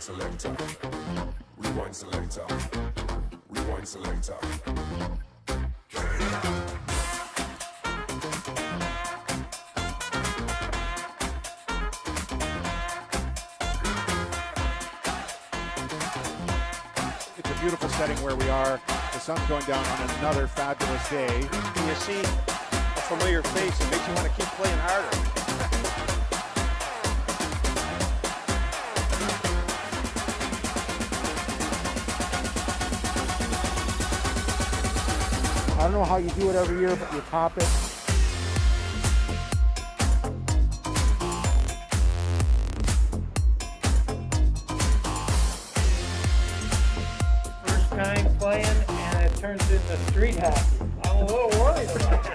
selector. Rewind selector. Rewind selector. It's a beautiful setting where we are. The sun's going down on another fabulous day. When you see a familiar face, it makes you want to keep playing harder. I don't know how you do it every year, but you top it. First time playing, and it turns into street hockey. I'm a little worried about it.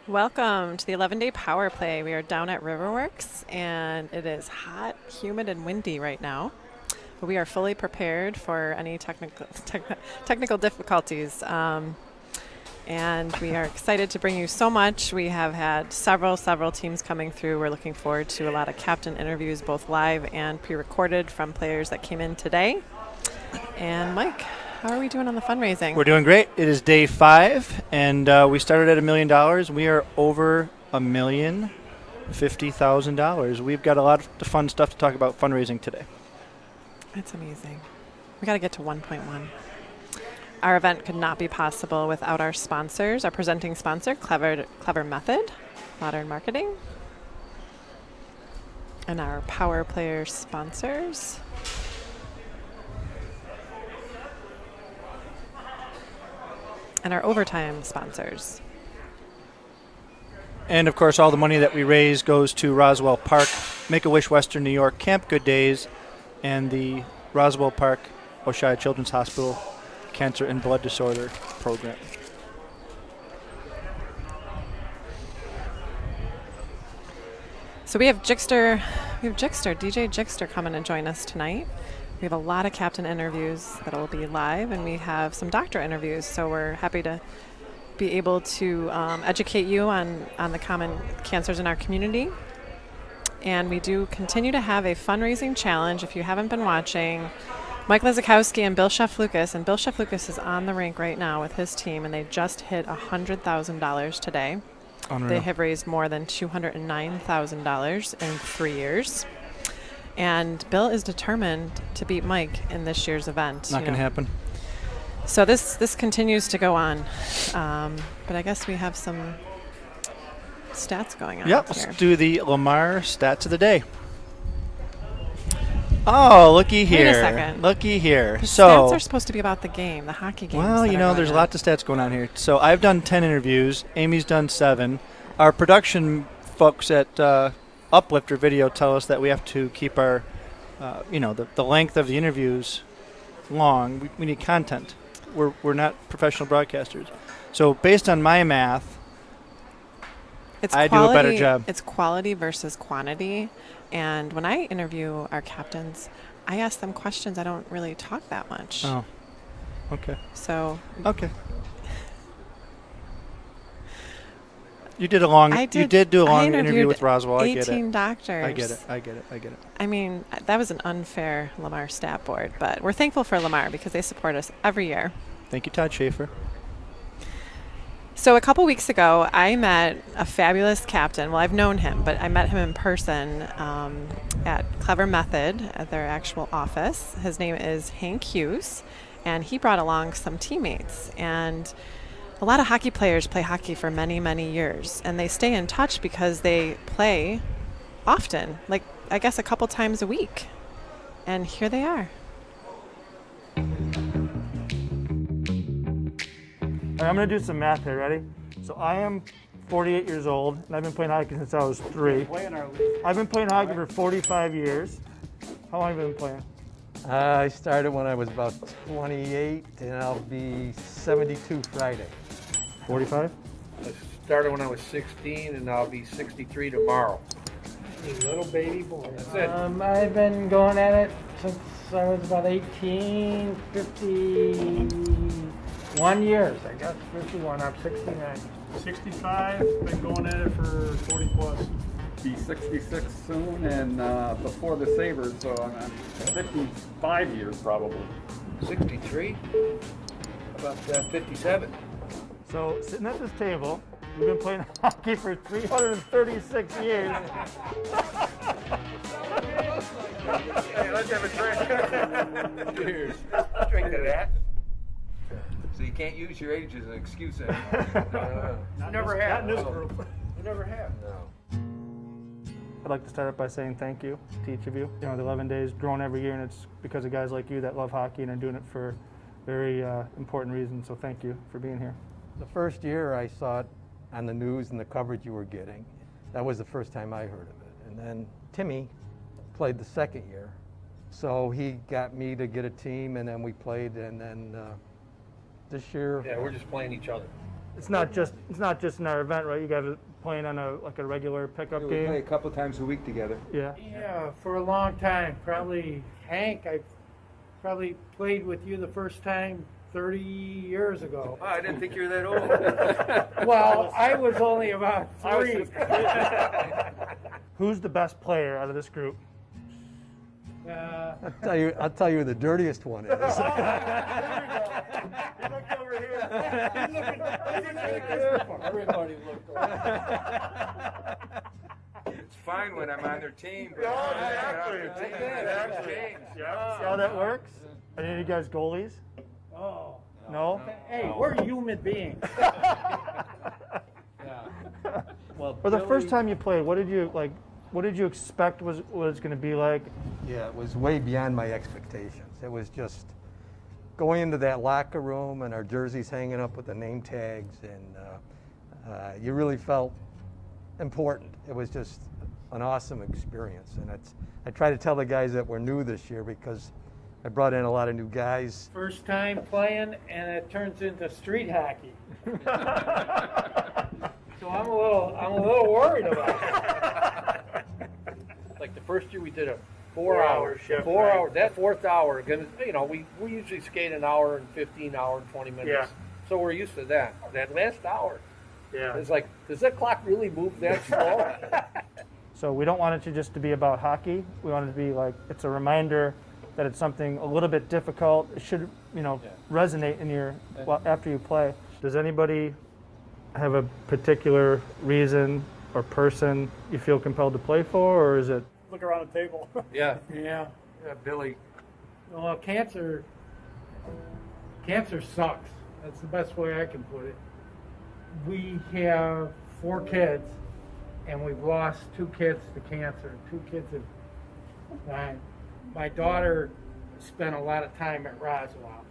Welcome to the 11-day power play. We are down at Riverworks, and it is hot, humid, and windy right now. But we are fully prepared for any technical difficulties. And we are excited to bring you so much. We have had several teams coming through. We're looking forward to a lot of captain interviews, both live and pre-recorded from players that came in today. And Mike, how are we doing on the fundraising? We're doing great. It is day 5, and we started at $1 million. We are over $1,050,000. We've got a lot of fun stuff to talk about fundraising today. That's amazing. We got to get to 1.1. Our event could not be possible without our sponsors. Our presenting sponsor, Clever Method, Modern Marketing, and our Power Player sponsors. And our overtime sponsors. And, of course, all the money that we raise goes to Roswell Park, Make-A-Wish Western New York, Camp Good Days, and the Roswell Park Oshaya Children's Hospital Cancer and Blood Disorder Program. So we have DJ Jixter coming and join us tonight. We have a lot of captain interviews that will be live, and we have some doctor interviews. So we're happy to be able to educate you on the common cancers in our community. And we do continue to have a fundraising challenge. If you haven't been watching, Mike Lesakowski and Bill Shaflucas, and Bill Shaflucas is on the rink right now with his team, and they just hit $100,000 today. Unreal. They have raised more than $209,000 in 3 years. And Bill is determined to beat Mike in this year's event. Not going to happen. So this continues to go on. But I guess we have some stats going on. Yep, here. let's do the Lamar stats of the day. Oh, looky here. Wait a second. Looky here. The So stats are supposed to be about the game, the hockey game. well, you know, there's lots of stats going on here. So I've done 10 interviews. Amy's done 7. Our production folks at Uplifter Video tell us that we have to keep our, the length of the interviews long. We need content. We're not professional broadcasters. So based on my math, I do a better job. It's quality versus quantity. And when I interview our captains, I ask them questions. I don't really talk that much. Oh, okay. So Okay. You did a long. You did do a long interview with Roswell. I get it. 18 doctors. I get it. I mean, that was an unfair Lamar stat board, but we're thankful for Lamar because they support us every year. Thank you, Todd Schaefer. So a couple weeks ago, I met a fabulous captain. Well, I've known him, but I met him in person at Clever Method at their actual office. His name is Hank Hughes, and he brought along some teammates. And a lot of hockey players play hockey for many, many years, and they stay in touch because they play often, like I guess a couple times a week. And here they are. All right, I'm going to do some math here. Ready? So I am 48 years old, and I've been playing hockey since I was 3. I've been playing hockey for 45 years. How long have you been playing? I started when I was about 28, and I'll be 72 Friday. 45? I started when I was 16, and I'll be 63 tomorrow. You little baby boy. That's it. I've been going at it since I was about 18, 51 years, I guess. 51, I'm 69. 65, been going at it for 40 plus. Be 66 soon, and before the Sabres, so I'm 55 years probably. 63? About 57. So sitting at this table, we've been playing hockey for 336 years. Hey, let's have a drink. Cheers. Drink to that. So you can't use your age as an excuse anymore. Never have. Not in this group. You never have. No. I'd like to start up by saying thank you to each of you. You know, the 11 days growing every year, and it's because of guys like you that love hockey and are doing it for very important reasons. So thank you for being here. The first year I saw it on the news and the coverage you were getting, that was the first time I heard of it. And then Timmy played the second year. So he got me to get a team, and then we played, and then this year... Yeah, we're just playing each other. It's not just in our event, right? You guys are playing on a regular pickup We game. play a couple times a week together. Yeah. Yeah, for a long time. Probably, Hank, I probably played with you the first time 30 years ago. Oh, I didn't think you were that old. Well, I was only about 3. Who's the best player out of this group? I'll tell you who the dirtiest one is. Look over here. Everybody looked over. It's fine when I'm on their team. But Exactly. See how that works? Are any of you guys goalies? Oh. No? Hey, we're human beings. Well, for the first time you played, what did you expect was what it's going to be like? Yeah, it was way beyond my expectations. It was just going into that locker room and our jerseys hanging up with the name tags, and you really felt important. It was just an awesome experience, and I try to tell the guys that were new this year because I brought in a lot of new guys. First time playing, and it turns into street hockey. So I'm a little worried about it. Like the first year we did a 4-hour shift. 4 hour. That fourth hour, we usually skate an hour and 15 hour and 20 minutes. Yeah. So we're used to that. That last hour, Yeah. it's like, does that clock really move that slow? So we don't want it to just to be about hockey. We want it to be like it's a reminder that it's something a little bit difficult. It should, resonate in your after you play. Does anybody have a particular reason or person you feel compelled to play for, or is it? Look around the table. Yeah. Yeah. Yeah, Billy. Well, cancer sucks. That's the best way I can put it. We have 4 kids, and we've lost 2 kids to cancer. 2 kids have died. My daughter spent a lot of time at Roswell.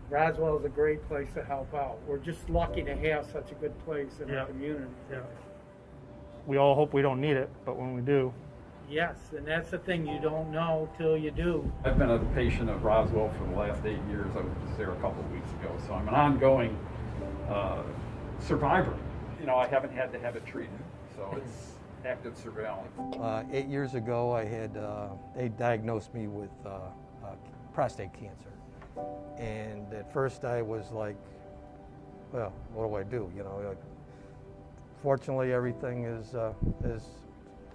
Roswell is a great place to help out. We're just lucky to have such a good place in our community. Yeah. We all hope we don't need it, but when we do. Yes, and that's the thing, you don't know till you do. I've been a patient of Roswell for the last 8 years. I was there a couple of weeks ago, so I'm an ongoing survivor. I haven't had to have it treated, so it's active surveillance. 8 years ago, they diagnosed me with prostate cancer. And at first I was like, well, what do I do? Fortunately, everything is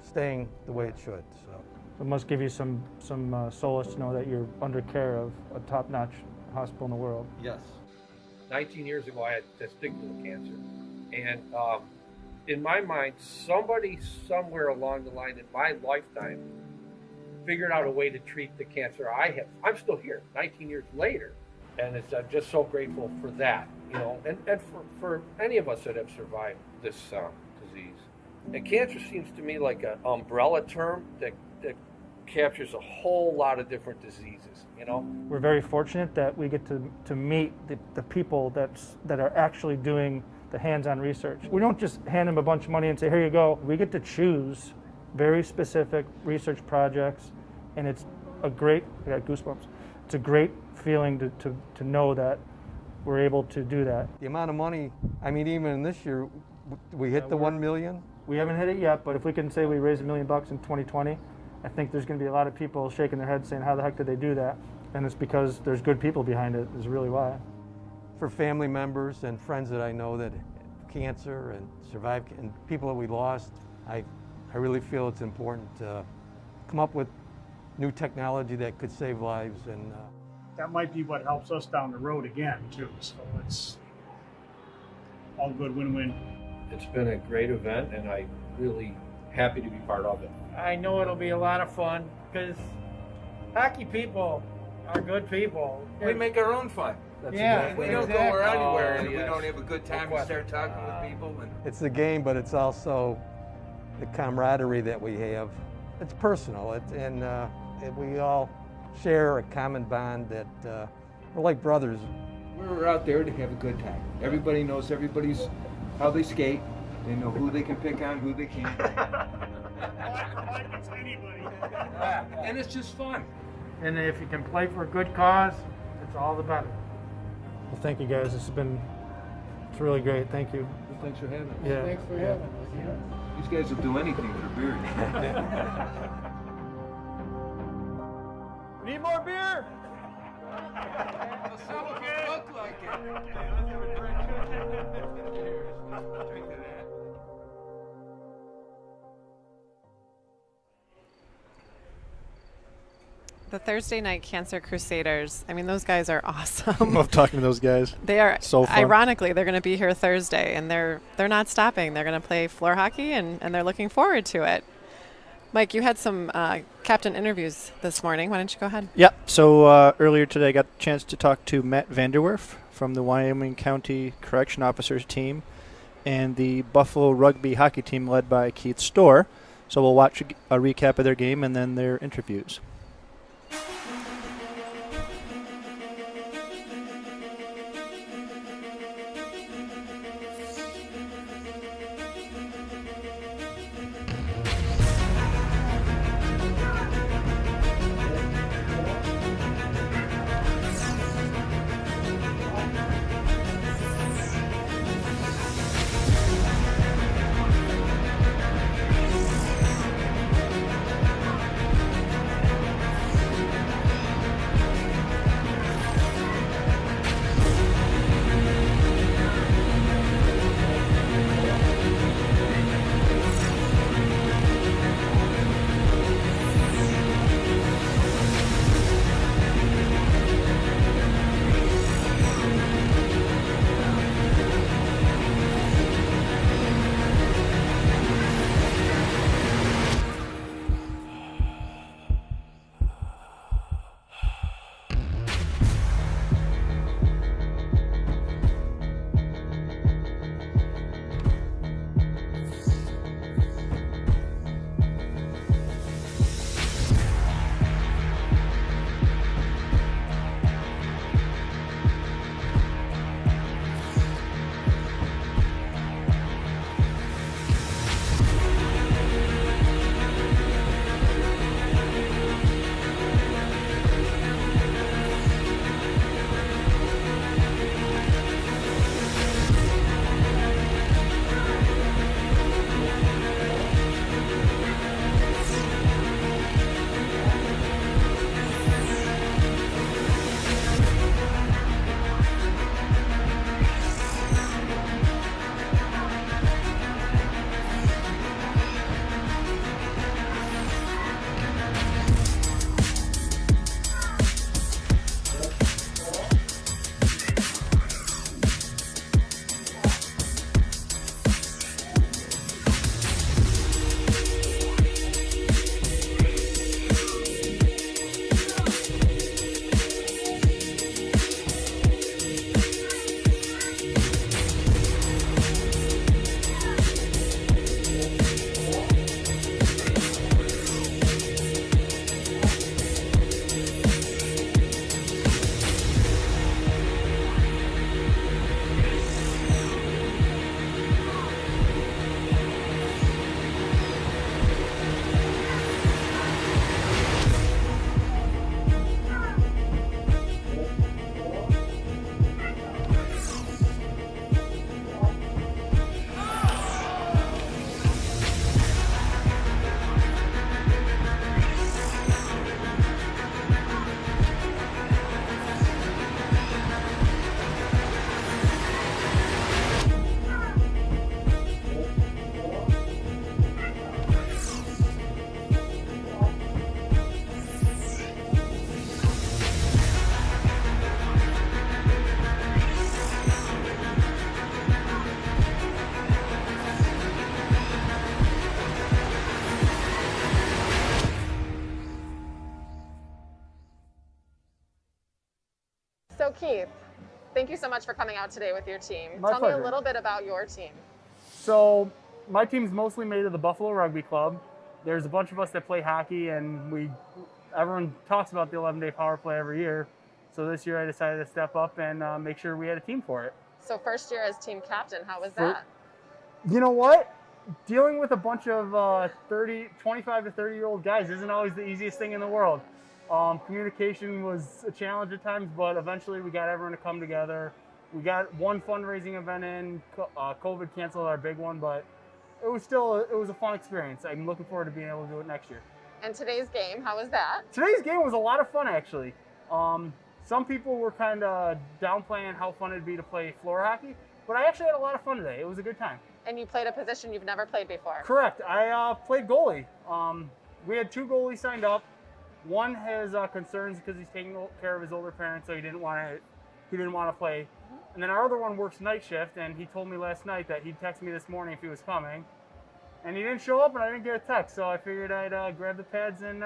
staying the way it should. So It must give you some solace to know that you're under care of a top-notch hospital in the world. Yes. 19 years ago, I had testicular cancer. And in my mind, somebody somewhere along the line in my lifetime figured out a way to treat the cancer I have. I'm still here 19 years later. And I'm just so grateful for that, and for any of us that have survived this disease. And cancer seems to me like an umbrella term that captures a whole lot of different diseases, We're very fortunate that we get to meet the people that are actually doing the hands-on research. We don't just hand them a bunch of money and say, here you go. We get to choose very specific research projects, and it's a great, I got goosebumps. It's a great feeling to know that we're able to do that. The amount of money, I mean, even this year, we hit the 1 million. We haven't hit it yet, but if we can say we raised $1 million in 2020, I think there's going to be a lot of people shaking their heads saying, how the heck did they do that? And it's because there's good people behind it, is really why. For family members and friends that I know that have cancer and survived, and people that we lost, I really feel it's important to come up with new technology that could save lives. And That might be what helps us down the road again, too. So it's all good, win-win. It's been a great event, and I'm really happy to be part of it. I know it'll be a lot of fun because hockey people are good people. We make our own fun. Yeah, we don't go anywhere and we don't have a good time and start talking with people. it's the game, but it's also the camaraderie that we have. It's personal, and we all share a common bond that we're like brothers. We're out there to have a good time. Everybody knows everybody's how they skate. They know who they can pick on, who they can't. Like it's anybody. And it's just fun. And if you can play for a good cause, it's all the better. Well, thank you guys. It's really great. Thank you. Well, thanks for having us. Yeah. Thanks for having us. These guys will do anything for beer. Need more beer? Some of them look like it. The Thursday Night Cancer Crusaders. I mean, those guys are awesome. Love talking to those guys. They are. So fun. Ironically, they're going to be here Thursday, and they're not stopping. They're going to play floor hockey, and they're looking forward to it. Mike, you had some captain interviews this morning. Why don't you go ahead? Yep. So earlier today, I got a chance to talk to Matt Vanderwerf from the Wyoming County Correction Officers team and the Buffalo Rugby hockey team led by Keith Storr. So we'll watch a recap of their game and then their interviews. So Keith, thank you so much for coming out today with your team. My Tell me pleasure. a little bit about your team. So my team's mostly made of the Buffalo Rugby Club. There's a bunch of us that play hockey, and everyone talks about the 11-day power play every year. So this year I decided to step up and make sure we had a team for it. So first year as team captain, how was that? You know what? Dealing with a bunch of 25 to 30-year-old guys isn't always the easiest thing in the world. Communication was a challenge at times, but eventually we got everyone to come together. We got one fundraising event in. COVID canceled our big one, but it was a fun experience. I'm looking forward to being able to do it next year. And today's game, how was that? Today's game was a lot of fun, actually. Some people were kind of downplaying how fun it'd be to play floor hockey, but I actually had a lot of fun today. It was a good time. And you played a position you've never played before. Correct. I played goalie. We had 2 goalies signed up. One has concerns because he's taking care of his older parents, so he didn't want to play. And then our other one works night shift, and he told me last night that he'd text me this morning if he was coming. And he didn't show up, and I didn't get a text, so I figured I'd grab the pads and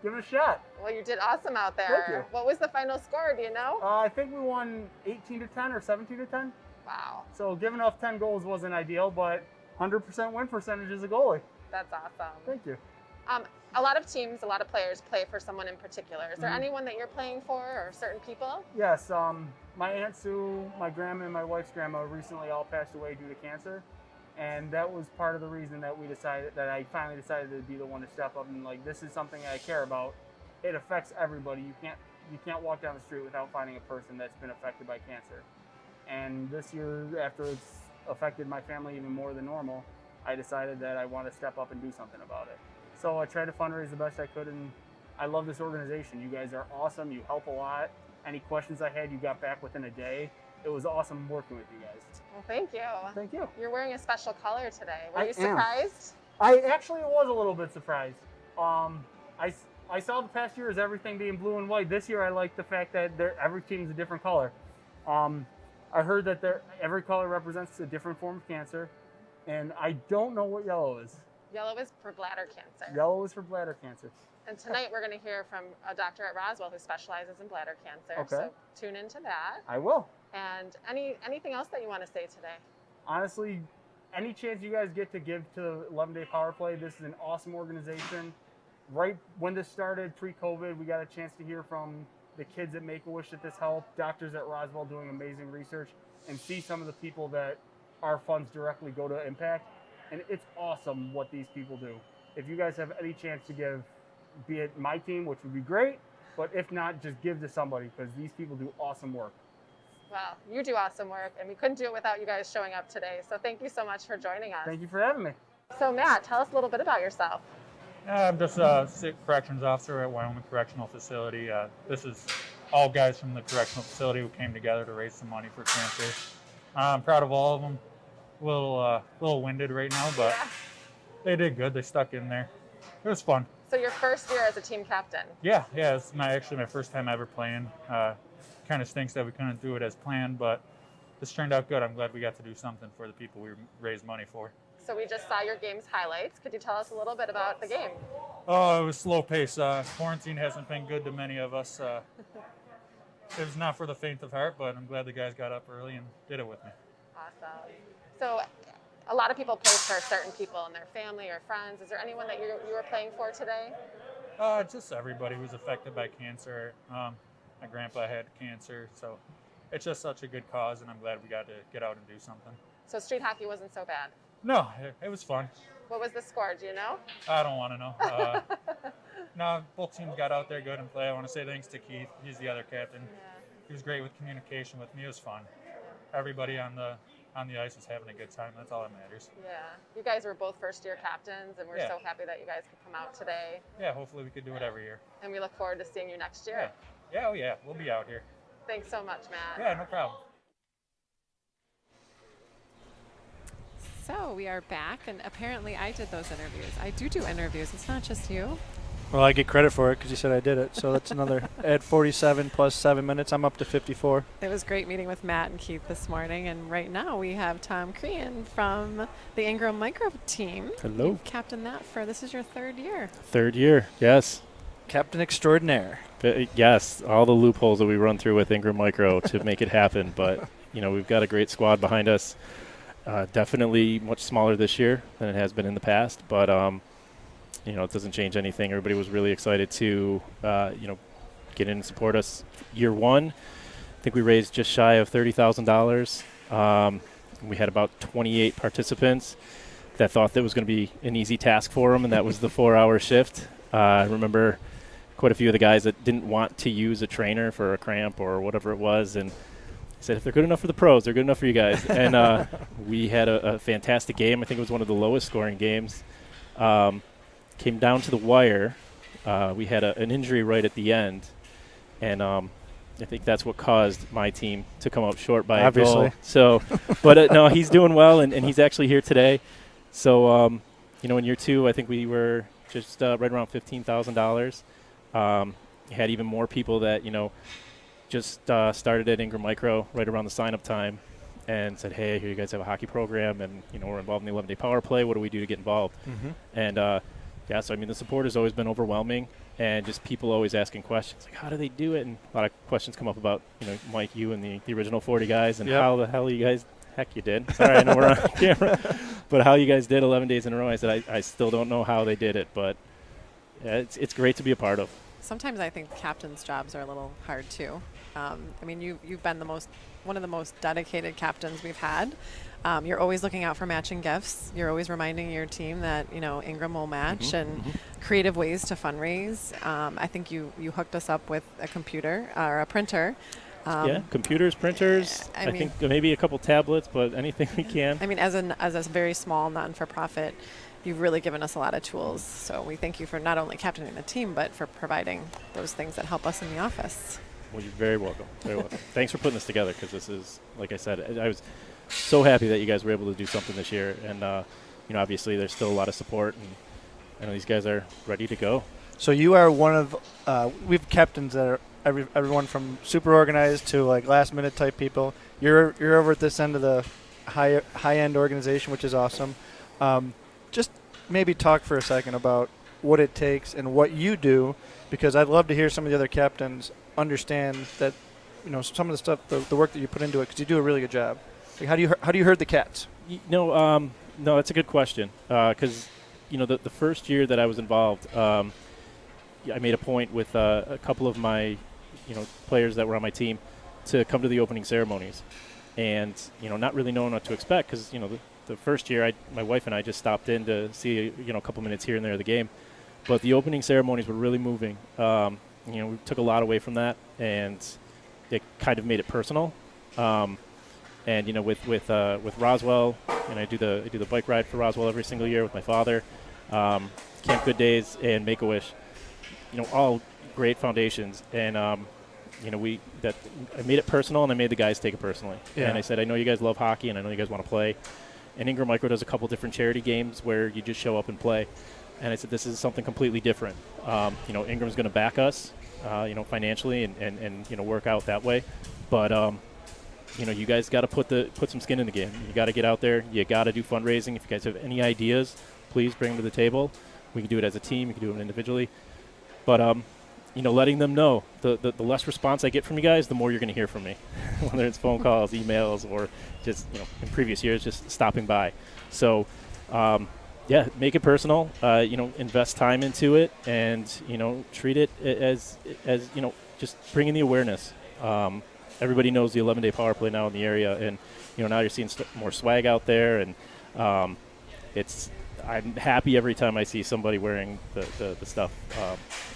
give it a shot. Well, you did awesome out there. Thank you. What was the final score? Do you know? I think we won 18-10 or 17-10. Wow. So giving up 10 goals wasn't ideal, but 100% win percentage is a goalie. That's awesome. Thank you. A lot of teams, a lot of players play for someone in particular. Is there Mhm. anyone that you're playing for or certain people? Yes, my Aunt Sue, my grandma, and my wife's grandma recently all passed away due to cancer. And that was part of the reason that I finally decided to be the one to step up and this is something I care about. It affects everybody. You can't walk down the street without finding a person that's been affected by cancer. And this year, after it's affected my family even more than normal, I decided that I want to step up and do something about it. So I tried to fundraise the best I could, and I love this organization. You guys are awesome. You help a lot. Any questions I had, you got back within a day. It was awesome working with you guys. Well, thank you. Thank you. You're wearing a special color today. Were I you am. surprised? I actually was a little bit surprised. I saw the past year as everything being blue and white. This year I like the fact that every team's a different color. I heard that every color represents a different form of cancer, and I don't know what yellow is. Yellow is for bladder cancer. Yellow is for bladder cancer. And tonight we're going to hear from a doctor at Roswell who specializes in bladder cancer. Okay. So tune into that. I will. And anything else that you want to say today? Honestly, any chance you guys get to give to 11-Day Power Play, this is an awesome organization. Right when this started, pre-COVID, we got a chance to hear from the kids at Make-A-Wish that this helped, doctors at Roswell doing amazing research, and see some of the people that our funds directly go to impact. And it's awesome what these people do. If you guys have any chance to give, be it my team, which would be great, but if not, just give to somebody because these people do awesome work. Well, you do awesome work, and we couldn't do it without you guys showing up today. So thank you so much for joining us. Thank you for having me. So Matt, tell us a little bit about yourself. I'm just a corrections officer at Wyoming Correctional Facility. This is all guys from the correctional facility who came together to raise some money for cancer. I'm proud of all of them. A little winded right now, but they did good. They stuck in there. It was fun. So your first year as a team captain. Yeah, it's actually my first time ever playing. Kind of stinks that we couldn't do it as planned, but this turned out good. I'm glad we got to do something for the people we raised money for. So we just saw your game's highlights. Could you tell us a little bit about the game? Oh, it was slow pace. Quarantine hasn't been good to many of us. It was not for the faint of heart, but I'm glad the guys got up early and did it with me. Awesome. So a lot of people play for certain people in their family or friends. Is there anyone that you were playing for today? Just everybody who's affected by cancer. My grandpa had cancer, so it's just such a good cause, and I'm glad we got to get out and do something. So street hockey wasn't so bad? No, it was fun. What was the score? Do you know? I don't want to know. No, both teams got out there good and play. I want to say thanks to Keith. He's the other captain. Yeah. He was great with communication with me. It was fun. Everybody on the ice was having a good time. That's all that matters. Yeah. You guys were both first-year captains, and we're so happy that you guys could come out today. Yeah, hopefully we could do it every year. And we look forward to seeing you next year. Yeah, oh yeah, we'll be out here. Thanks so much, Matt. Yeah, no problem. So we are back, and apparently I did those interviews. I do interviews. It's not just you. Well, I get credit for it because you said I did it. So that's another at 47 plus 7 minutes. I'm up to 54. It was great meeting with Matt and Keith this morning. And right now we have Tom Crean from the Ingram Micro team. Hello. You've captained that this is your third year. Third year, yes. Captain extraordinaire. Yes, all the loopholes that we run through with Ingram Micro to make it happen. But, we've got a great squad behind us. Definitely much smaller this year than it has been in the past. But, it doesn't change anything. Everybody was really excited to, get in and support us. Year one, I think we raised just shy of $30,000. We had about 28 participants that thought that was going to be an easy task for them, and that was the 4-hour shift. I remember quite a few of the guys that didn't want to use a trainer for a cramp or whatever it was, and said, if they're good enough for the pros, they're good enough for you guys. And we had a fantastic game. I think it was one of the lowest scoring games. Came down to the wire. We had an injury right at the end, and I think that's what caused my team to come up short by a goal. So, but no, he's doing well, and he's actually here today. So, in year two, I think we were just right around $15,000. Had even more people that, just started at Ingram Micro right around the sign-up time and said, hey, here you guys have a hockey program, and, we're involved in the 11-day power play. What do we do to get involved? Mm-hmm. And, so, the support has always been overwhelming, and just people always asking questions, like, how do they do it? And a lot of questions come up about, Mike, you and the original 40 guys, and how the hell you guys – heck, you did. Sorry, I know we're on camera. But how you guys did 11 days in a row, I said, I still don't know how they did it, but it's great to be a part of. Sometimes I think captains' jobs are a little hard, too. You've been one of the most dedicated captains we've had. You're always looking out for matching gifts. You're always reminding your team that, Ingram will match and creative ways to fundraise. I think you hooked us up with a computer or a printer. Computers, printers, I think maybe a couple tablets, but anything we can. As a very small non-for-profit, you've really given us a lot of tools. So we thank you for not only captaining the team, but for providing those things that help us in the office. Well, you're very welcome. Very welcome. Thanks for putting this together, because this is, like I said, I was so happy that you guys were able to do something this year. And, obviously there's still a lot of support, and I know these guys are ready to go. So you are one of we have captains that are everyone from super organized to like last minute type people. You're over at this end of the high end organization, which is awesome. Just maybe talk for a second about what it takes and what you do, because I'd love to hear some of the other captains understand that, some of the stuff, the work that you put into it, because you do a really good job. Like, how do you herd the cats? No, that's a good question, because the first year that I was involved, I made a point with a couple of my players that were on my team to come to the opening ceremonies, and not really knowing what to expect, because the first year my wife and I just stopped in to see a couple minutes here and there of the game, but the opening ceremonies were really moving. We took a lot away from that, and it kind of made it personal. And with Roswell, I do the bike ride for Roswell every single year with my father. Camp Good Days and Make a Wish, all great foundations. And I made it personal, and I made the guys take it personally. Yeah. And I said, I know you guys love hockey, and I know you guys want to play. And Ingram Micro does a couple different charity games where you just show up and play. And I said, this is something completely different. Ingram's going to back us, financially and work out that way. But you guys got to put some skin in the game. You got to get out there. You got to do fundraising. If you guys have any ideas, please bring them to the table. We can do it as a team. We can do it individually. But letting them know, the less response I get from you guys, the more you're going to hear from me, whether it's phone calls, emails, or just in previous years just stopping by. So make it personal. Invest time into it, and treat it as just bringing the awareness. Everybody knows the 11-day power play now in the area, and now you're seeing more swag out there, and I'm happy every time I see somebody wearing the stuff.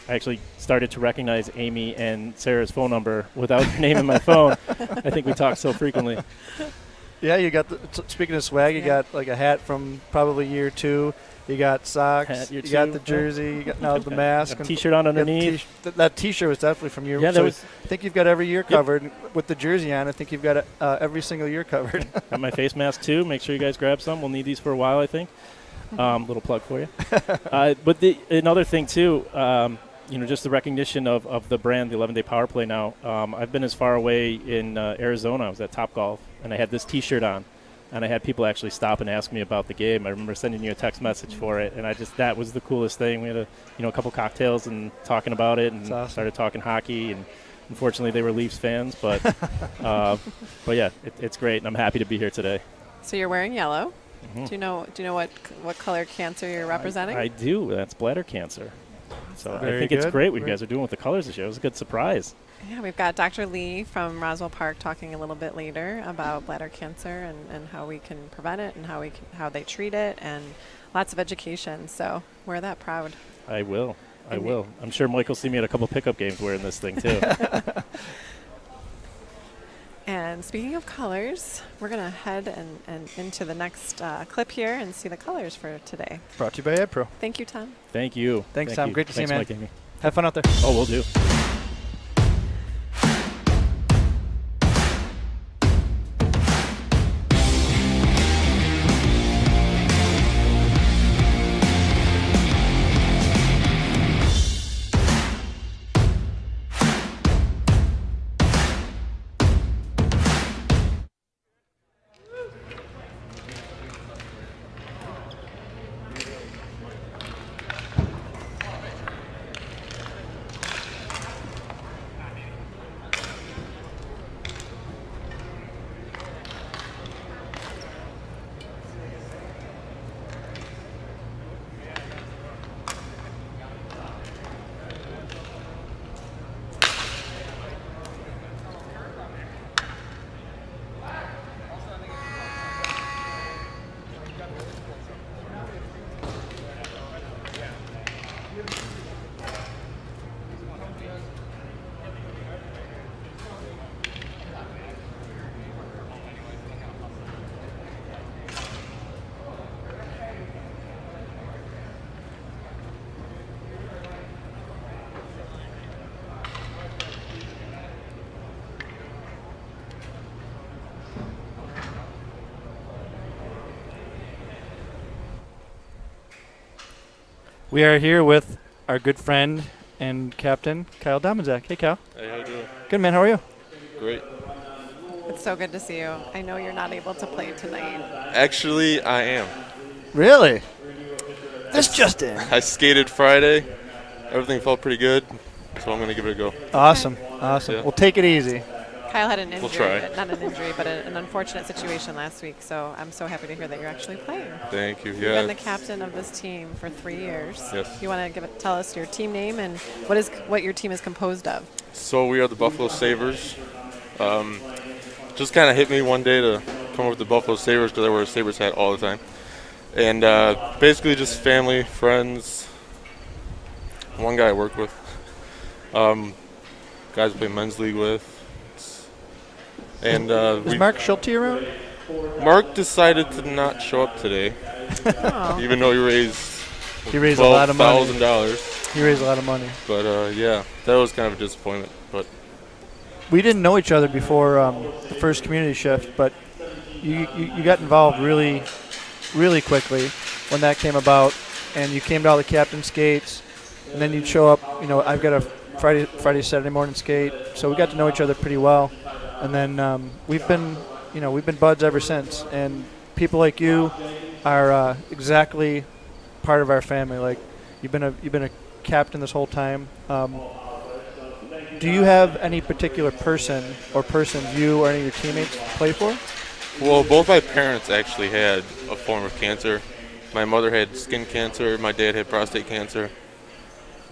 I actually started to recognize Amy and Sarah's phone number without their name in my phone. I think we talk so frequently. Yeah, you got speaking of swag, you got like a hat from probably year 2. You got socks. You got the jersey. You got now the mask. T-shirt on underneath. That T-shirt was definitely from your. Yeah, so I think you've got every year covered with the jersey on. I think you've got every single year covered. Got my face mask too. Make sure you guys grab some. We'll need these for a while, I think. Little plug for you. But another thing too, just the recognition of the brand, the 11-day power play. Now, I've been as far away in Arizona. I was at Topgolf, and I had this T-shirt on. and I had people actually stop and ask me about the game. I remember sending you a text message for it, and that was the coolest thing. We had a couple cocktails and talking about it, and started talking hockey. And unfortunately, they were Leafs fans, but yeah, it's great, and I'm happy to be here today. So you're wearing yellow. Mm-hmm. Do you know what color cancer you're representing? I do. That's bladder cancer. So Very I think good. it's great what you guys are doing with the colors this year. It was a good surprise. Yeah, we've got Dr. Lee from Roswell Park talking a little bit later about bladder cancer and how we can prevent it and how they treat it, and lots of education. So we're that proud. I will. I'm sure Mike will see me at a couple pickup games wearing this thing too. And speaking of colors, we're going to head and into the next clip here and see the colors for today. Brought to you by EdPro. Thank you, Tom. Thank you. Thanks, Tom. Great to see you, man. Mike, Amy. Have fun out there. Oh, we'll do. We are here with our good friend and captain, Kyle Domazak. Hey, Kyle. Hey, how you doing? Good, man. How are you? Great. It's so good to see you. I know you're not able to play tonight. Actually, I am. Really? This just in. I skated Friday. Everything felt pretty good, so I'm going to give it a go. Awesome. Awesome. Yeah. We'll take it easy. Kyle had an injury, We'll try. not an injury, but an unfortunate situation last week. So I'm so happy to hear that you're actually playing. Thank you. You've Yeah. been the captain of this team for 3 years. Yes. You want to tell us your team name and what your team is composed of? So we are the Buffalo Sabres. Just kind of hit me one day to come up with the Buffalo Sabres because I wear a Sabres hat all the time. And basically just family, friends, one guy I work with, guys I play men's league with. And Is Mark Schulte around? Mark decided to not show up today, even though he raised a lot of money. $12,000. He raised a lot of money. But yeah, that was kind of a disappointment. But we didn't know each other before the first community shift, but you got involved really quickly when that came about, and you came to all the captain skates, and then you'd show up. I've got a Friday Saturday morning skate, so we got to know each other pretty well. And then we've been buds ever since. And people like you are exactly part of our family. Like you've been a captain this whole time. Do you have any particular person or persons you or any of your teammates play for? Well, both my parents actually had a form of cancer. My mother had skin cancer. My dad had prostate cancer.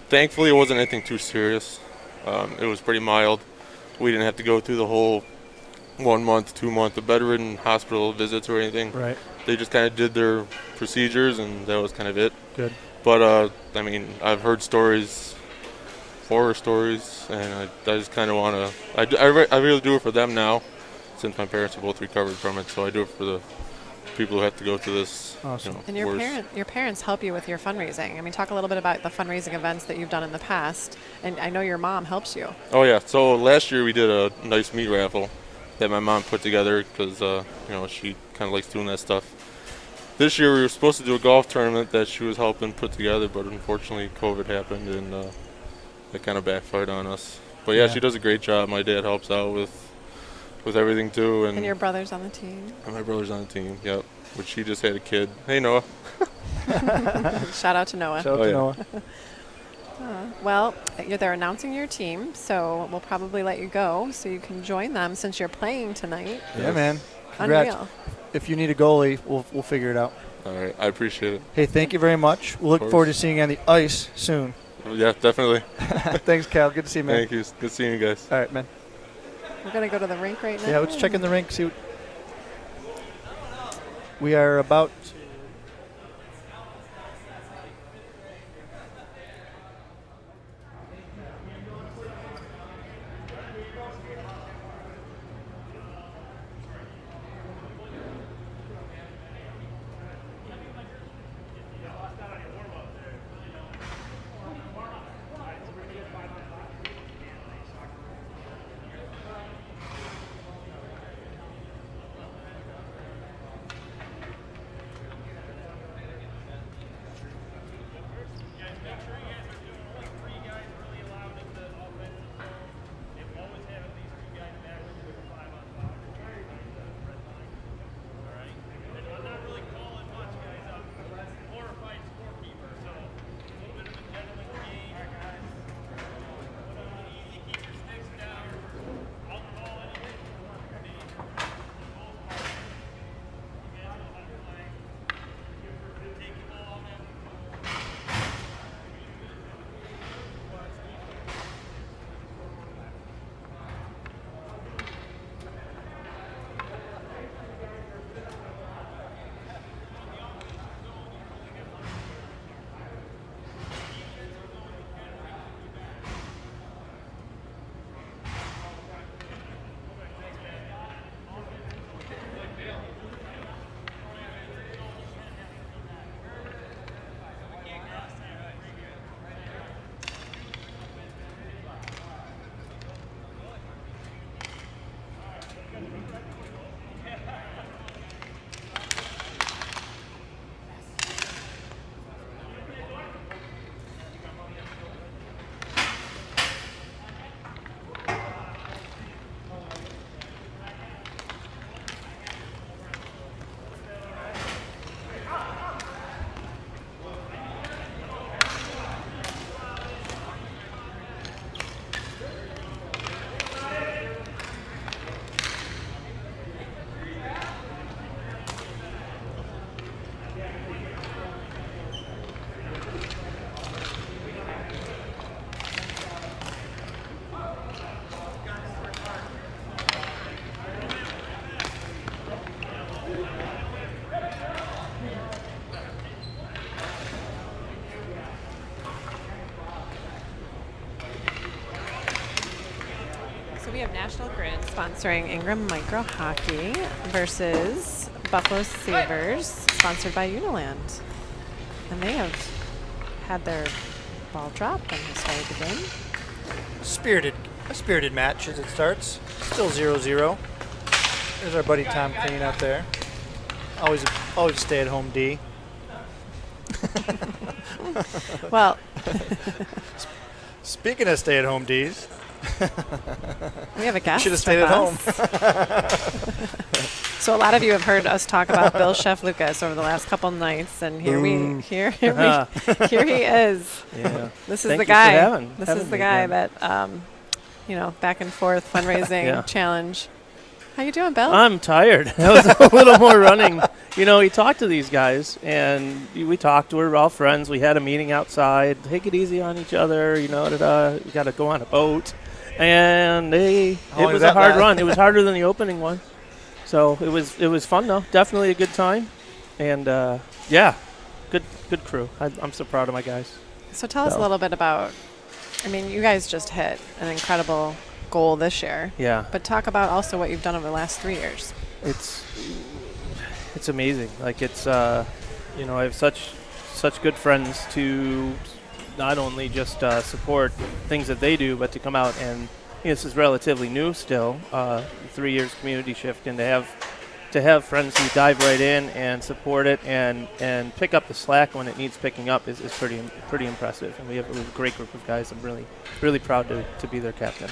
Thankfully, it wasn't anything too serious. It was pretty mild. We didn't have to go through the whole 1 month, 2 month of bedridden hospital visits or anything. Right. They just kind of did their procedures, and that was kind of it. Good. But, I mean, I've heard stories, horror stories, and I just kind of want to, I really do it for them now, since my parents are both recovered from it, so I do it for the people who have to go through this. Awesome. And your parents help you with your fundraising. I mean, talk a little bit about the fundraising events that you've done in the past. And I know your mom helps you. Oh yeah. So last year we did a nice meat raffle that my mom put together because she kind of likes doing that stuff. This year we were supposed to do a golf tournament that she was helping put together, but unfortunately COVID happened and it kind of backfired on us. But yeah, she does a great job. My dad helps out with with everything too. And your brother's on the team. And my brother's on the team, yep. Which he just had a kid. Hey, Noah. Shout out to Noah. Shout out to Noah. Well, they're announcing your team, so we'll probably let you go so you can join them since you're playing tonight. Yeah, man. Congrats. Unreal. If you need a goalie, we'll figure it out. All right, I appreciate it. Hey, thank you very much. We'll look forward to seeing you on the ice soon. Yeah, definitely. Thanks, Cal. Good to see you, man. Thank you. Good seeing you guys. All right, man. We're going to go to the rink right now. Yeah, let's check in the rink. See what we are about. We have National Grid sponsoring Ingram Micro Hockey versus Buffalo Sabres, sponsored by Uniland. And they have had their ball drop and has started the game. A spirited match as it starts. Still 0-0. There's our buddy Tom Clean out there. Always a stay-at-home D. Well, speaking of stay-at-home Ds, we have a guest. Should have stayed at home. So a lot of you have heard us talk about Bill Shaflucas over the last couple nights, and here he is. Yeah. This is Thank the you guy. for This having is the me guy again. that back and forth fundraising challenge. How you doing, Bill? I'm tired. That was a little more running. You talk to these guys, and we talked. We're all friends. We had a meeting outside. Take it easy on each other. We got to go on a boat. And it was a hard run. It was harder than the opening one. So it was fun, though. Definitely a good time. And, good crew. I'm so proud of my guys. So tell us a little bit about, you guys just hit an incredible goal this year. Yeah. But talk about also what you've done over the last 3 years. It's amazing. Like I have such good friends to not only just support things that they do, but to come out and this is relatively new still, 3 years community shift, and to have friends who dive right in and support it and pick up the slack when it needs picking up is pretty impressive. And we have a great group of guys. I'm really proud to be their captain.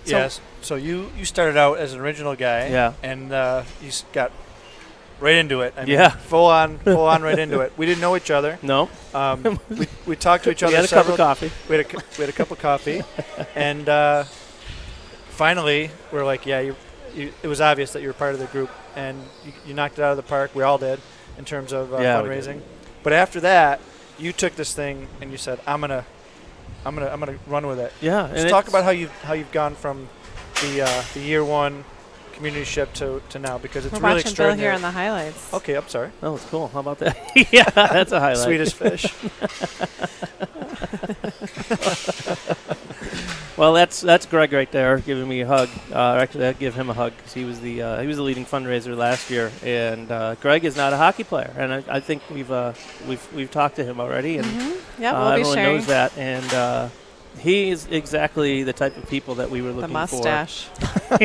Yes. So you started out as an original guy. Yeah. And you got right into it. I mean, Yeah. Full on right into it. We didn't know each other. No. We talked to each other. We had a cup of coffee. We had a cup of coffee, and finally we're like, yeah, it was obvious that you were part of the group, and you knocked it out of the park. We all did in terms of fundraising. But after that, you took this thing and you said, I'm gonna run with it. Yeah. Just talk about how you've gone from the year one community ship to now, because it's We're really watching extraordinary. Bill here in the highlights. Okay, I'm sorry. Oh, it's cool. How about that? Yeah, that's a highlight. Sweet as fish. Well, that's Greg right there giving me a hug. Actually, I'd give him a hug because he was the leading fundraiser last year, and Greg is not a hockey player, and I think we've talked to him already, and Yeah, we'll be everyone sharing. knows that, and he is exactly the type of people that we were looking The mustache. for.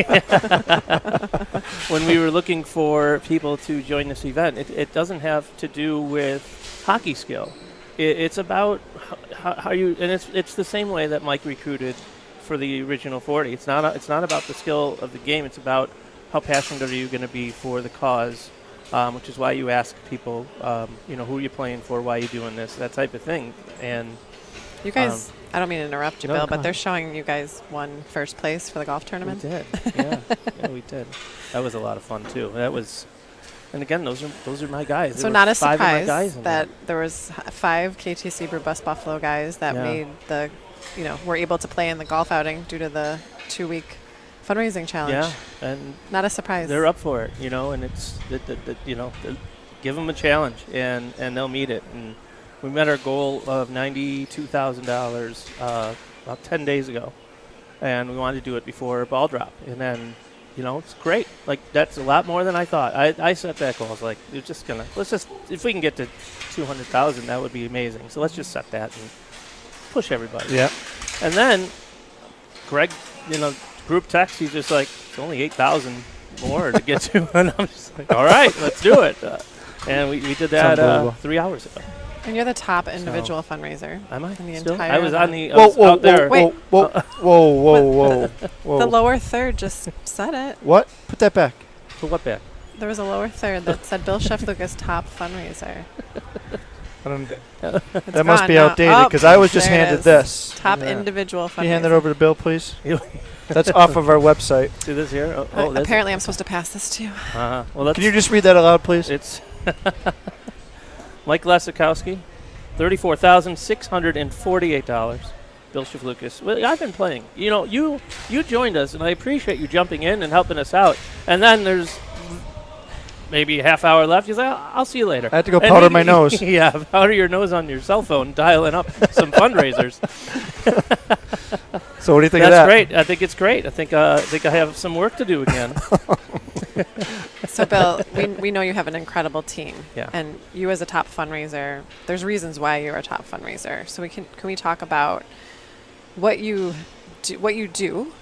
When we were looking for people to join this event, it doesn't have to do with hockey skill. It's about how you, and it's the same way that Mike recruited for the original 40. It's not about the skill of the game. It's about how passionate are you going to be for the cause, which is why you ask people, who are you playing for, why are you doing this, that type of thing. And you guys, I don't mean to interrupt you, no, Bill, go but on. they're showing you guys won first place for the golf tournament. We did. Yeah, we did. That was a lot of fun too. That was. And again, those are my guys. So There not were a 5 of my surprise guys in that there was 5 KTC Brew Bus Buffalo guys that made the, were able to play in the golf outing due to the 2-week fundraising challenge. Yeah, and not a surprise. They're up for it, and it's give them a challenge and they'll meet it. And we met our goal of $92,000 about 10 days ago, and we wanted to do it before ball drop, and then. It's great. Like, that's a lot more than I thought. I set that goal. I was like, if we can get to 200,000, that would be amazing. So let's just set that and push everybody. Yeah. And then Greg, group text, he's just like, it's only 8,000 more to get to. And I'm just like, all right, let's do it. And we did that 3 hours ago. And you're the top individual fundraiser. Am I? In the Still? entire I was on event. the. I was out there. Whoa. The lower third just said it. What? Put that back. Put what back? There was a lower third that said Bill Shaflucas top fundraiser. That must be outdated, because I was just handed this. Top individual fundraiser. Can you hand that over to Bill, please? That's off of our website. See this here? Apparently, I'm supposed to pass this to you. Well, can you just read that aloud, please? It's Mike Lesakowski, $34,648. Bill Shaflucas. Well, I've been playing. You joined us, and I appreciate you jumping in and helping us out. And then there's maybe a half hour left. You say, I'll see you later. I had to go powder my nose. Yeah, powder your nose on your cell phone, dialing up some fundraisers. So what do you think of that? That's great. I think it's great. I think I have some work to do again. So, Bill, we know you have an incredible team. Yeah. And you as a top fundraiser, there's reasons why you're a top fundraiser. So can we talk about what you do,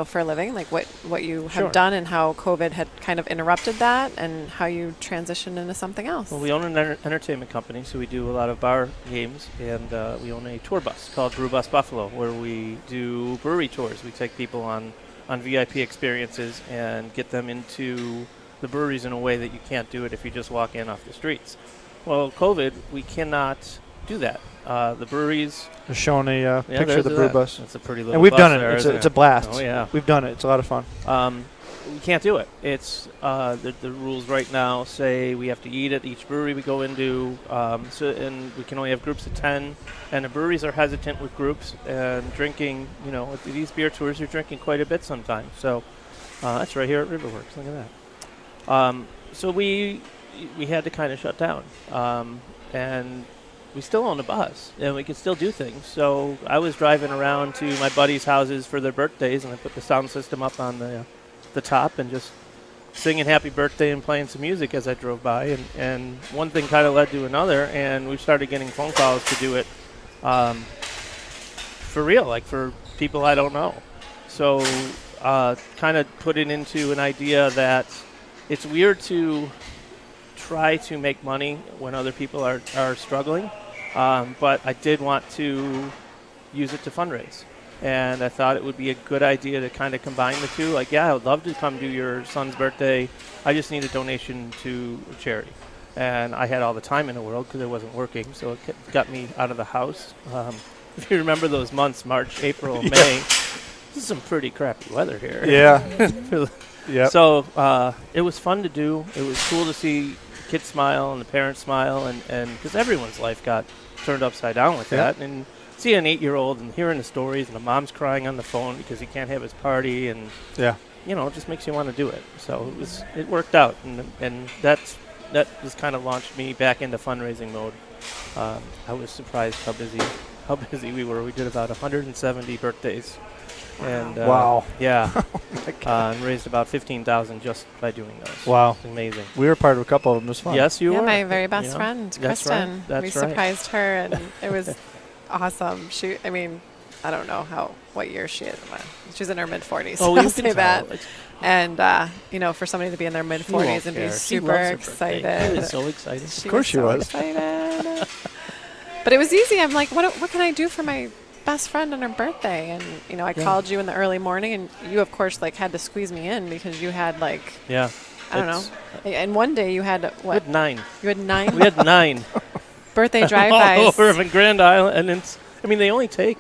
for a living, like what you have done and how COVID had kind of interrupted that and how you transitioned into something else? Well, we own an entertainment company, so we do a lot of bar games, and we own a tour bus called Brew Bus Buffalo, where we do brewery tours. We take people on VIP experiences and get them into the breweries in a way that you can't do it if you just walk in off the streets. Well, COVID, we cannot do that. The breweries... They're showing a picture of the brew bus. It's a pretty little and we've bus done it. there, It's a blast. Oh, yeah. We've done it. It's a lot of fun. We can't do it. It's the rules right now say we have to eat at each brewery we go into, and we can only have groups of 10. And the breweries are hesitant with groups and drinking. At these beer tours, you're drinking quite a bit sometimes. So that's right here at Riverworks. Look at that. So we had to kind of shut down, and we still own a bus, and we could still do things. So I was driving around to my buddies' houses for their birthdays, and I put the sound system up on the top and just singing happy birthday and playing some music as I drove by. And one thing kind of led to another, and we started getting phone calls to do it for real, like for people I don't know. So kind of put it into an idea that it's weird to try to make money when other people are struggling, but I did want to use it to fundraise. and I thought it would be a good idea to kind of combine the two. Like, yeah, I would love to come do your son's birthday. I just need a donation to a charity. And I had all the time in the world because I wasn't working, so it got me out of the house. If you remember those months, March, April, May, this is some pretty crappy weather here. Yeah. Yep. So it was fun to do. It was cool to see kids smile and the parents smile, and because everyone's life got turned upside down with that. And see an 8-year-old and hearing the stories, and the mom's crying on the phone because he can't have his party, and it just makes you want to do it. So it worked out, and that just kind of launched me back into fundraising mode. I was surprised how busy we were. We did about 170 birthdays. And and raised about $15,000 just by doing those. Wow, it's amazing. We were part of a couple of them. It was fun. Yes, you were. My very best friend, Kristen. That's we surprised her, and it was awesome. I don't know what year she is. She's in her mid-40s. Oh, I'll you say can that. tell. And for somebody to be in their mid-40s and be super excited. She was so excited. Of course she was. Excited. But it was easy. I'm like, what can I do for my best friend on her birthday? And I called you in the early morning, and you of course had to squeeze me in because you had I don't know. And one day you had what? We had 9. You had 9. We had 9 birthday drive-bys over in Grand Island, and they only take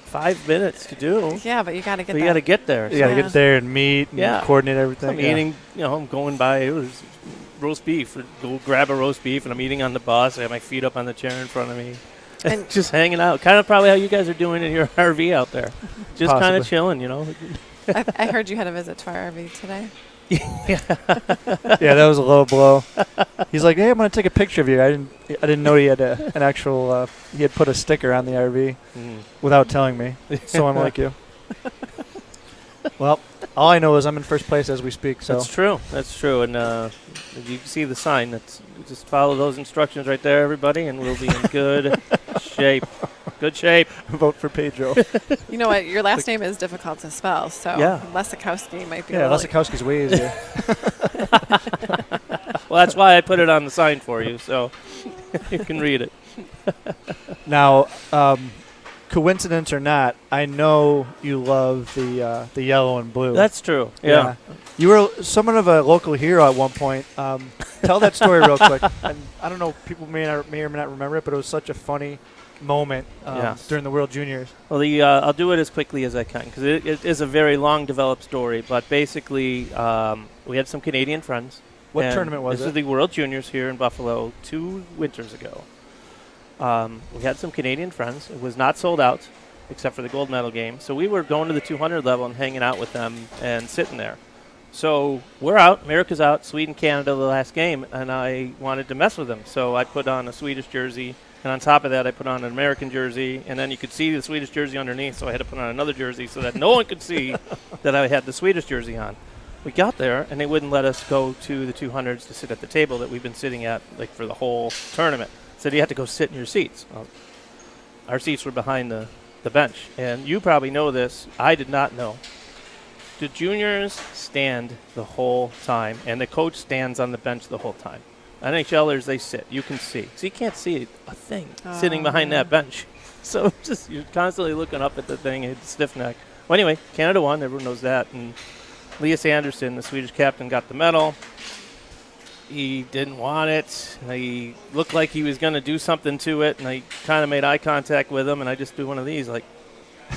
5 minutes to do. Yeah, but you got to get. You got to get there. You got to get there and meet and coordinate everything. I'm eating. I'm going by. It was roast beef. Go grab a roast beef, and I'm eating on the bus. I have my feet up on the chair in front of me. And just hanging out, kind of probably how you guys are doing in your RV out there, just kind of chilling, I heard you had a visit to our RV today. Yeah, that was a low blow. He's like, "Hey, I'm gonna take a picture of you." I didn't know he had an actual. He had put a sticker on the RV without telling me. So unlike you. Well, all I know is I'm in first place as we speak. So That's true. And you can see the sign. Just follow those instructions right there, everybody, and we'll be in good shape. Good shape. Vote for Pedro. You know what? Your last name is difficult to spell, so Lesakowski might be. Yeah, Lesakowski's way easier. Well, that's why I put it on the sign for you, so you can read it. Now, coincidence or not, I know you love the yellow and blue. That's true. Yeah. You were somewhat of a local hero at one point. Tell that story real quick. And I don't know, people may or may not remember it, but it was such a funny moment during the World Juniors. Well, I'll do it as quickly as I can because it is a very long developed story. But basically, we had some Canadian friends. What tournament was it? This is the World Juniors here in Buffalo 2 winters ago. We had some Canadian friends. It was not sold out except for the gold medal game. So we were going to the 200 level and hanging out with them and sitting there. So we're out. America's out. Sweden, Canada, the last game. And I wanted to mess with them. So I put on a Swedish jersey. And on top of that, I put on an American jersey. And then you could see the Swedish jersey underneath. So I had to put on another jersey so that no one could see that I had the Swedish jersey on. We got there, and they wouldn't let us go to the 200s to sit at the table that we've been sitting at for the whole tournament. Said you had to go sit in your seats. Well, our seats were behind the bench. And you probably know this. I did not know. The juniors stand the whole time, and the coach stands on the bench the whole time. NHLers, they sit. You can see. So you can't see a thing sitting behind that bench. So just you're constantly looking up at the thing. It's stiff neck. Well, anyway, Canada won. Everyone knows that. And Liam Anderson, the Swedish captain, got the medal. He didn't want it. He looked like he was going to do something to it, and I kind of made eye contact with him, and I just do one of these,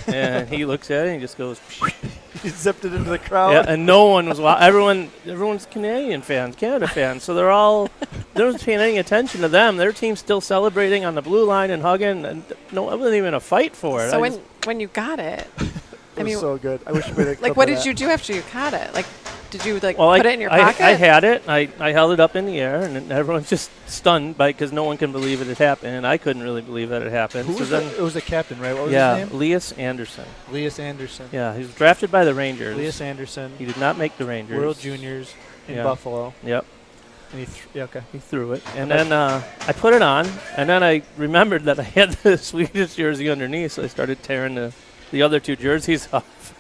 and he looks at it and he just goes. He zipped it into the crowd. Yeah, and no one was everyone's Canadian fans, Canada fans, so they're all paying any attention to them. Their team's still celebrating on the blue line and hugging, and it wasn't even a fight for it. So when you got it, it was so good. I wish we had what did you do after you caught it? Did you put it in your pocket? I had it. I held it up in the air, and everyone's just stunned because no one can believe it had happened, and I couldn't really believe that it happened. It was the captain, right? What was his name? Liam Anderson. Liam Anderson. Yeah, he was drafted by the Rangers. Liam Anderson. He did not make the Rangers. World Juniors in Buffalo. Yep. And he threw it, and then I put it on, and then I remembered that I had the Swedish jersey underneath, so I started tearing the other 2 jerseys off.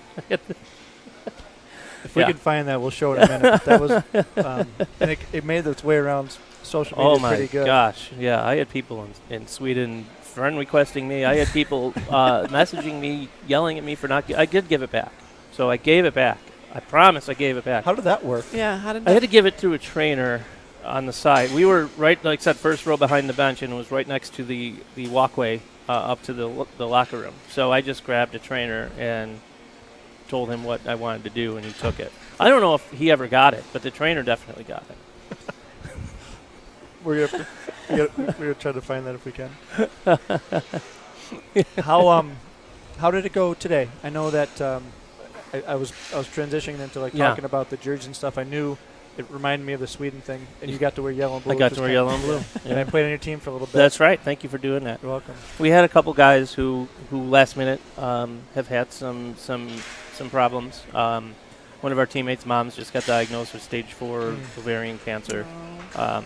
If we could find that, we'll show it in a minute. That was, and it made its way around social media pretty good. Oh my gosh! Yeah, I had people in Sweden friend requesting me. I had people messaging me, yelling at me for not. I did give it back, so I gave it back. I promise I gave it back. How did that work? Yeah, how did I had to give it to a trainer on the side. We were right, like I said, first row behind the bench, and it was right next to the walkway up to the locker room. So I just grabbed a trainer and told him what I wanted to do, and he took it. I don't know if he ever got it, but the trainer definitely got it. We're gonna try to find that if we can. How did it go today? I know that I was transitioning into talking about the jerseys and stuff. I knew it reminded me of the Sweden thing, and you got to wear yellow and blue. I got to wear yellow and blue. And I played on your team for a little bit. That's right. Thank you for doing that. You're welcome. We had a couple guys who last minute have had some problems. One of our teammates' moms just got diagnosed with stage 4 ovarian cancer,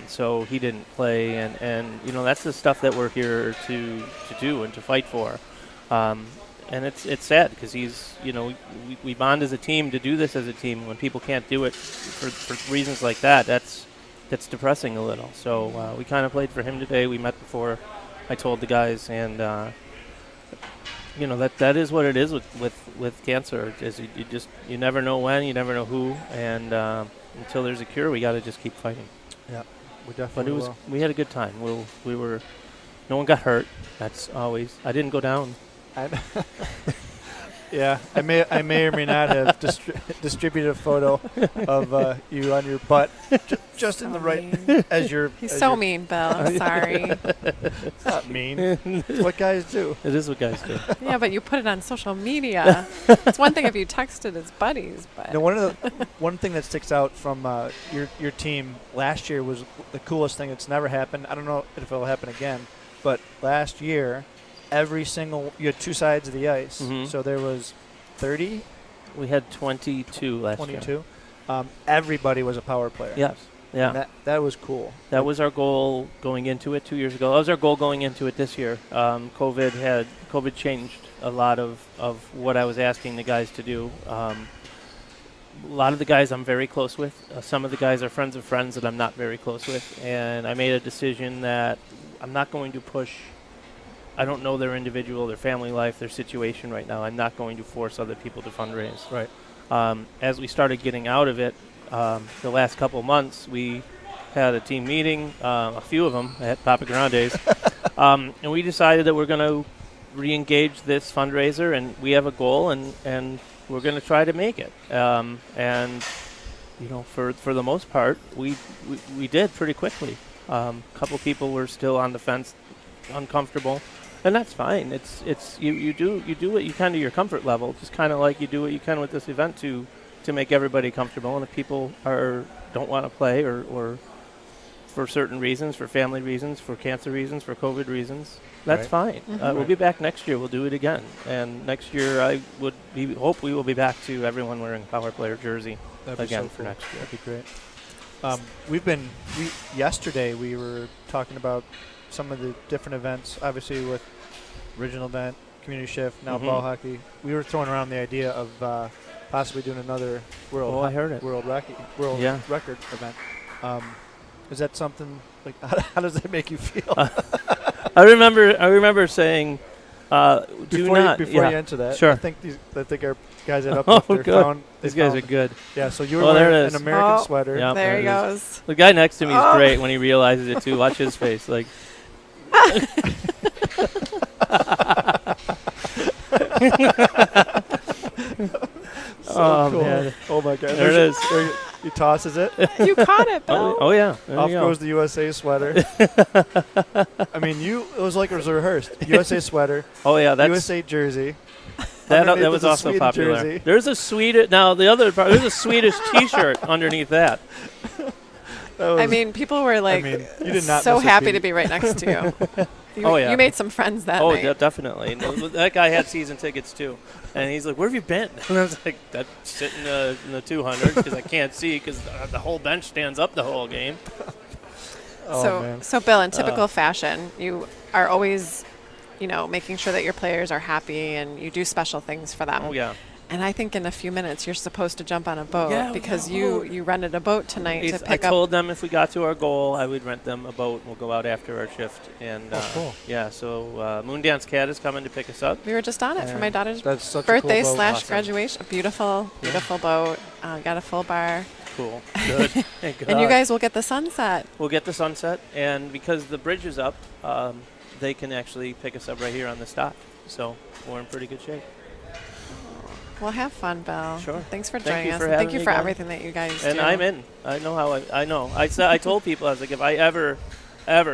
so he didn't play. And that's the stuff that we're here to do and to fight for. And it's sad because we bond as a team to do this as a team. When people can't do it for reasons like that, that's depressing a little. So we kind of played for him today. We met before I told the guys, and that is what it is with cancer. Is you never know when, you never know who, and until there's a cure, we got to just keep fighting. Yeah, we definitely will. We had a good time. We were no one got hurt. That's always. I didn't go down. Yeah, I may or may not have distributed a photo of you on your butt, just in the right as your. He's so mean, Bill. I'm sorry. It's not mean. It's what guys do. It is what guys do. Yeah, but you put it on social media. It's one thing if you texted his buddies, but. No, one thing that sticks out from your team last year was the coolest thing that's never happened. I don't know if it'll happen again, but last year. You had two sides of the ice, so there was 30. We had 22 last year. 22. Everybody was a power player. Yes. Yeah. And that was cool. That was our goal going into it 2 years ago. That was our goal going into it this year. COVID changed a lot of what I was asking the guys to do. A lot of the guys I'm very close with. Some of the guys are friends of friends that I'm not very close with. And I made a decision that I'm not going to push. I don't know their family life, their situation right now. I'm not going to force other people to fundraise. Right. As we started getting out of it, the last couple months, we had a team meeting, a few of them at Papa Grande's, and we decided that we're going to re-engage this fundraiser, and we have a goal, and we're going to try to make it. And for the most part, we did pretty quickly. A couple people were still on the fence, uncomfortable. And that's fine. It's you do what you can to your comfort level, just kind of like you do what you can with this event to make everybody comfortable. And if people don't want to play or for certain reasons, for family reasons, for cancer reasons, for COVID reasons, that's fine. We'll be back next year. We'll do it again. And next year hope we will be back to everyone wearing a power player jersey again for next year. That'd be great. Yesterday we were talking about some of the different events, obviously with original event, community shift, now ball hockey. We were throwing around the idea of possibly doing another world record event. Is that something like? How does that make you feel? I remember saying, before you answer that, sure. I think our guys at Uplifter found these guys are good. Yeah, so you were wearing an American sweater. Yep, there he goes. The guy next to me is great when he realizes it too. Watch his face, like. So cool. Man. Oh my God! There it is. He tosses it. You caught it, Bill. Oh yeah. Off goes the USA sweater. I mean, it was like it was rehearsed. USA sweater. Oh yeah, that's USA jersey. That was also popular. Jersey. There's a Swedish. Now the other part. There's a Swedish T-shirt underneath that. People were like you did not so happy to be right next to you. You made some friends that night. Oh, definitely. That guy had season tickets too, and he's like, "Where have you been?" And I was like, "That's sitting in the 200 because I can't see because the whole bench stands up the whole game." So Bill, in typical fashion, you are always, making sure that your players are happy and you do special things for them. Oh yeah. And I think in a few minutes you're supposed to jump on a boat Yeah, because we got a boat. you rented a boat tonight to I pick up. told them if we got to our goal, I would rent them a boat. We'll go out after our shift. And cool. yeah, so Moondance Cat is coming to pick us up. We were just on it for my daughter's That's such a cool birthday boat. / Awesome. graduation. A beautiful boat. Got a full bar. Cool. Good. Thank And you God. guys will get the sunset. We'll get the sunset, and because the bridge is up, they can actually pick us up right here on the dock. So we're in pretty good shape. Well, have fun, Bill. Sure. Thanks for Thank joining you us. for And thank having you me, for guys. everything that you guys And do. I'm in. I know how I know. I told people, I was like, if I ever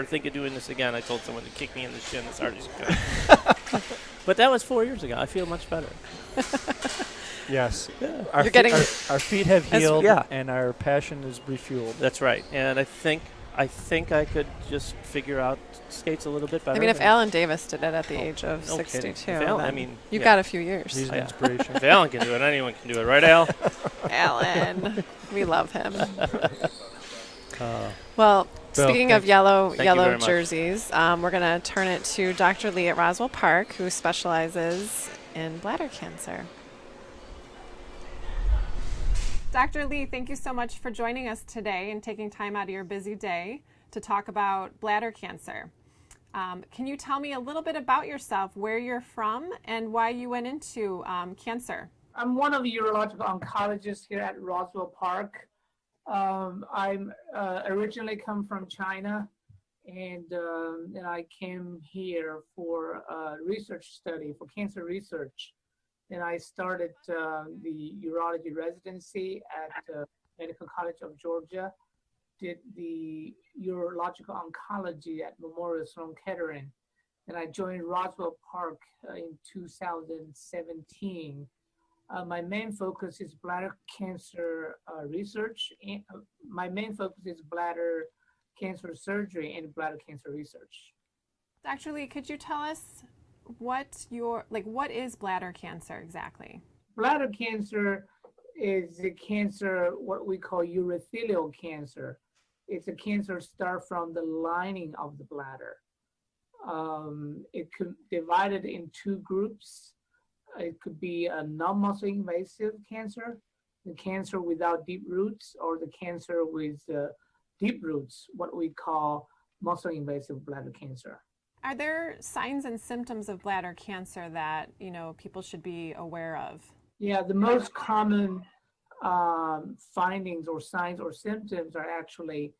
think of doing this again, I told someone to kick me in the shin as hard as you could. But that was 4 years ago. I feel much better. Yes. Yeah. Our, You're getting- our feet have That's- healed, yeah. and our passion is refueled. That's right. And I think I could just figure out skates a little bit better. I mean, if and- Alan Davis did it at the age of no kidding. 62, If Alan- I then mean, you've yeah. got a few years. He's an Yeah. inspiration. If Alan can do it, anyone can do it. Right, Al? Alan, we love him. Uh, Well, Bill, speaking of thank yellow you very much. jerseys, we're going to turn it to Dr. Lee at Roswell Park, who specializes in bladder cancer. Dr. Lee, thank you so much for joining us today and taking time out of your busy day to talk about bladder cancer. Can you tell me a little bit about yourself, where you're from, and why you went into cancer? I'm one of the urological oncologists here at Roswell Park. I'm originally come from China, and I came here for a research study, for cancer research. And I started the urology residency at Medical College of Georgia, did the urological oncology at Memorial Sloan Kettering, and I joined Roswell Park in 2017. My main focus is bladder cancer research. And, my main focus is bladder cancer surgery and bladder cancer research. Dr. Lee, could you tell us what is bladder cancer exactly? Bladder cancer is a cancer, what we call urothelial cancer. It's a cancer start from the lining of the bladder. It could divided in two groups. It could be a non-muscle invasive cancer, the cancer without deep roots, or the cancer with deep roots, what we call muscle invasive bladder cancer. Are there signs and symptoms of bladder cancer that people should be aware of? Yeah, the most common findings or signs or symptoms are actually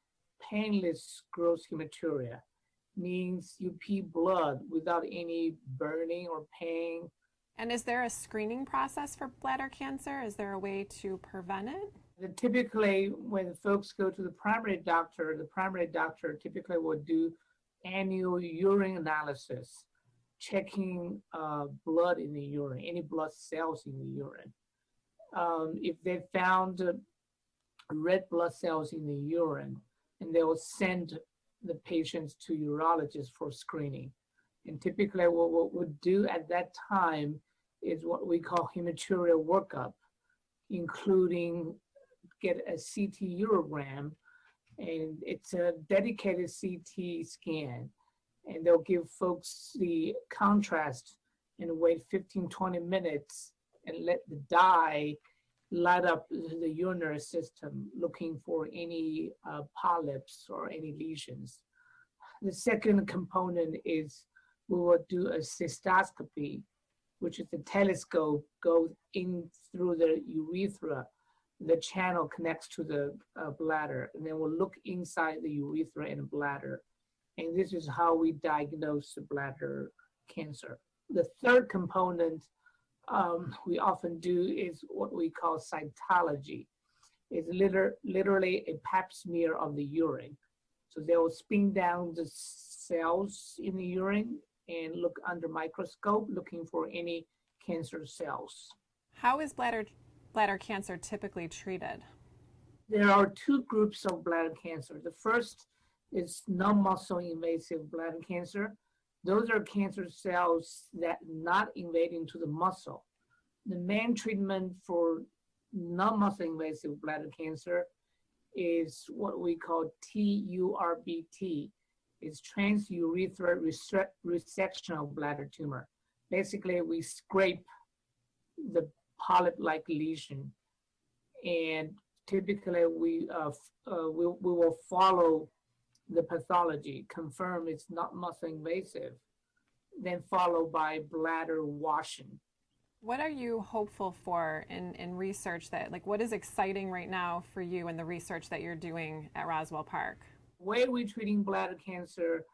painless gross hematuria. Means you pee blood without any burning or pain. And is there a screening process for bladder cancer? Is there a way to prevent it? Typically, when folks go to the primary doctor typically will do annual urine analysis, checking blood in the urine, any blood cells in the urine. If they found red blood cells in the urine, and they will send the patients to urologists for screening. And typically what we'll do at that time is what we call hematuria workup, including get a CT urogram, and it's a dedicated CT scan. And they'll give folks the contrast and wait 15-20 minutes and let the dye light up the urinary system, looking for any polyps or any lesions. The second component is we will do a cystoscopy, which is the telescope goes in through the urethra. The channel connects to the bladder, and then we'll look inside the urethra and bladder. And this is how we diagnose the bladder cancer. The third component we often do is what we call cytology. It's literally a pap smear of the urine. So they will spin down the cells in the urine and look under microscope, looking for any cancer cells. How is bladder cancer typically treated? There are two groups of bladder cancer. The first is non-muscle invasive bladder cancer. Those are cancer cells that not invade into the muscle. The main treatment for non-muscle invasive bladder cancer is what we call TURBT. It's transurethral resection of bladder tumor. Basically, we scrape the polyp-like lesion. And typically we will follow the pathology, confirm it's not muscle invasive, then followed by bladder washing. What are you hopeful for in research that, like, what is exciting right now for you in the research that you're doing at Roswell Park? The way we're treating bladder cancer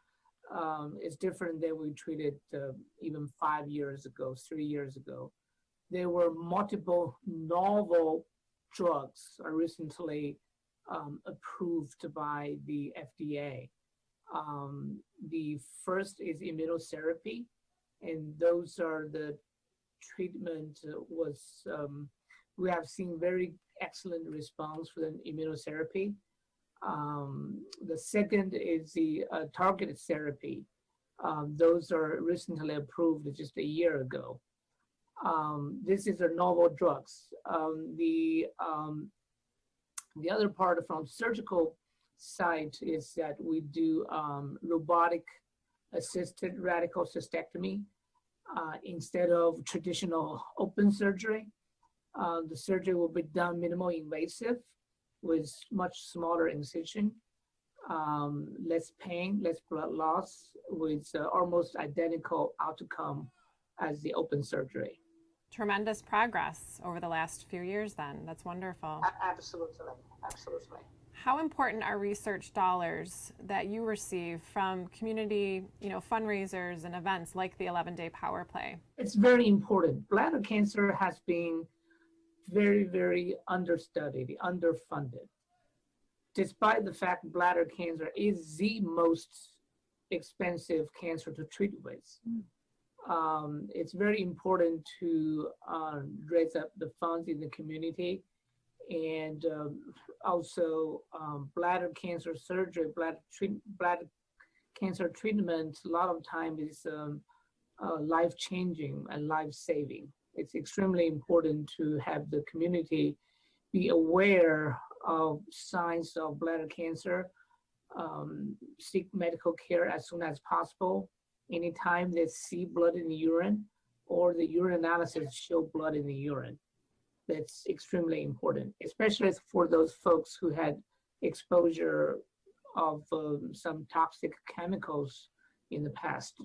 is different than we treated even 5 years ago, 3 years ago. There were multiple novel drugs are recently approved by the FDA. The first is immunotherapy, and those are the treatment we have seen very excellent response for the immunotherapy. The second is the targeted therapy. Those are recently approved just a year ago. This is a novel drugs. The other part from surgical side is that we do robotic assisted radical cystectomy instead of traditional open surgery. The surgery will be done minimally invasive with much smaller incision, less pain, less blood loss, with almost identical outcome as the open surgery. Tremendous progress over the last few years then. That's wonderful. Absolutely, absolutely. How important are research dollars that you receive from community, fundraisers and events like the 11-day power play? It's very important. Bladder cancer has been very, very understudied, underfunded. Despite the fact bladder cancer is the most expensive cancer to treat with. It's very important to raise up the funds in the community, and also bladder cancer surgery, bladder cancer treatment, a lot of time is life-changing and life-saving. It's extremely important to have the community be aware of signs of bladder cancer, seek medical care as soon as possible. Anytime they see blood in the urine or the urine analysis show blood in the urine. That's extremely important, especially for those folks who had exposure of some toxic chemicals in the past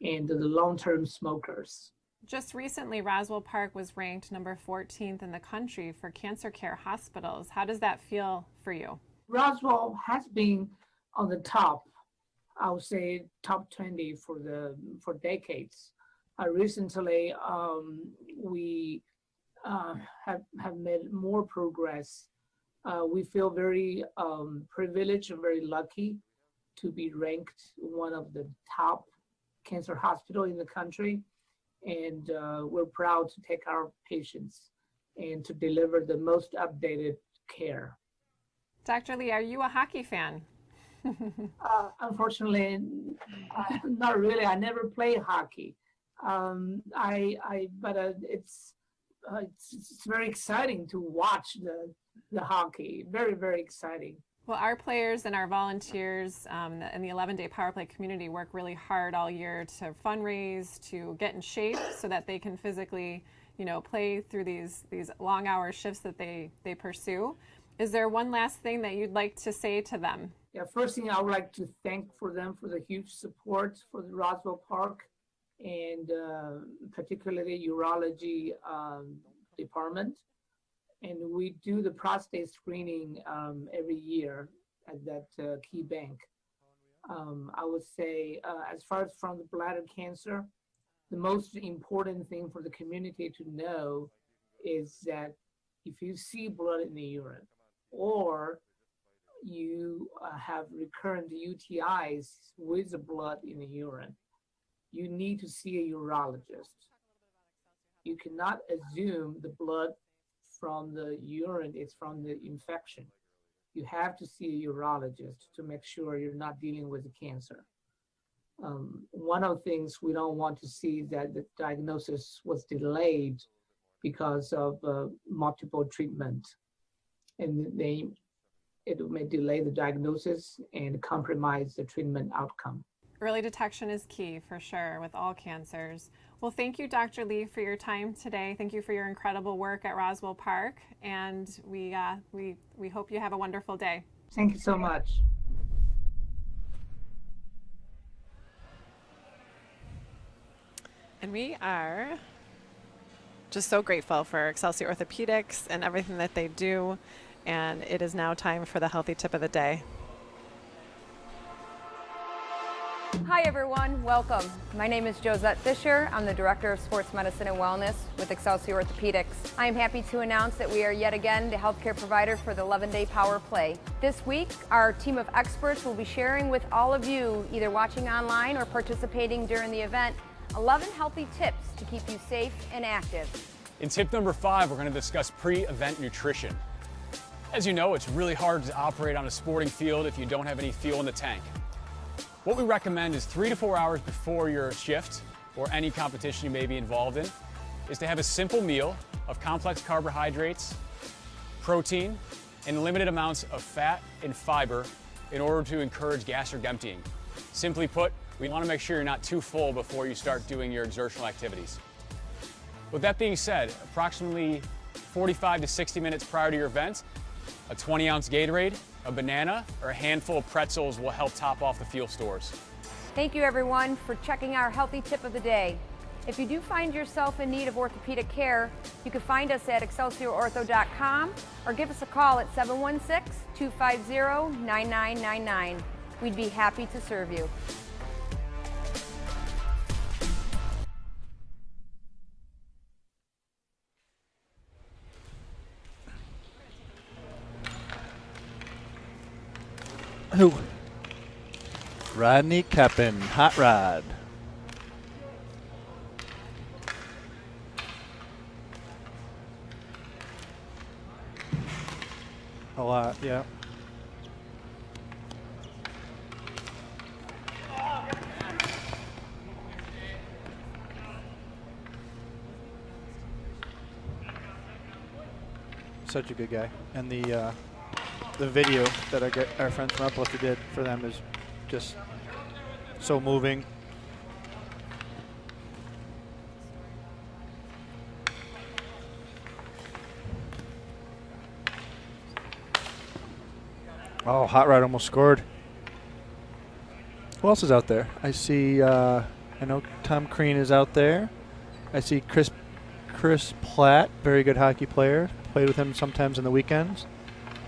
and the long-term smokers. Just recently, Roswell Park was ranked number 14th in the country for cancer care hospitals. How does that feel for you? Roswell has been on the top, I would say top 20 for decades. Recently, we have made more progress. We feel very privileged and very lucky to be ranked one of the top cancer hospital in the country. And we're proud to take our patients and to deliver the most updated care. Dr. Lee, are you a hockey fan? Unfortunately, not really. I never played hockey. But it's very exciting to watch the hockey. Very, very exciting. Well, our players and our volunteers in the 11-day power play community work really hard all year to fundraise, to get in shape so that they can physically, play through these long hour shifts that they pursue. Is there one last thing that you'd like to say to them? Yeah, first thing I would like to thank for them for the huge support for the Roswell Park and particularly urology department. And we do the prostate screening every year at that key bank. I would say as far as from the bladder cancer, the most important thing for the community to know is that if you see blood in the urine or you have recurrent UTIs with the blood in the urine, you need to see a urologist. You cannot assume the blood from the urine is from the infection. You have to see a urologist to make sure you're not dealing with the cancer. One of the things we don't want to see is that the diagnosis was delayed because of multiple treatment, and it may delay the diagnosis and compromise the treatment outcome. Early detection is key for sure with all cancers. Well, thank you, Dr. Lee, for your time today. Thank you for your incredible work at Roswell Park, and we hope you have a wonderful day. Thank you so much. And we are just so grateful for Excelsior Orthopedics and everything that they do. And it is now time for the healthy tip of the day. Hi everyone, welcome. My name is Josette Fisher. I'm the Director of Sports Medicine and Wellness with Excelsior Orthopedics. I am happy to announce that we are yet again the healthcare provider for the 11-day Power Play. This week, our team of experts will be sharing with all of you, either watching online or participating during the event, 11 healthy tips to keep you safe and active. In tip number 5, we're going to discuss pre-event nutrition. As you know, it's really hard to operate on a sporting field if you don't have any fuel in the tank. What we recommend is 3 to 4 hours before your shift or any competition you may be involved in is to have a simple meal of complex carbohydrates, protein, and limited amounts of fat and fiber in order to encourage gastric emptying. Simply put, we want to make sure you're not too full before you start doing your exertional activities. With that being said, approximately 45 to 60 minutes prior to your event, a 20-ounce Gatorade, a banana, or a handful of pretzels will help top off the fuel stores. Thank you everyone for checking our healthy tip of the day. If you do find yourself in need of orthopedic care, you can find us at excelsiorortho.com or give us a call at 716-250-9999. We'd be happy to serve you. Who? Rodney Keppen, Hot Rod. A lot, yeah. Such a good guy. And the video that our friends from Uplifter did for them is just so moving. Oh, Hot Rod almost scored. Who else is out there? I see, I know Tom Crean is out there. I see Chris Platt, very good hockey player. Played with him sometimes on the weekends.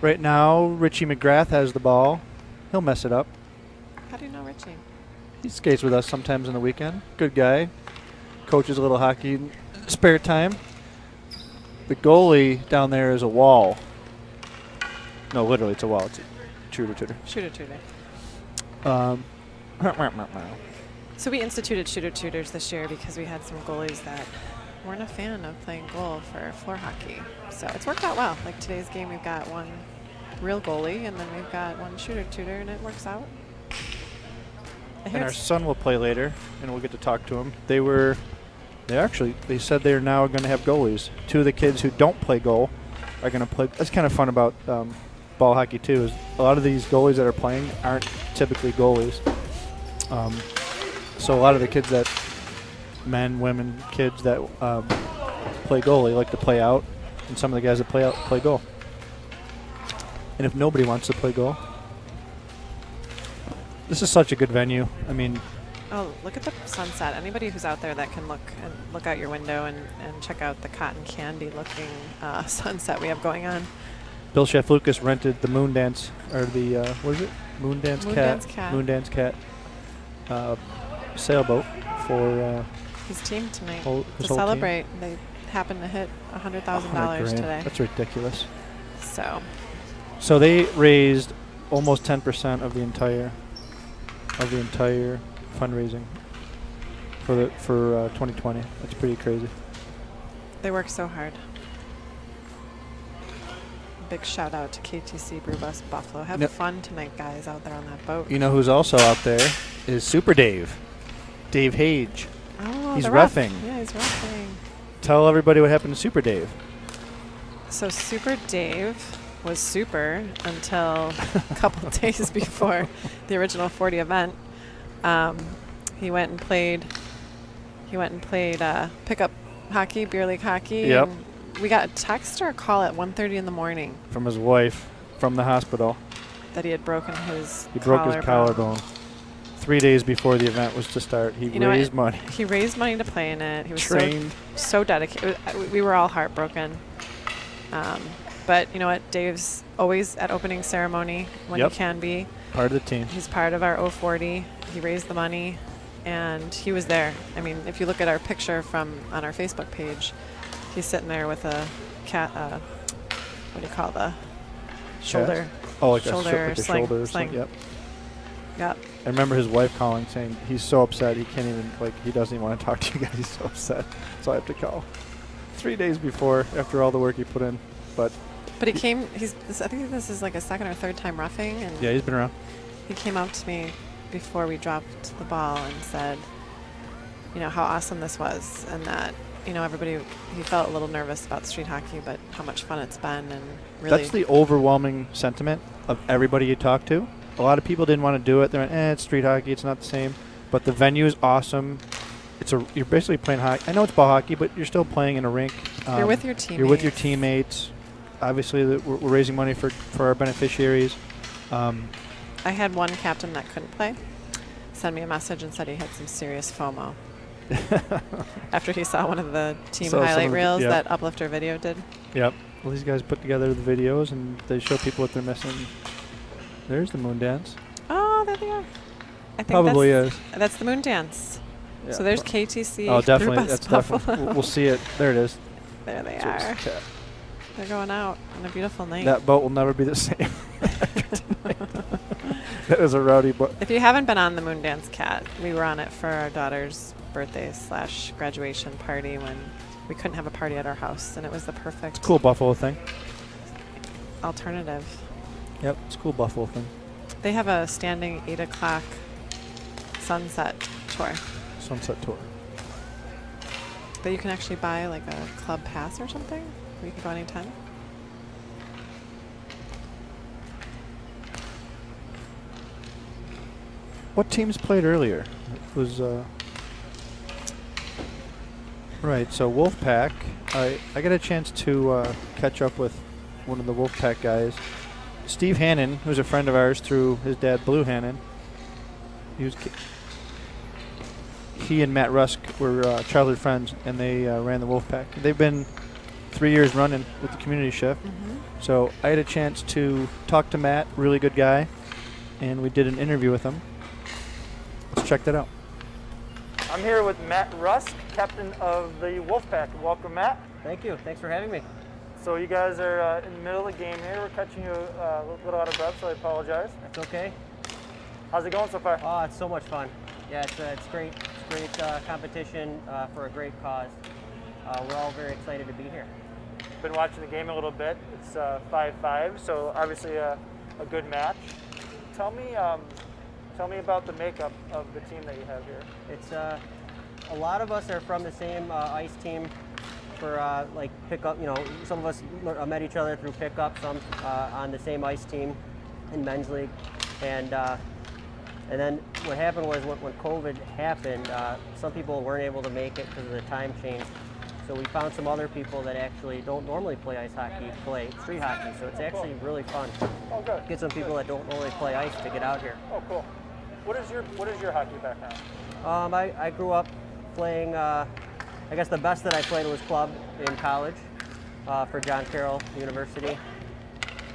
Right now, Richie McGrath has the ball. He'll mess it up. How do you know Richie? He skates with us sometimes on the weekend. Good guy. Coaches a little hockey in spare time. The goalie down there is a wall. No, literally, it's a wall. It's a shooter. Shooter. So we instituted shooter tutors this year because we had some goalies that weren't a fan of playing goal for floor hockey. So it's worked out well. Like today's game, we've got one real goalie, and then we've got one shooter tutor, and it works out. And our son will play later, and we'll get to talk to him. They said they're now going to have goalies. 2 of the kids who don't play goal are going to play. That's kind of fun about ball hockey too. Is a lot of these goalies that are playing aren't typically goalies. So a lot of the kids that men, women, kids that play goalie like to play out, and some of the guys that play out play goal. And if nobody wants to play goal, this is such a good venue. I mean, oh, look at the sunset. Anybody who's out there that can look out your window and check out the cotton candy looking sunset we have going on. Bill Shaflucas rented the Moondance, or the what is it? Moondance Cat sailboat for his team tonight to celebrate. Team. They happened to hit $100,000 today. That's ridiculous. So they raised almost 10% of the entire fundraising for 2020. That's pretty crazy. They work so hard. Big shout out to KTC Brew Bus Buffalo. Have fun tonight, guys, out there on that boat. You know who's also out there is Super Dave Hage. Oh, he's reffing. Yeah, he's reffing. Tell everybody what happened to Super Dave. So Super Dave was super until a couple days before the original 40 event He went and played. Pickup hockey, beer league hockey. Yep. And we got a text or a call at 1:30 in the morning From his wife, from the hospital. that he had broken his. He broke his collarbone. 3 days before the event was to start, he raised money. He raised money to play in it. He was trained. so dedicated. We were all heartbroken. But you know what? Dave's always at opening ceremony when he can be. Part of the team. He's part of our 040. He raised the money, and he was there. I mean, if you look at our picture on our Facebook page, he's sitting there with a cat. What do you call the shoulder? Oh, like shoulder a sling. shoulder. Sling. Yep. Yep. I remember his wife calling saying he's so upset he can't even, he doesn't even want to talk to you guys. He's so upset. So I have to call 3 days before, after all the work he put in. But he came. I think this is like a second or third time roughing. And yeah, he's been around. He came up to me before we dropped the ball and said, how awesome this was, and that everybody. He felt a little nervous about street hockey, but how much fun it's been, and really. That's the overwhelming sentiment of everybody you talk to. A lot of people didn't want to do it. They're like, it's street hockey. It's not the same. But the venue is awesome. You're basically playing hockey. I know it's ball hockey, but you're still playing in a rink. You're with your teammates. You're with your teammates. Obviously, we're raising money for our beneficiaries. I had one captain that couldn't play send me a message and said he had some serious FOMO after he saw one of the team highlight reels that Uplifter Video did. Yep. Well, these guys put together the videos, and they show people what they're missing. There's the moon dance. Oh, there they are. I think Probably is. That's the moon dance. Yeah. So there's KTC. Oh, definitely. That's definitely. We'll see it. There it is. There they are. They're going out on a beautiful night. That boat will never be the same. That is a rowdy boat. If you haven't been on the moon dance, Cat, we were on it for our daughter's birthday / graduation party when we couldn't have a party at our house, and it was the perfect. It's a cool Buffalo thing. Alternative. Yep, it's a cool Buffalo thing. They have a standing 8 o'clock sunset tour. Sunset tour. That you can actually buy like a club pass or something, where you can go anytime. What teams played earlier? It was right. So Wolfpack. I got a chance to catch up with one of the Wolfpack guys, Steve Hannon, who's a friend of ours through his dad, Blue Hannon. He and Matt Rusk were childhood friends, and they ran the Wolfpack. They've been 3 years running with the community shift. Mm-hmm. So I had a chance to talk to Matt, really good guy, and we did an interview with him. Let's check that out. I'm here with Matt Rusk, captain of the Wolfpack. Welcome, Matt. Thank you. Thanks for having me. So you guys are in the middle of the game here. We're catching you a little out of breath, so I apologize. That's okay. How's it going so far? Oh, it's so much fun. Yeah, it's great. It's great competition for a great cause. We're all very excited to be here. Been watching the game a little bit. It's 5-5, so obviously a good match. Tell me about the makeup of the team that you have here. It's a lot of us are from the same ice team for like pickup. Some of us met each other through pickup. Some on the same ice team in men's league, and then what happened was when COVID happened, some people weren't able to make it because of the time change. So we found some other people that actually don't normally play ice hockey, play street hockey. So it's actually really fun. Oh, good. Get some people that don't normally play ice to get out here. Oh, cool. What is your hockey background? I grew up playing. I guess the best that I played was club in college for John Carroll University.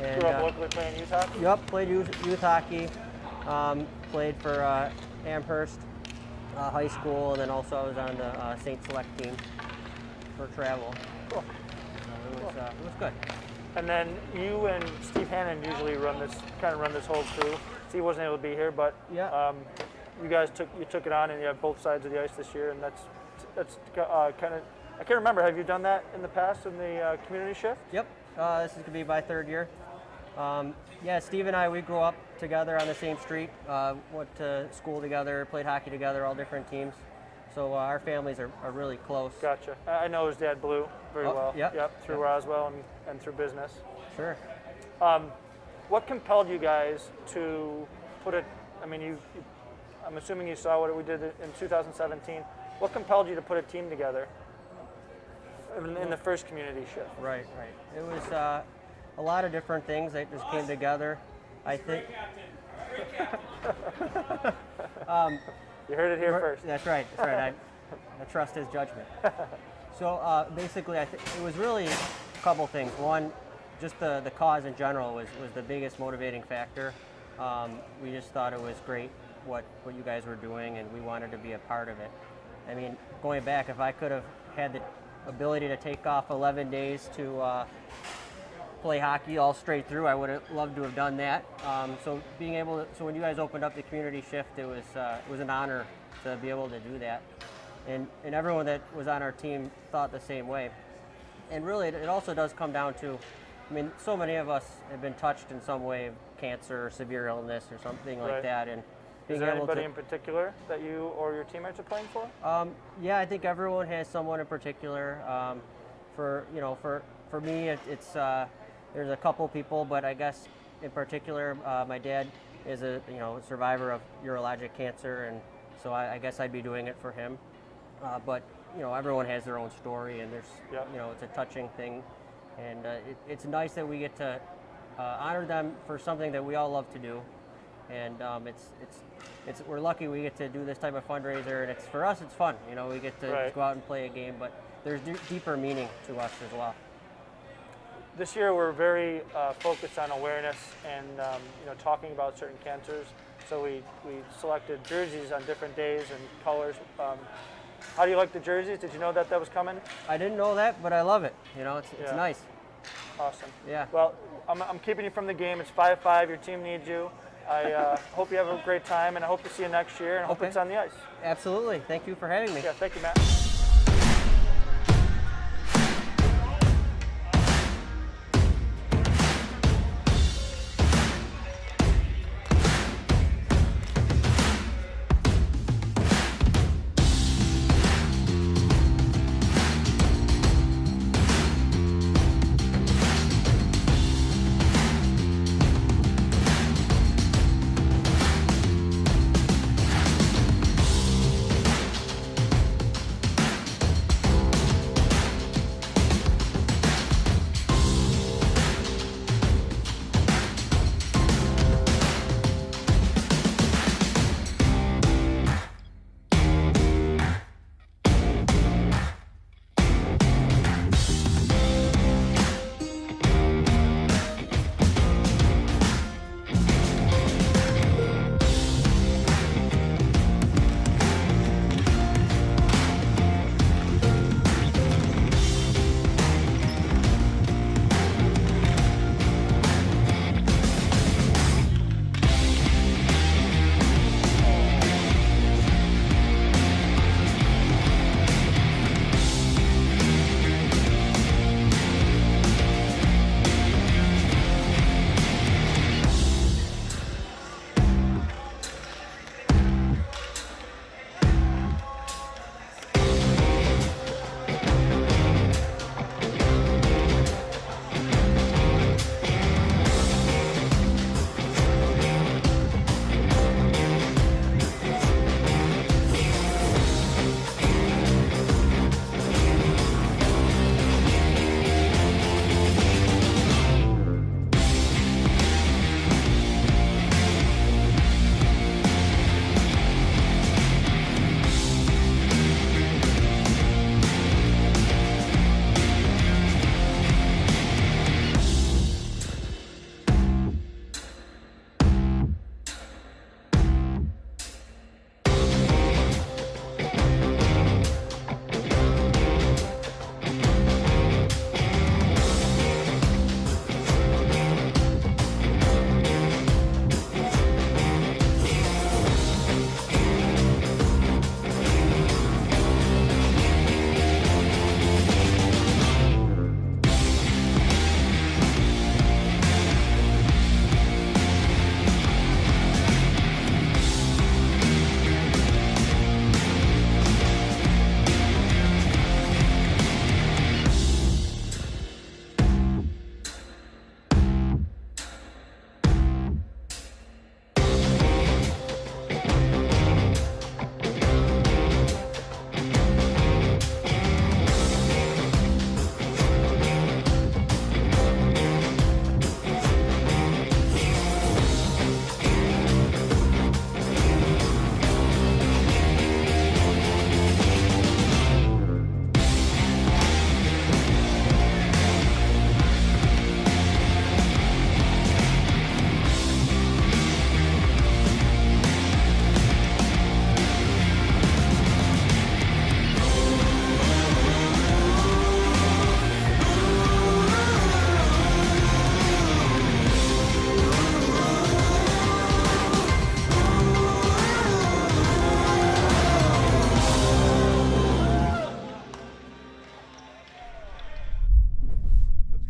And, grew up locally playing youth hockey? Yep, played youth hockey. Played for Amherst High School, and then also I was on the Saint Select team for travel. Cool. It was good. And then you and Steve Hannon usually run this whole crew. Steve wasn't able to be here, but yeah. You guys took it on, and you have both sides of the ice this year, and that's kind of. I can't remember. Have you done that in the past in the community shift? Yep. This is gonna be my third year. Yeah, Steve and I, we grew up together on the same street. Went to school together, played hockey together, all different teams. So our families are really close. Gotcha. I know his dad, Blue, very well. Yep. Through Roswell and through business. Sure. What compelled you guys to put it? I mean, I'm assuming you saw what we did in 2017. What compelled you to put a team together in the first community shift? Right. It was a lot of different things that just came together. I think. You heard it here first. That's right. I trust his judgment. So basically, I think it was really a couple things. One, just the cause in general was the biggest motivating factor. We just thought it was great what you guys were doing, and we wanted to be a part of it. I mean, going back, if I could have had the ability to take off 11 days to play hockey all straight through, I would have loved to have done that. So being able to, so when you guys opened up the community shift, it was an honor to be able to do that. And everyone that was on our team thought the same way. And really, it also does come down to, I mean, so many of us have been touched in some way, cancer or severe illness or something like that. And is there anybody in particular that you or your teammates are playing for? Yeah, I think everyone has someone in particular. For me, it's there's a couple people, but I guess in particular, my dad is a survivor of urologic cancer, and so I guess I'd be doing it for him. But everyone has their own story, and there's it's a touching thing, and it's nice that we get to honor them for something that we all love to do, and we're lucky we get to do this type of fundraiser, and for us it's fun. We get to go out and play a game, but there's deeper meaning to us as well. This year we're very focused on awareness and talking about certain cancers. So we selected jerseys on different days and colors. How do you like the jerseys? Did you know that was coming? I didn't know that, but I love it. It's nice. Awesome. Yeah. Well, I'm keeping you from the game. It's 5-5. Your team needs you. I hope you have a great time, and I hope to see you next year, and I hope it's on the ice. Absolutely. Thank you for having me. Yeah, thank you, Matt.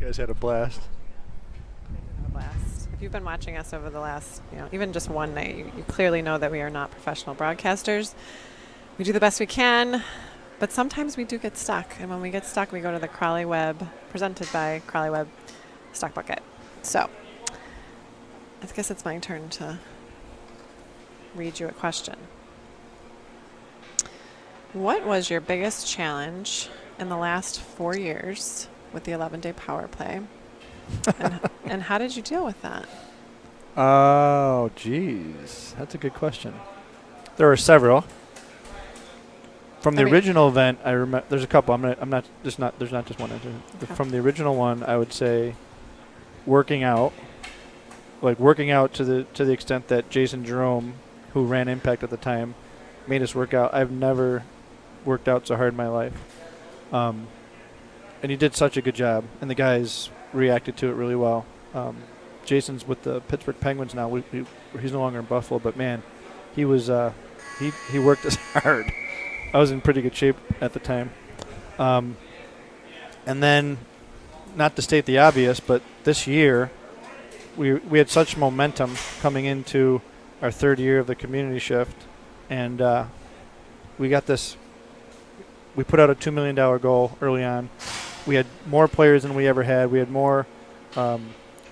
guys had a blast. A blast. If you've been watching us over the last, even just one night, you clearly know that we are not professional broadcasters. We do the best we can, but sometimes we do get stuck. And when we get stuck, we go to the Crowley Web, presented by Crowley Web Stock Bucket. So I guess it's my turn to read you a question. What was your biggest challenge in the last 4 years with the 11-day power play? and how did you deal with that? Oh, geez. That's a good question. There were several. From the original event, I remember there's a couple. There's not just one answer. Okay. From the original one, I would say working out to the extent that Jason Jerome, who ran Impact at the time, made us work out. I've never worked out so hard in my life. And he did such a good job, and the guys reacted to it really well. Jason's with the Pittsburgh Penguins now. He's no longer in Buffalo, but man, he was he worked us hard. I was in pretty good shape at the time. And then, not to state the obvious, but this year we had such momentum coming into our third year of the community shift, and we got this. We put out a $2 million goal early on. We had more players than we ever had. We had more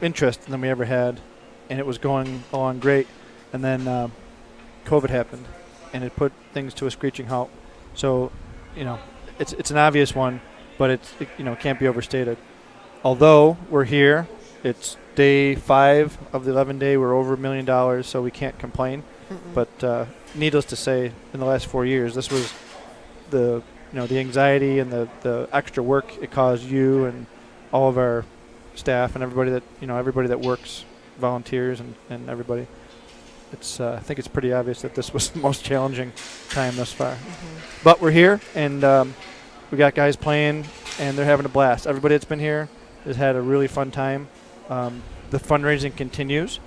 interest than we ever had, and it was going along great. And then COVID happened, and it put things to a screeching halt. So, it's an obvious one, but it can't be overstated. Although we're here, it's day 5 of the 11-day. We're over $1 million, so we can't complain. But needless to say, in the last 4 years, this was the anxiety and the extra work it caused you and all of our staff and everybody that works, volunteers and everybody. I think it's pretty obvious that this was the most challenging time thus far. But we're here, and we got guys playing, and they're having a blast. Everybody that's been here has had a really fun time. The fundraising continues,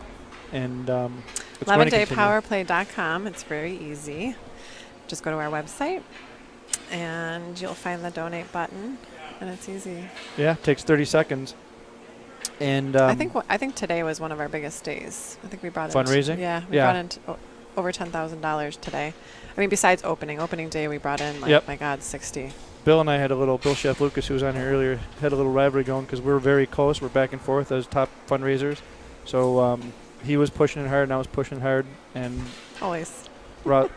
and it's 11daypowerplay.com. It's very easy. Just go to our website, and you'll find the donate button, and it's easy. Yeah, it takes 30 seconds. And I think today was one of our biggest days. I think we brought in fundraising. We brought in over $10,000 today. I mean, besides opening day, we brought in my God, 60. Bill and I had Bill Shaflucas, who was on here earlier, had a little rivalry going because we're very close. We're back and forth as top fundraisers. So he was pushing it hard, and I was pushing hard, and always. Roswell,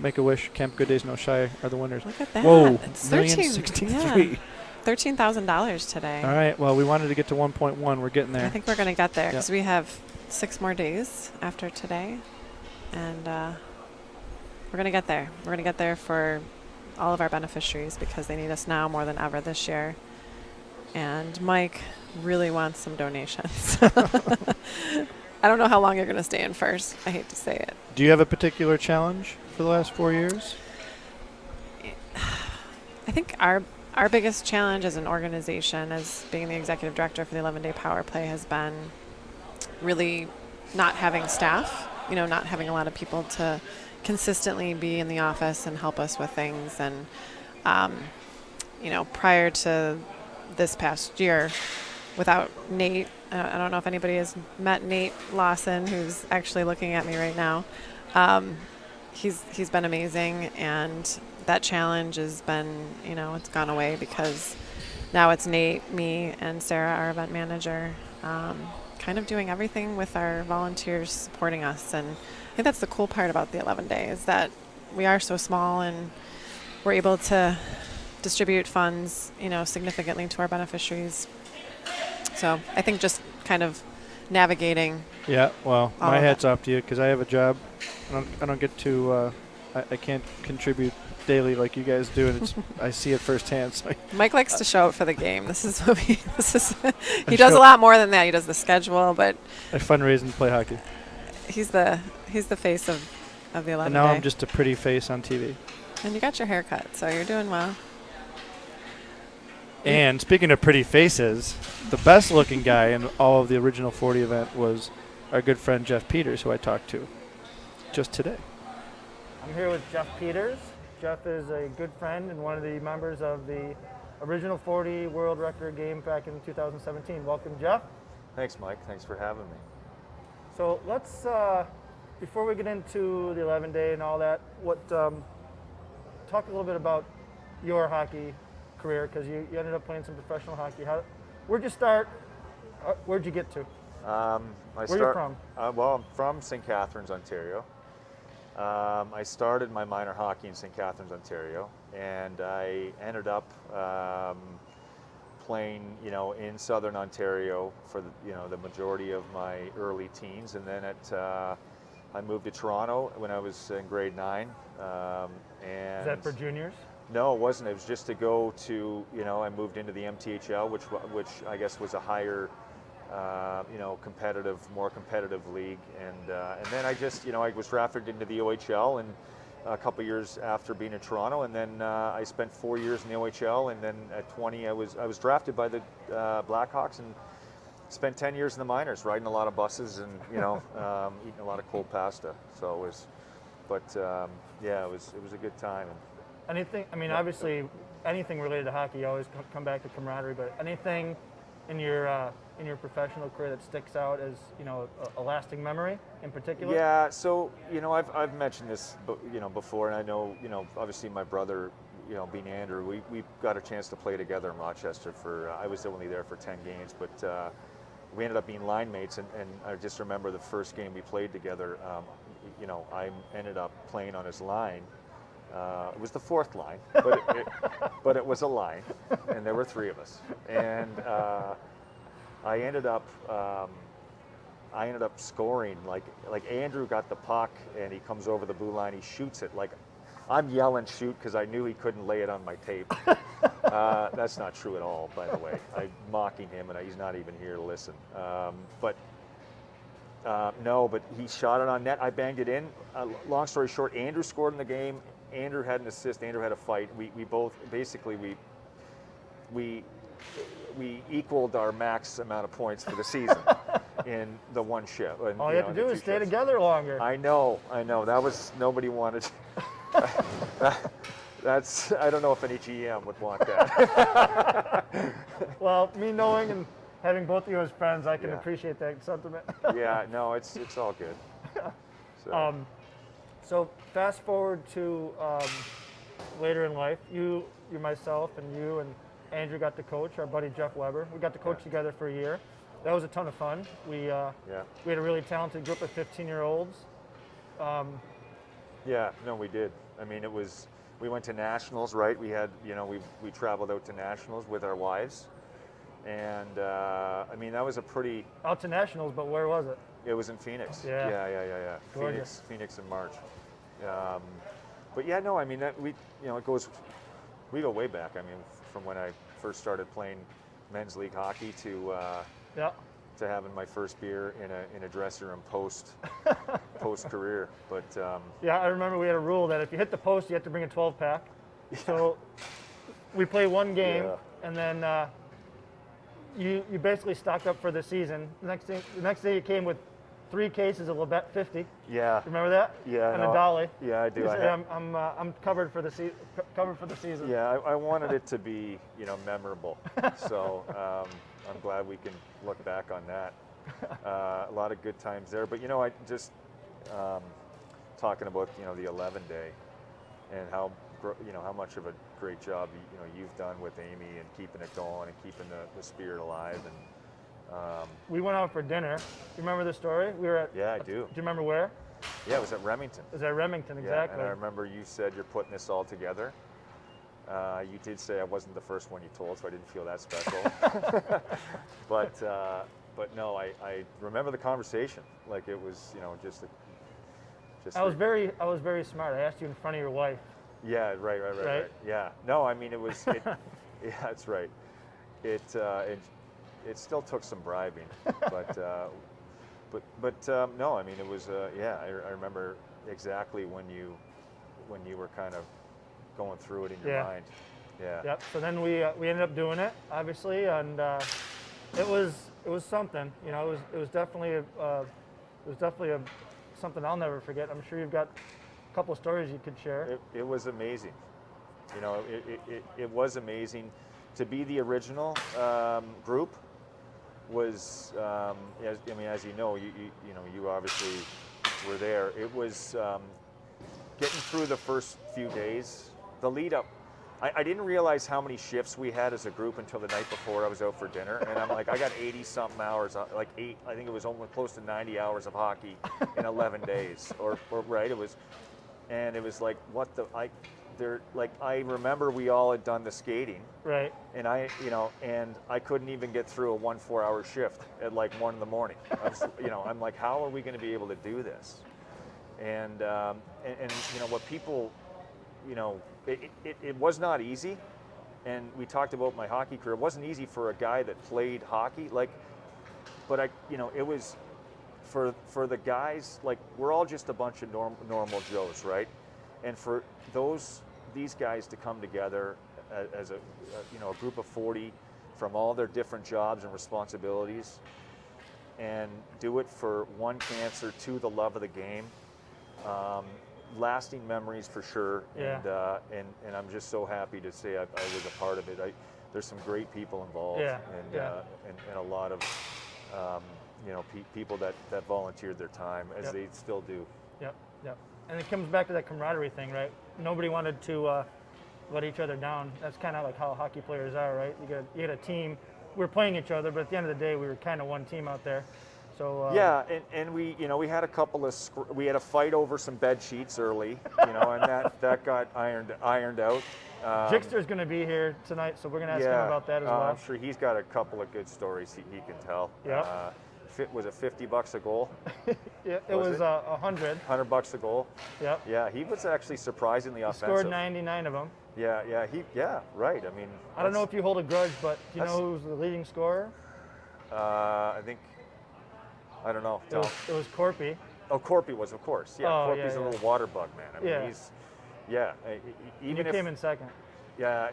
Make-A-Wish, Camp Good Days No Shy are the winners. Look at that. Whoa, it's 1,063. Yeah. $13,000 today. All right. Well, we wanted to get to 1.1. We're getting there. I think we're going to get there because we have 6 more days after today, and we're going to get there. We're going to get there for all of our beneficiaries because they need us now more than ever this year. And Mike really wants some donations. I don't know how long you're going to stay in first. I hate to say it. Do you have a particular challenge for the last 4 years? I think our biggest challenge as an organization, as being the executive director for the 11-day power play, has been really not having staff, not having a lot of people to consistently be in the office and help us with things. And, prior to this past year, without Nate, I don't know if anybody has met Nate Lawson, who's actually looking at me right now. He's been amazing, and that challenge has been, it's gone away because now it's Nate, me, and Sarah, our event manager, kind of doing everything with our volunteers supporting us. And I think that's the cool part about the 11 days, is that we are so small and we're able to distribute funds, significantly to our beneficiaries. So I think just kind of navigating. Yeah, well, my hat's off to you because I have a job. I don't get to, I can't contribute daily like you guys do, and I see it firsthand. So Mike likes to show up for the game. He does a lot more than that. He does the schedule, but I fundraise and play hockey. He's the face of the 11 And now day. I'm just a pretty face on TV. And you got your hair cut, so you're doing well. And speaking of pretty faces, the best looking guy in all of the original 40 event was our good friend Jeff Peters, who I talked to just today. I'm here with Jeff Peters. Jeff is a good friend and one of the members of the original 40 world record game back in 2017. Welcome, Jeff. Thanks, Mike. Thanks for having me. So let's, before we get into the 11-day and all that, talk a little bit about your hockey career, because you ended up playing some professional hockey. Where'd you start? Where'd you get to? Where are you from? Well, I'm from St. Catharines, Ontario. I started my minor hockey in St. Catharines, Ontario, and I ended up playing, in Southern Ontario for the majority of my early teens, and then I moved to Toronto when I was in grade 9. And Is that for juniors? No, it wasn't. It was just to go to, I moved into the MTHL, which I guess was a higher, more competitive league, and then I just, I was drafted into the OHL, and a couple years after being in Toronto, and then I spent 4 years in the OHL, and then at 20 I was drafted by the Blackhawks and spent 10 years in the minors, riding a lot of buses and eating a lot of cold pasta. So it was, it was a good time. Anything? I mean, obviously, anything related to hockey, you always come back to camaraderie. But anything in your professional career that sticks out as a lasting memory in particular? Yeah. So I've mentioned this before, and I know obviously my brother, being Andrew, we got a chance to play together in Rochester for. I was only there for 10 games, but we ended up being line mates, and I just remember the first game we played together. I ended up playing on his line. It was the fourth line, but it was a line, and there were 3 of us. And I ended up scoring. Like Andrew got the puck, and he comes over the blue line. He shoots it. Like I'm yelling shoot because I knew he couldn't lay it on my tape. That's not true at all, by the way. I'm mocking him, and he's not even here to listen. But he shot it on net. I banged it in. Long story short, Andrew scored in the game. Andrew had an assist. Andrew had a fight. We both basically we equaled our max amount of points for the season in the one shift. And, all you have to do is stay together longer. I know. That was nobody wanted. That's I don't know if any GM would want that. Well, me knowing and having both of you as friends, I can appreciate that sentiment. Yeah, no, it's all good. So fast forward to later in life, you myself, and you and Andrew got to coach, our buddy Jeff Weber. We got to coach together for a year. That was a ton of fun. We had a really talented group of 15-year-olds. We did. I mean, we went to nationals, right? We had, we traveled out to nationals with our wives. And that was a pretty... Out to nationals, but where was it? It was in Phoenix. Yeah. Phoenix in March. It goes. We go way back. I mean, from when I first started playing men's league hockey to having my first beer in a dressing room post career. But I remember we had a rule that if you hit the post, you had to bring a 12-pack. So we play one game, and then you basically stocked up for the season. The next day you came with 3 cases of Labette 50. Yeah. Remember that? Yeah. And a dolly. Yeah, I do. You say, I'm covered for the season. Yeah, I wanted it to be memorable. So I'm glad we can look back on that. A lot of good times there. But I just talking about the 11-day and how much of a great job you've done with Amy and keeping it going and keeping the spirit alive. And we went out for dinner. You remember the story? We were at. Yeah, I do. Do you remember where? Yeah, it was at Remington. It was at Remington, exactly. Yeah, and I remember you said you're putting this all together. You did say I wasn't the first one you told, so I didn't feel that special. But no, I remember the conversation. Like it was, just. I was very smart. I asked you in front of your wife. Yeah, right. Yeah. No, I mean it was. Yeah, that's right. It still took some bribing, but no, I mean it was. I remember exactly when you were kind of going through it in your mind. Yeah. Yep. So then we ended up doing it, obviously, and it was something. It was definitely something I'll never forget. I'm sure you've got a couple of stories you could share. It was amazing. It was amazing. to be the original group was, as you know, you obviously were there. It was getting through the first few days, the lead up. I didn't realize how many shifts we had as a group until the night before I was out for dinner, and I'm like, I got 80-something hours, I think it was almost close to 90 hours of hockey in 11 days, or right, it was, and it was like, what the, I remember we all had done the skating, right, and I couldn't even get through a 1 4-hour shift at like 1 in the morning. I was, I'm like, how are we going to be able to do this? And what people, it was not easy, and we talked about my hockey career. It wasn't easy for a guy that played hockey, but it was for the guys, like, we're all just a bunch of normal Joes, right? And for these guys to come together as a group of 40 from all their different jobs and responsibilities, and do it for one cancer, to the love of the game. Lasting memories for sure, Yeah. and I'm just so happy to say I was a part of it. There's some great people involved, and a lot of people that volunteered their time, as they still do. Yep. And it comes back to that camaraderie thing, right? Nobody wanted to let each other down. That's kind of like how hockey players are, right? You get a team. We're playing each other, but at the end of the day, we were kind of one team out there. So and we had a couple of we had a fight over some bed sheets early, and that got ironed out. Jixter's going to be here tonight, so we're going to ask him about that as well. I'm sure he's got a couple of good stories he can tell. Yeah. Was it $50 a goal? Yeah, it was 100. $100 a goal. Yep. Yeah, he was actually surprisingly offensive. Scored 99 of them. Yeah, right. I mean, I don't know if you hold a grudge, but do you know who's the leading scorer? I don't know. It was Corpy. Oh, Corpy was, of course. Yeah, Corpy's a little water bug, man. I mean, he's. Even you came in second. Yeah,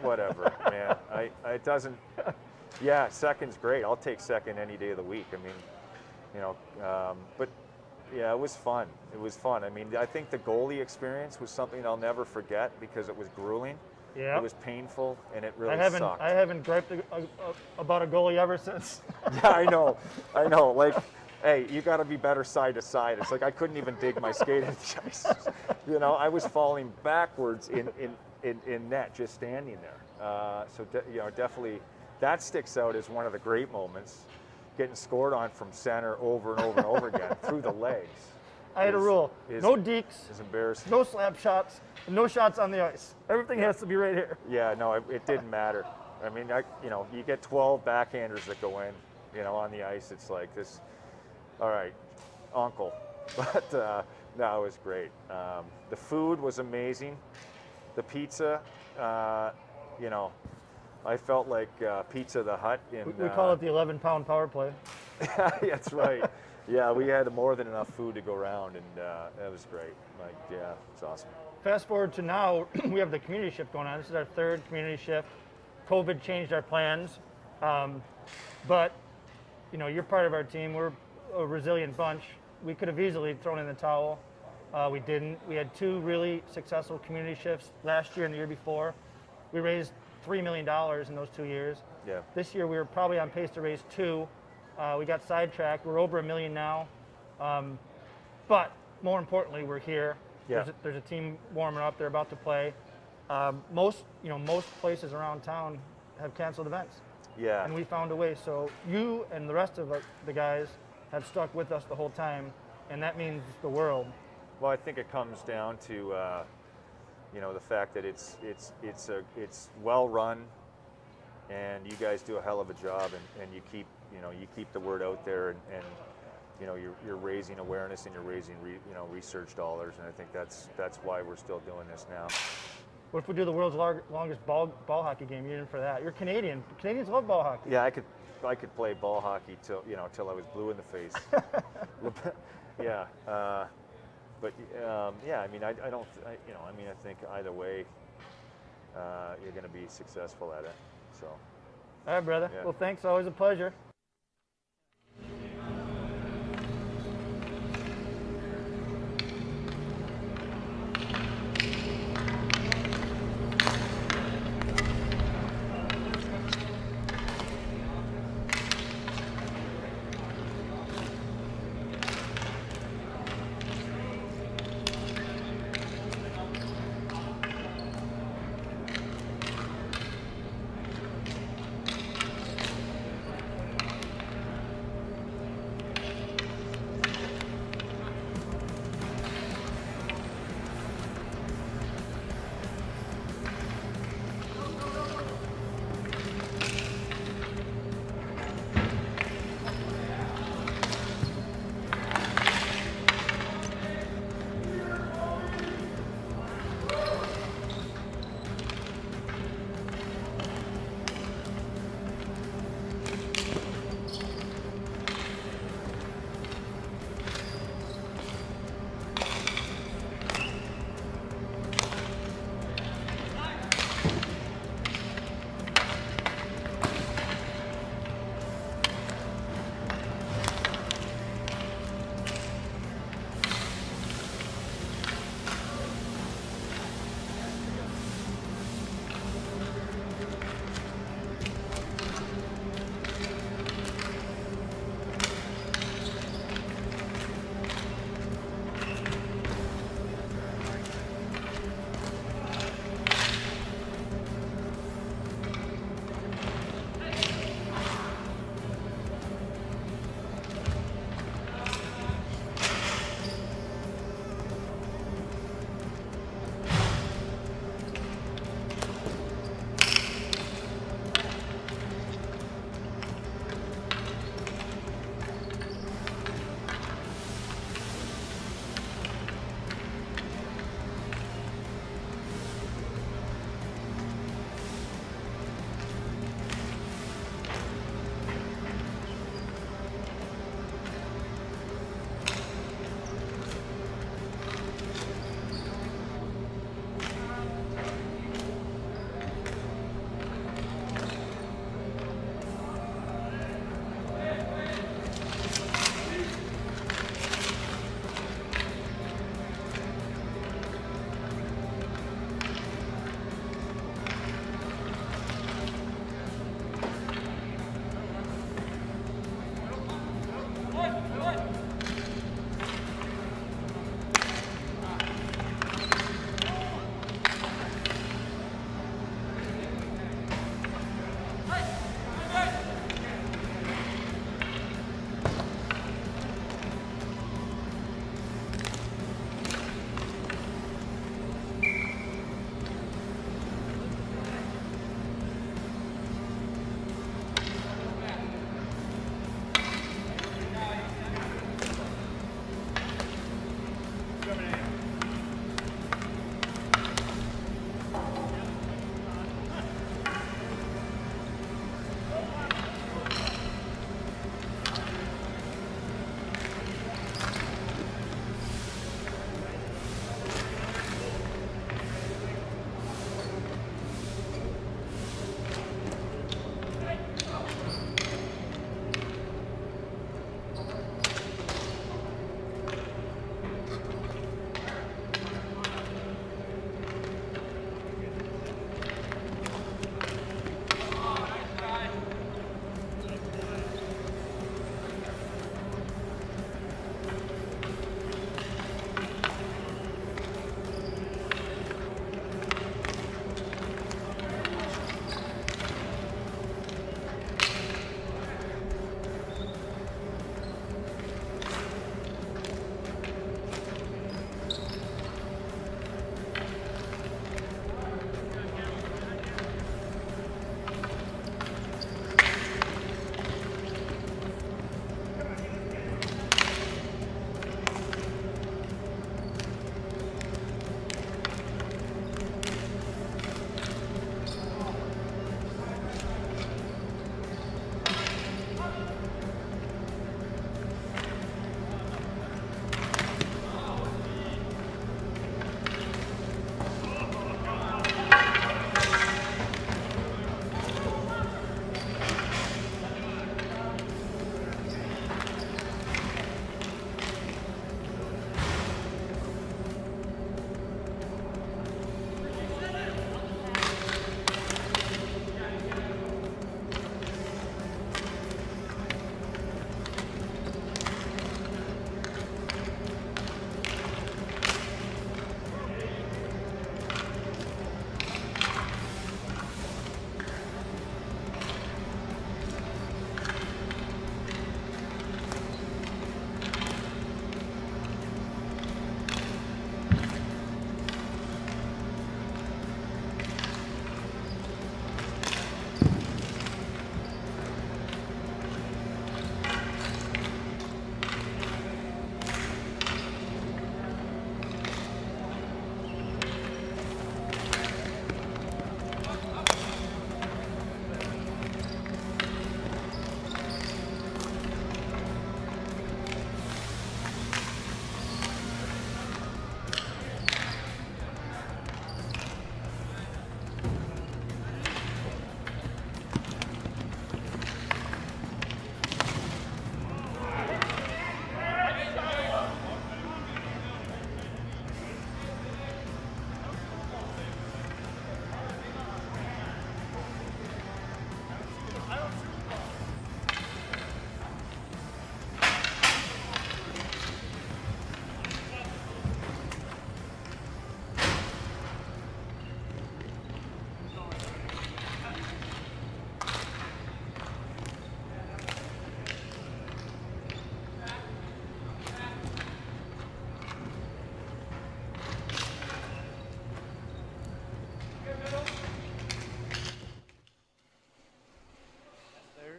whatever, man. It doesn't. Yeah, second's great. I'll take second any day of the week. I mean, but yeah, it was fun. It was fun. I mean, I think the goalie experience was something I'll never forget because it was grueling. Yeah. It was painful, and it really sucked. I haven't griped about a goalie ever since. Yeah, I know. Like, hey, you got to be better side to side. It's like I couldn't even dig my skate into the ice. I was falling backwards in net just standing there. Definitely that sticks out as one of the great moments. Getting scored on from center over and over and over again through the legs. I had a rule: no dekes, it's embarrassing. No slap shots, no shots on the ice. Everything has to be right here. Yeah, no, it didn't matter. I mean, you get 12 backhanders that go in, on the ice. It's like this. All right, uncle. But no, it was great. The food was amazing. The pizza, I felt like Pizza the Hut. We call it the 11-pound power play. That's right. Yeah, we had more than enough food to go around, and that was great. It's awesome. Fast forward to now, we have the community shift going on. This is our third community shift. COVID changed our plans, but you're part of our team. We're a resilient bunch. We could have easily thrown in the towel. We didn't. We had 2 really successful community shifts last year and the year before. We raised $3 million in those 2 years. Yeah. This year we were probably on pace to raise 2. We got sidetracked. We're over $1 million now. But more importantly, we're here. Yeah. There's a team warming up. They're about to play. Most places around town have canceled events. Yeah. And we found a way. So you and the rest of the guys have stuck with us the whole time, and that means the world. Well, I think it comes down to the fact that it's well run, and you guys do a hell of a job, and you keep the word out there, and you're raising awareness, and you're raising research dollars, and I think that's why we're still doing this now. What if we do the world's longest ball hockey game? You're in for that. You're Canadian. Canadians love ball hockey. Yeah, I could play ball hockey till I was blue in the face. Yeah. But I mean, I think either way, you're going to be successful at it. So. All right, brother. Yeah. Well, thanks. Always a pleasure.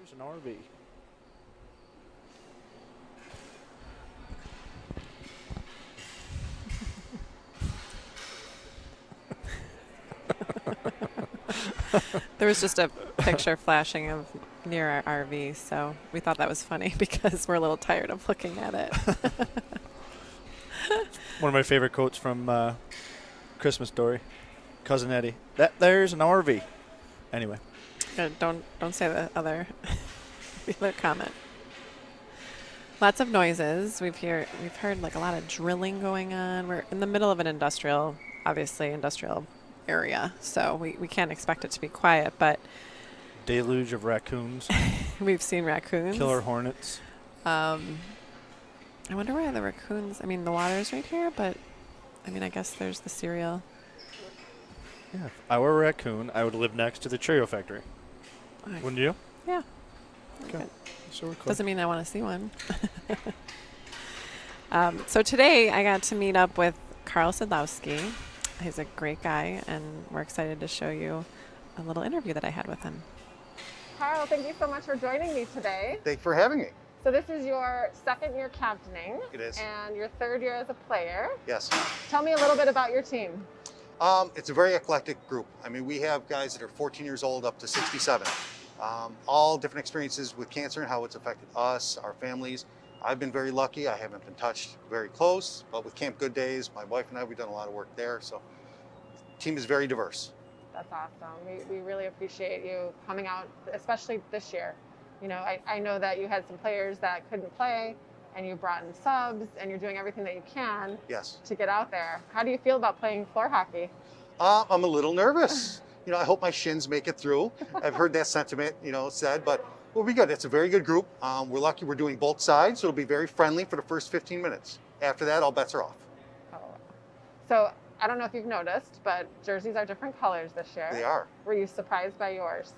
There's an RV. There was just a picture flashing of near our RV, so we thought that was funny because we're a little tired of looking at it. One of my favorite quotes from Christmas Story, Cousin Eddie. There's an RV. Anyway. Don't say the other comment. Lots of noises. We've heard like a lot of drilling going on. We're in the middle of an industrial area, so we can't expect it to be quiet, but Deluge of raccoons. we've seen raccoons. Killer hornets. I wonder why the raccoons, I mean, the water's right here, but I mean, I guess there's the cereal. Yeah, if I were a raccoon, I would live next to the Cheerio factory. Wouldn't you? Yeah. Okay. So we're close. Doesn't mean I want to see one. So today I got to meet up with Carl Sadlowski. He's a great guy, and we're excited to show you a little interview that I had with him. Carl, thank you so much for joining me today. Thank you for having me. So this is your second year captaining. It is. And your third year as a player. Yes. Tell me a little bit about your team. It's a very eclectic group. I mean, we have guys that are 14 years old up to 67. All different experiences with cancer and how it's affected us, our families. I've been very lucky. I haven't been touched very close, but with Camp Good Days, my wife and I, we've done a lot of work there. So the team is very diverse. That's awesome. We really appreciate you coming out, especially this year. You know, I know that you had some players that couldn't play, and you brought in subs, and you're doing everything that you can to get out there. How do you feel about playing floor hockey? I'm a little nervous. You know, I hope my shins make it through. I've heard that sentiment, said, but we'll be good. It's a very good group. We're lucky we're doing both sides, so it'll be very friendly for the first 15 minutes. After that, all bets are off. So I don't know if you've noticed, but jerseys are different colors this year. They are. Were you surprised by yours?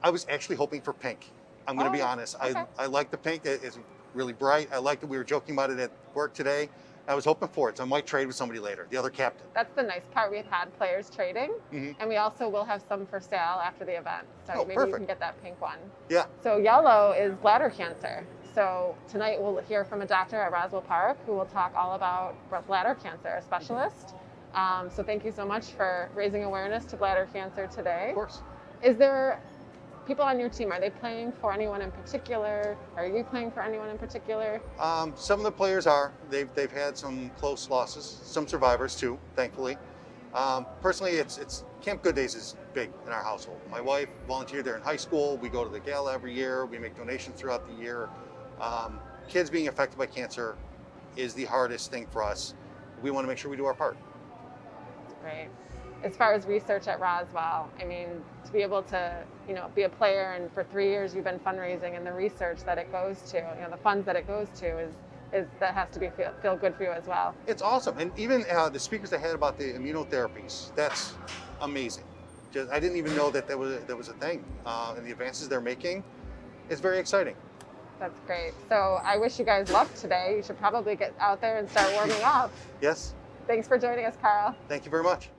I was actually hoping for pink. I'm going to be honest. Okay. I like the pink. It's really bright. I like that we were joking about it at work today. I was hoping for it, so I might trade with somebody later, the other captain. That's the nice part. We've had players trading, and we also will have some for sale after the event. So maybe you can get that pink one. Yeah. So yellow is bladder cancer. So tonight we'll hear from a doctor at Roswell Park who will talk all about bladder cancer, a specialist. So thank you so much for raising awareness to bladder cancer today. Of course. Is there people on your team, are they playing for anyone in particular? Are you playing for anyone in particular? Some of the players are. They've had some close losses, some survivors too, thankfully. Personally, it's Camp Good Days is big in our household. My wife volunteered there in high school. We go to the gala every year. We make donations throughout the year. Kids being affected by cancer is the hardest thing for us. We want to make sure we do our part. Right. As far as research at Roswell, I mean, to be able to, be a player, and for 3 years you've been fundraising, and the research that it goes to, the funds that it goes to is that has to feel good for you as well. It's awesome, and even the speakers I had about the immunotherapies, that's amazing. I didn't even know that there was a thing, and the advances they're making, it's very exciting. That's great. So I wish you guys luck today. You should probably get out there and start warming up. Yes. Thanks for joining us, Carl. Thank you very much.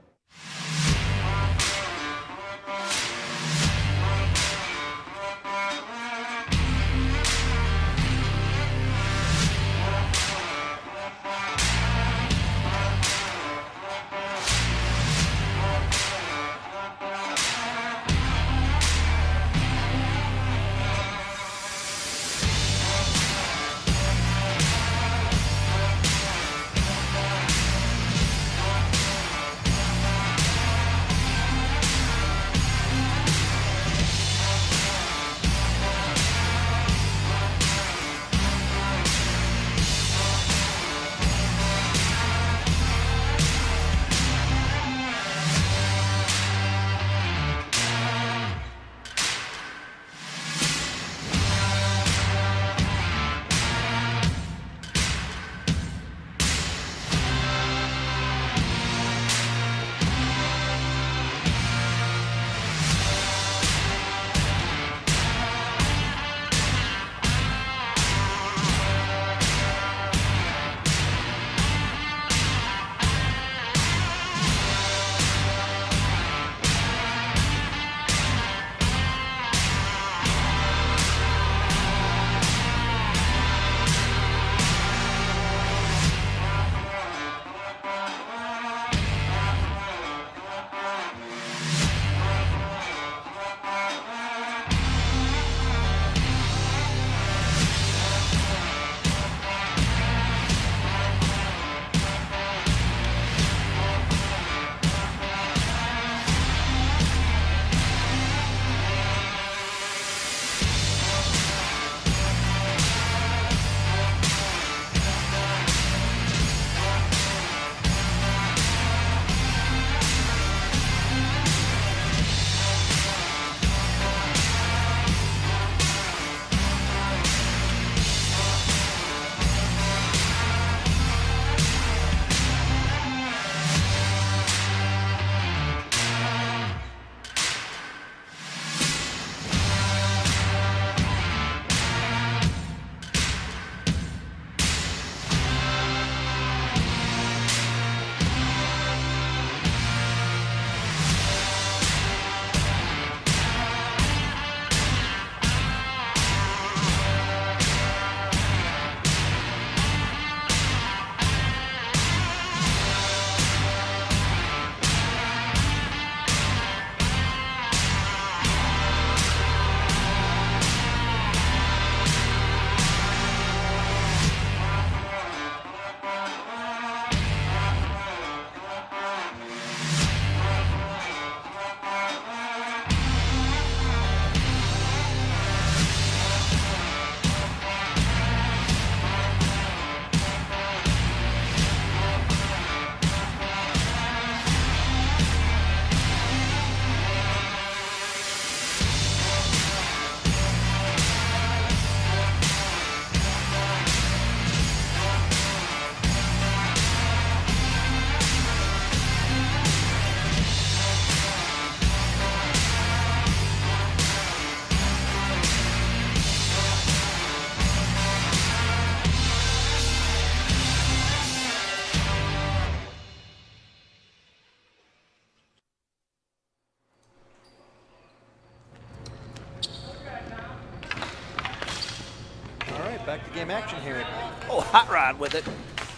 get back to game action here. Oh, Hot Rod with it.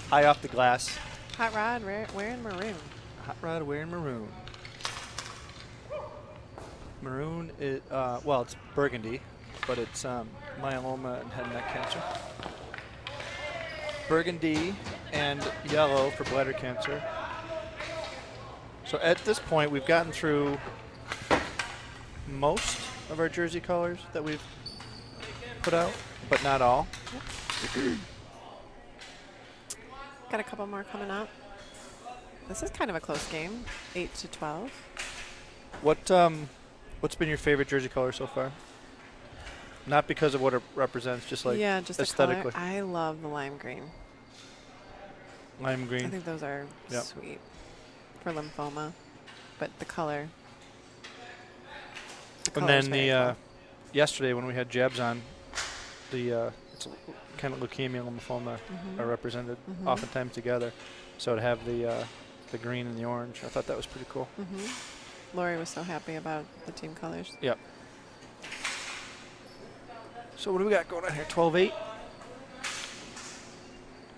High off the glass. Hot Rod wearing maroon. Hot Rod wearing maroon. Maroon is, well, it's burgundy, but it's myeloma and head and neck cancer. Burgundy and yellow for bladder cancer. So at this point, we've gotten through most of our jersey colors that we've put out, but not all. Got a couple more coming up. This is kind of a close game, 8-12. What's been your favorite jersey color so far? Not because of what it represents, just like just aesthetically. the color. I love the lime green. Lime green. I think those are sweet for lymphoma, but the color. And then yesterday when we had jabs on, it's kind of leukemia and lymphoma are represented oftentimes together. So to have the green and the orange, I thought that was pretty cool. Lori was so happy about the team colors. Yep. So what do we got going on here? 12-8.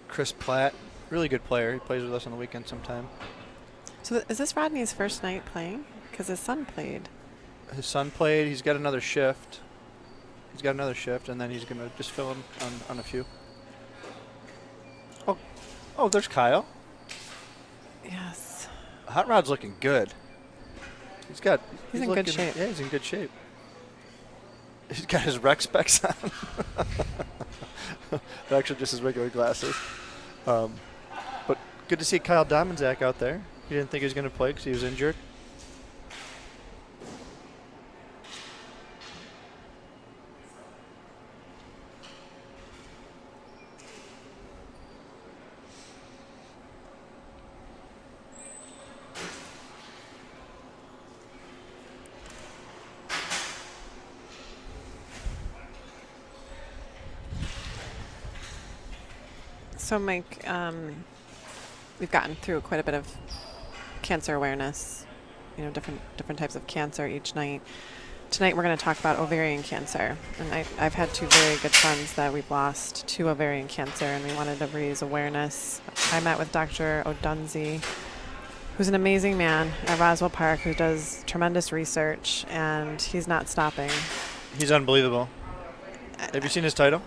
Chris Platt, really good player. He plays with us on the weekend sometime. So is this Rodney's first night playing? Because his son played. His son played. He's got another shift. And then he's going to just fill in on a few. Oh, there's Kyle. Yes. Hot Rod's looking good. He's in good shape. Yeah, he's in good shape. He's got his rec specs on. They're actually just his regular glasses. But good to see Kyle Domanzak out there. He didn't think he was going to play because he was injured. So, Mike, we've gotten through quite a bit of cancer awareness, different types of cancer each night. Tonight we're going to talk about ovarian cancer. And I've had two very good friends that we've lost to ovarian cancer, and we wanted to raise awareness. I met with Dr. O'Dunsey, who's an amazing man at Roswell Park who does tremendous research, and he's not stopping. He's unbelievable. Have you seen his title?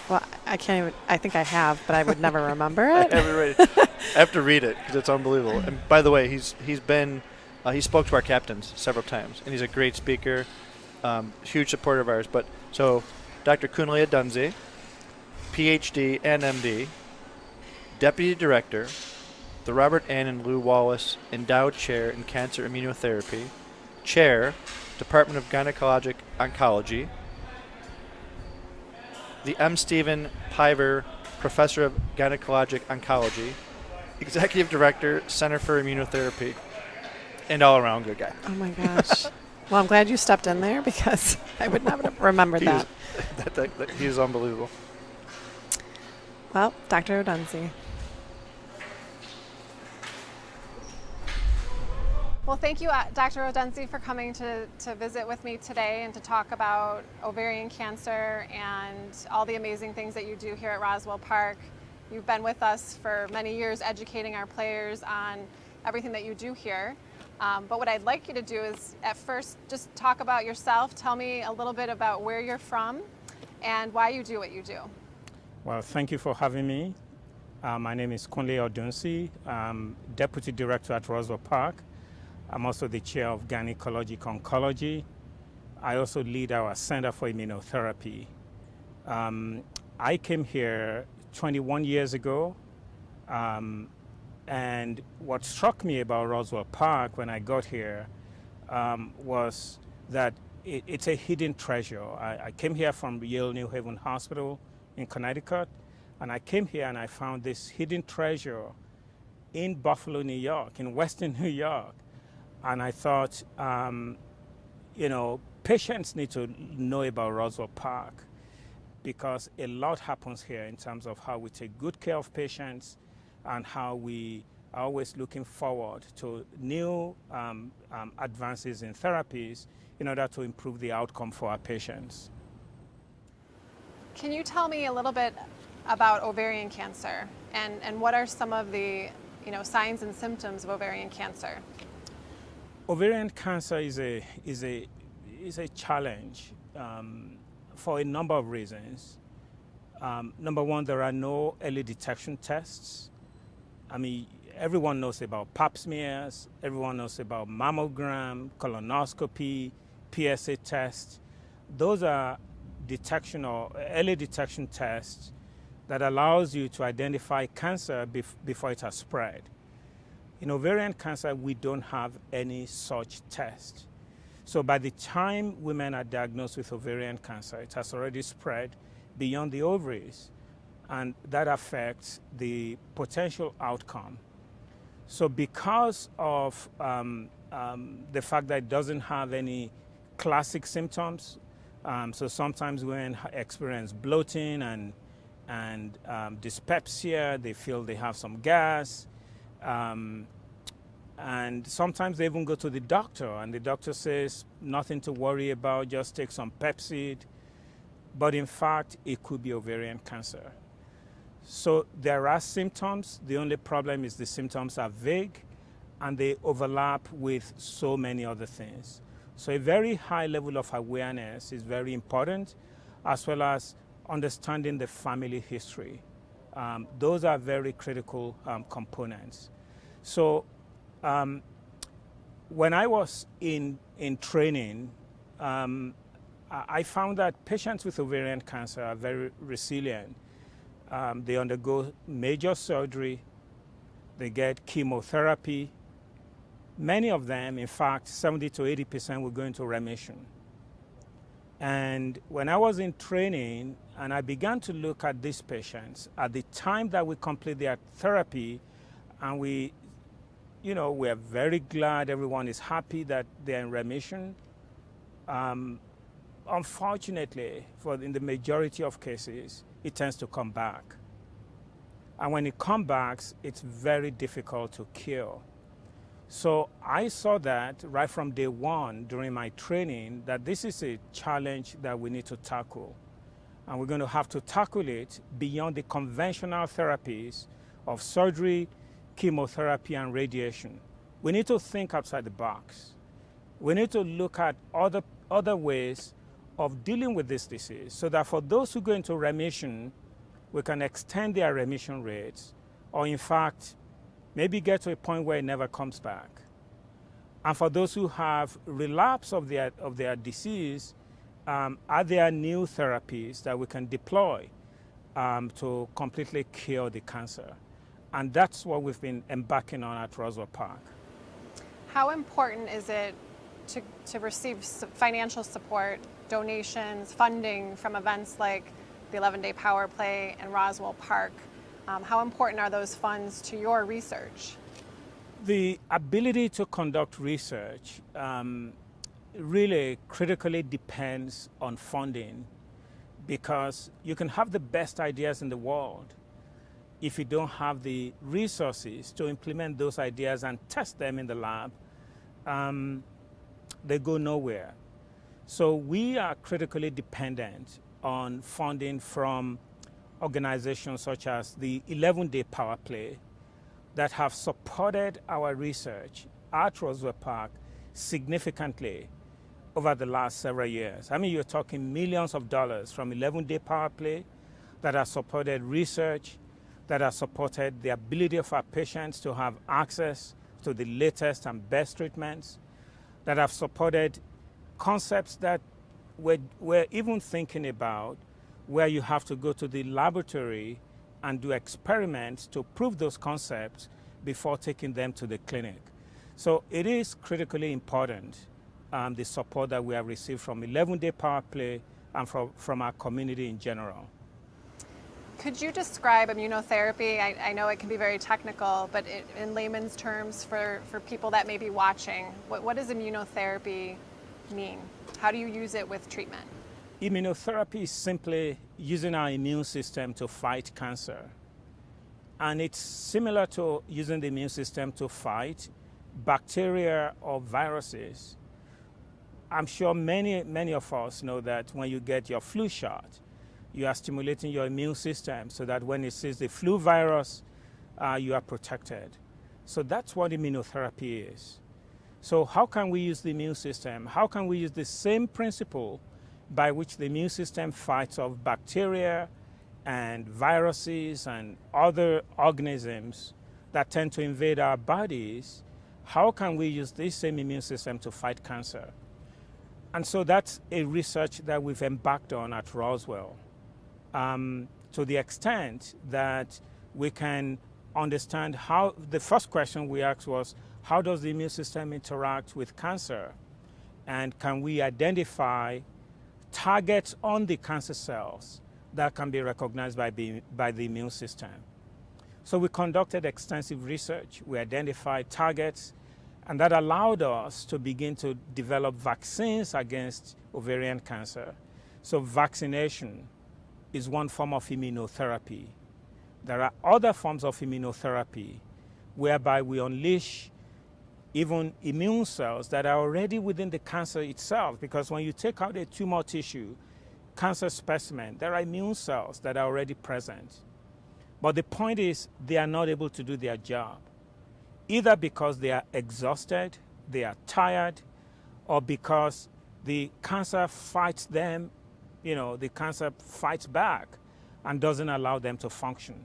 Well, I can't even. I think I have, but I would never remember it. I haven't read it. I have to read it because it's unbelievable. And by the way, he spoke to our captains several times, and he's a great speaker, huge supporter of ours. But so, Dr. Kunle O'Dunsey, PhD and MD, Deputy Director, the Robert Ann and Lou Wallace Endowed Chair in Cancer Immunotherapy, Chair, Department of Gynecologic Oncology, the M. Stephen Piver Professor of Gynecologic Oncology, Executive Director, Center for Immunotherapy, and all-around good guy. Oh, my gosh. Well, I'm glad you stepped in there because I would not have remembered that. He is unbelievable. Well, Dr. O'Dunsey. Well, thank you, Dr. O'Dunsey, for coming to visit with me today and to talk about ovarian cancer and all the amazing things that you do here at Roswell Park. You've been with us for many years educating our players on everything that you do here. But what I'd like you to do is at first just talk about yourself. Tell me a little bit about where you're from and why you do what you do. Well, thank you for having me. My name is Kunle O'Dunsey. I'm Deputy Director at Roswell Park. I'm also the Chair of Gynecologic Oncology. I also lead our Center for Immunotherapy. I came here 21 years ago, and what struck me about Roswell Park when I got here was that it's a hidden treasure. I came here from Yale New Haven Hospital in Connecticut, and I came here and I found this hidden treasure in Buffalo, New York, in Western New York. And I thought, patients need to know about Roswell Park because a lot happens here in terms of how we take good care of patients and how we are always looking forward to new advances in therapies in order to improve the outcome for our patients. Can you tell me a little bit about ovarian cancer and what are some of the signs and symptoms of ovarian cancer? Ovarian cancer is a challenge for a number of reasons. Number one, there are no early detection tests. I mean, everyone knows about pap smears, everyone knows about mammogram, colonoscopy, PSA tests. Those are detection or early detection tests that allows you to identify cancer before it has spread. In ovarian cancer, we don't have any such test. So by the time women are diagnosed with ovarian cancer, it has already spread beyond the ovaries, and that affects the potential outcome. So because of the fact that it doesn't have any classic symptoms, so sometimes women experience bloating and dyspepsia, they feel they have some gas, and sometimes they even go to the doctor and the doctor says, nothing to worry about, just take some Pepcid. But in fact, it could be ovarian cancer. So there are symptoms. The only problem is the symptoms are vague and they overlap with so many other things. So a very high level of awareness is very important, as well as understanding the family history. Those are very critical components. So when I was in training, I found that patients with ovarian cancer are very resilient. They undergo major surgery, they get chemotherapy. Many of them, in fact, 70 to 80% will go into remission. And when I was in training and I began to look at these patients, at the time that we complete their therapy, and we're very glad everyone is happy that they're in remission. Unfortunately, in the majority of cases, it tends to come back. And when it comes back, it's very difficult to cure. So I saw that right from day one during my training, that this is a challenge that we need to tackle. And we're going to have to tackle it beyond the conventional therapies of surgery, chemotherapy, and radiation. We need to think outside the box. We need to look at other ways of dealing with this disease so that for those who go into remission, we can extend their remission rates, or in fact, maybe get to a point where it never comes back. And for those who have relapse of their disease, are there new therapies that we can deploy to completely cure the cancer? And that's what we've been embarking on at Roswell Park. How important is it to receive financial support, donations, funding from events like the 11-Day Power Play and Roswell Park? How important are those funds to your research? The ability to conduct research really critically depends on funding, because you can have the best ideas in the world. If you don't have the resources to implement those ideas and test them in the lab, they go nowhere. So we are critically dependent on funding from organizations such as the 11-Day Power Play that have supported our research at Roswell Park significantly over the last several years. I mean, you're talking millions of dollars from 11-Day Power Play that have supported research, that have supported the ability of our patients to have access to the latest and best treatments, that have supported concepts that we're even thinking about, where you have to go to the laboratory and do experiments to prove those concepts before taking them to the clinic. So it is critically important, the support that we have received from 11-Day Power Play and from our community in general. Could you describe immunotherapy? I know it can be very technical, but in layman's terms for people that may be watching, what does immunotherapy mean? How do you use it with treatment? Immunotherapy is simply using our immune system to fight cancer. And it's similar to using the immune system to fight bacteria or viruses. I'm sure many of us know that when you get your flu shot, you are stimulating your immune system so that when it sees the flu virus, you are protected. So that's what immunotherapy is. So how can we use the immune system? How can we use the same principle by which the immune system fights off bacteria and viruses and other organisms that tend to invade our bodies? How can we use this same immune system to fight cancer? And so that's a research that we've embarked on at Roswell, to the extent that we can understand how, the first question we asked was, how does the immune system interact with cancer? And can we identify targets on the cancer cells that can be recognized by the immune system? So we conducted extensive research. We identified targets, and that allowed us to begin to develop vaccines against ovarian cancer. So vaccination is one form of immunotherapy. There are other forms of immunotherapy whereby we unleash even immune cells that are already within the cancer itself, because when you take out a tumor tissue, cancer specimen, there are immune cells that are already present. But the point is, they are not able to do their job, either because they are exhausted, they are tired, or because the cancer fights them, the cancer fights back and doesn't allow them to function.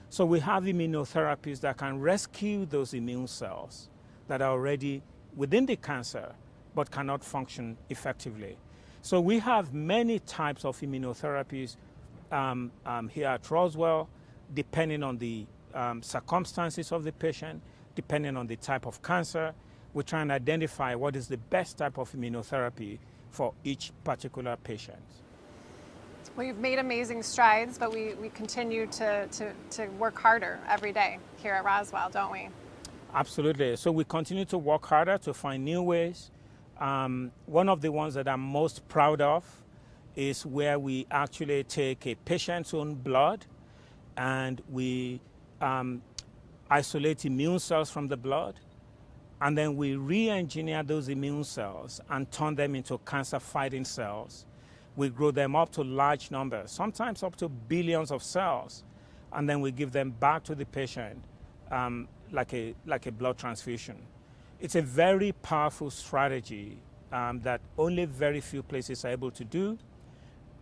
So we have immunotherapies that can rescue those immune cells that are already within the cancer but cannot function effectively. So we have many types of immunotherapies here at Roswell, depending on the circumstances of the patient, depending on the type of cancer. We try and identify what is the best type of immunotherapy for each particular patient. Well, you've made amazing strides, but we continue to work harder every day here at Roswell, don't we? Absolutely. So we continue to work harder to find new ways. One of the ones that I'm most proud of is where we actually take a patient's own blood and we isolate immune cells from the blood, and then we re-engineer those immune cells and turn them into cancer-fighting cells. We grow them up to large numbers, sometimes up to billions of cells, and then we give them back to the patient like a blood transfusion. It's a very powerful strategy that only very few places are able to do.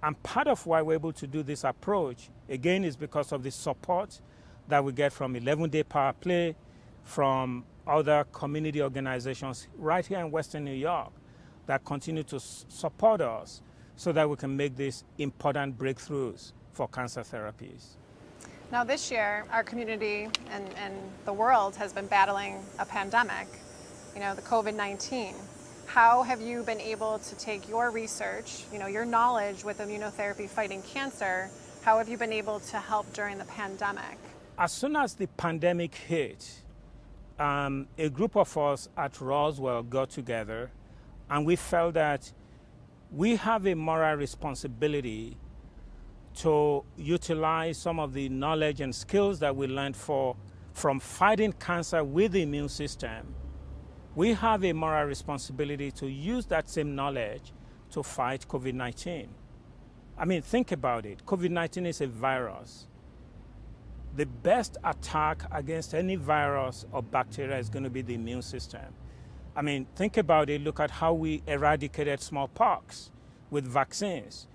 And part of why we're able to do this approach, again, is because of the support that we get from 11-Day Power Play, from other community organizations right here in Western New York that continue to support us so that we can make these important breakthroughs for cancer therapies. Now this year, our community and the world has been battling a pandemic, the COVID-19. How have you been able to take your research, your knowledge with immunotherapy fighting cancer, how have you been able to help during the pandemic? As soon as the pandemic hit, a group of us at Roswell got together and we felt that we have a moral responsibility to utilize some of the knowledge and skills that we learned from fighting cancer with the immune system. We have a moral responsibility to use that same knowledge to fight COVID-19. I mean, think about it. COVID-19 is a virus. The best attack against any virus or bacteria is going to be the immune system. I mean, think about it. Look at how we eradicated smallpox with vaccines.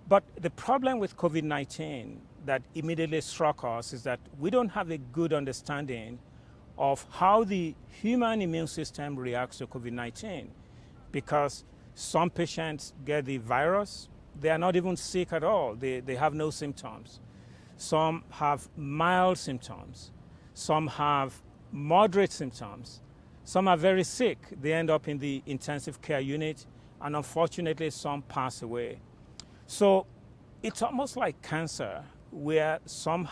But the problem with COVID-19 that immediately struck us is that we don't have a good understanding of how the human immune system reacts to COVID-19, because some patients get the virus, they are not even sick at all, they have no symptoms. Some have mild symptoms, some have moderate symptoms, some are very sick, they end up in the intensive care unit, and unfortunately some pass away. So it's almost like cancer, where some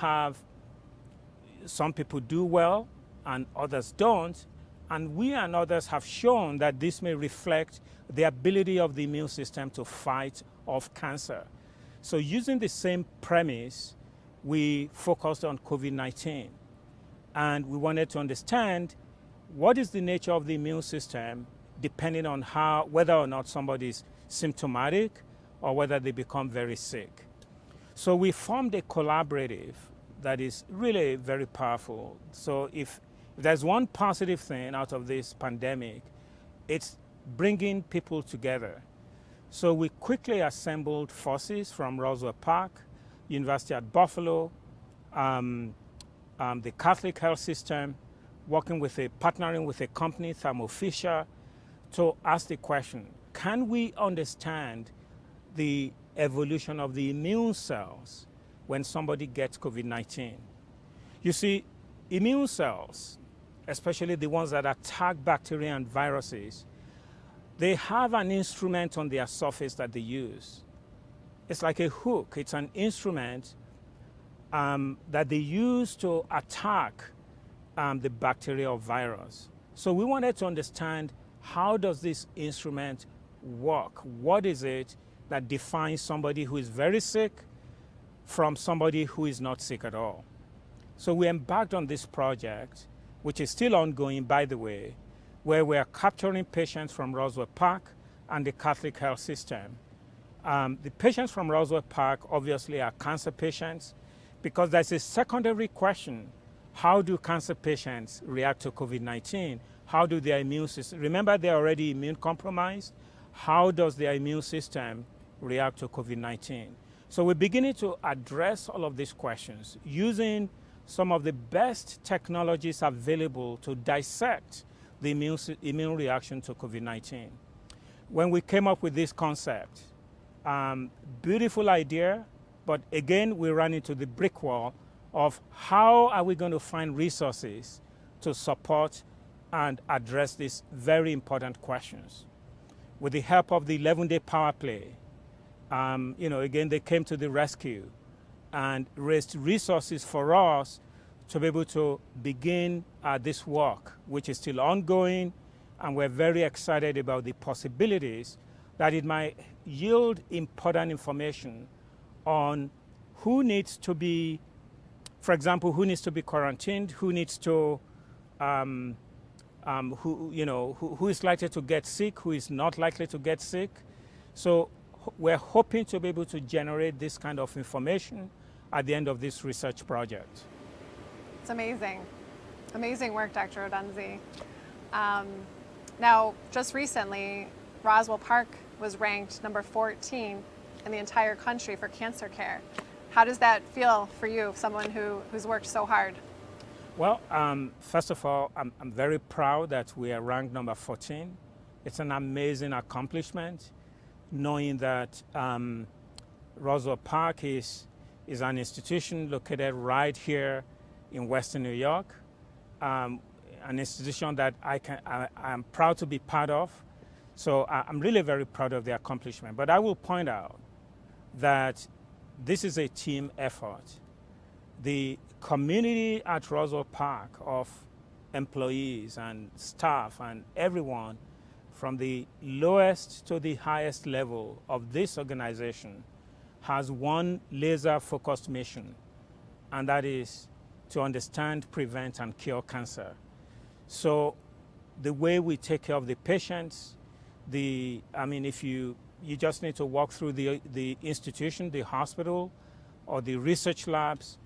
people do well and others don't, and we and others have shown that this may reflect the ability of the immune system to fight off cancer. So using the same premise, we focused on COVID-19, and we wanted to understand what is the nature of the immune system depending on whether or not somebody is symptomatic or whether they become very sick. So we formed a collaborative that is really very powerful. So if there's one positive thing out of this pandemic, it's bringing people together. So we quickly assembled forces from Roswell Park, University at Buffalo, the Catholic health system, partnering with a company, Thermo Fisher, to ask the question, can we understand the evolution of the immune cells when somebody gets COVID-19? You see, immune cells, especially the ones that attack bacteria and viruses, they have an instrument on their surface that they use. It's like a hook. It's an instrument that they use to attack the bacteria or virus. So we wanted to understand, how does this instrument work? What is it that defines somebody who is very sick from somebody who is not sick at all? So we embarked on this project, which is still ongoing, by the way, where we are capturing patients from Roswell Park and the Catholic health system. The patients from Roswell Park obviously are cancer patients, because there's a secondary question: how do cancer patients react to COVID-19? How do their immune system, remember they're already immune compromised, how does their immune system react to COVID-19? So we're beginning to address all of these questions using some of the best technologies available to dissect the immune reaction to COVID-19. When we came up with this concept, beautiful idea, but again, we ran into the brick wall of how are we going to find resources to support and address these very important questions. With the help of the 11-day power play, again, they came to the rescue and raised resources for us to be able to begin this work, which is still ongoing, and we're very excited about the possibilities that it might yield important information on who needs to be, for example, who needs to be quarantined, who needs to, who is likely to get sick, who is not likely to get sick. So we're hoping to be able to generate this kind of information at the end of this research project. It's amazing. Amazing work, Dr. Odenzi. Now, just recently, Roswell Park was ranked number 14 in the entire country for cancer care. How does that feel for you, someone who's worked so hard? Well, first of all, I'm very proud that we are ranked number 14. It's an amazing accomplishment, knowing that Roswell Park is an institution located right here in Western New York, an institution that I'm proud to be part of. So I'm really very proud of the accomplishment. But I will point out that this is a team effort. The community at Roswell Park of employees and staff and everyone from the lowest to the highest level of this organization has one laser-focused mission, and that is to understand, prevent, and cure cancer. So the way we take care of the patients, if you just need to walk through the institution, the hospital, or the research labs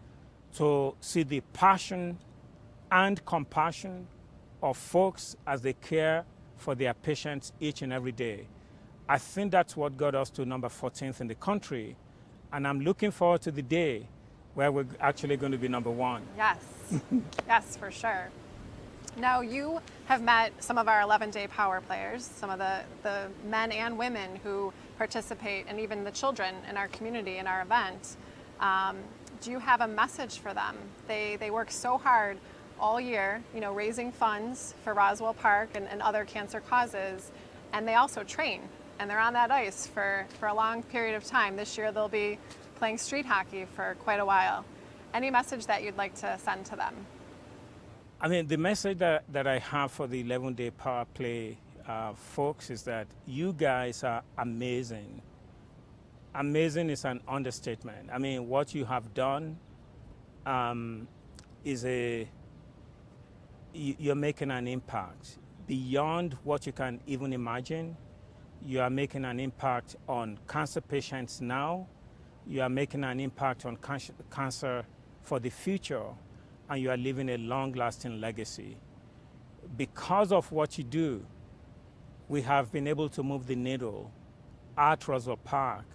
to see the passion and compassion of folks as they care for their patients each and every day. I think that's what got us to number 14th in the country, and I'm looking forward to the day where we're actually going to be number 1. Yes, yes, for sure. Now, you have met some of our 11-day power players, some of the men and women who participate, and even the children in our community, in our event. Do you have a message for them? They work so hard all year, raising funds for Roswell Park and other cancer causes, and they also train, and they're on that ice for a long period of time. This year they'll be playing street hockey for quite a while. Any message that you'd like to send to them? The message that I have for the 11-day power play folks is that you guys are amazing. Amazing is an understatement. What you have done you're making an impact beyond what you can even imagine. you are making an impact on cancer patients now, you are making an impact on cancer for the future, and you are leaving a long-lasting legacy. Because of what you do, we have been able to move the needle at Roswell Park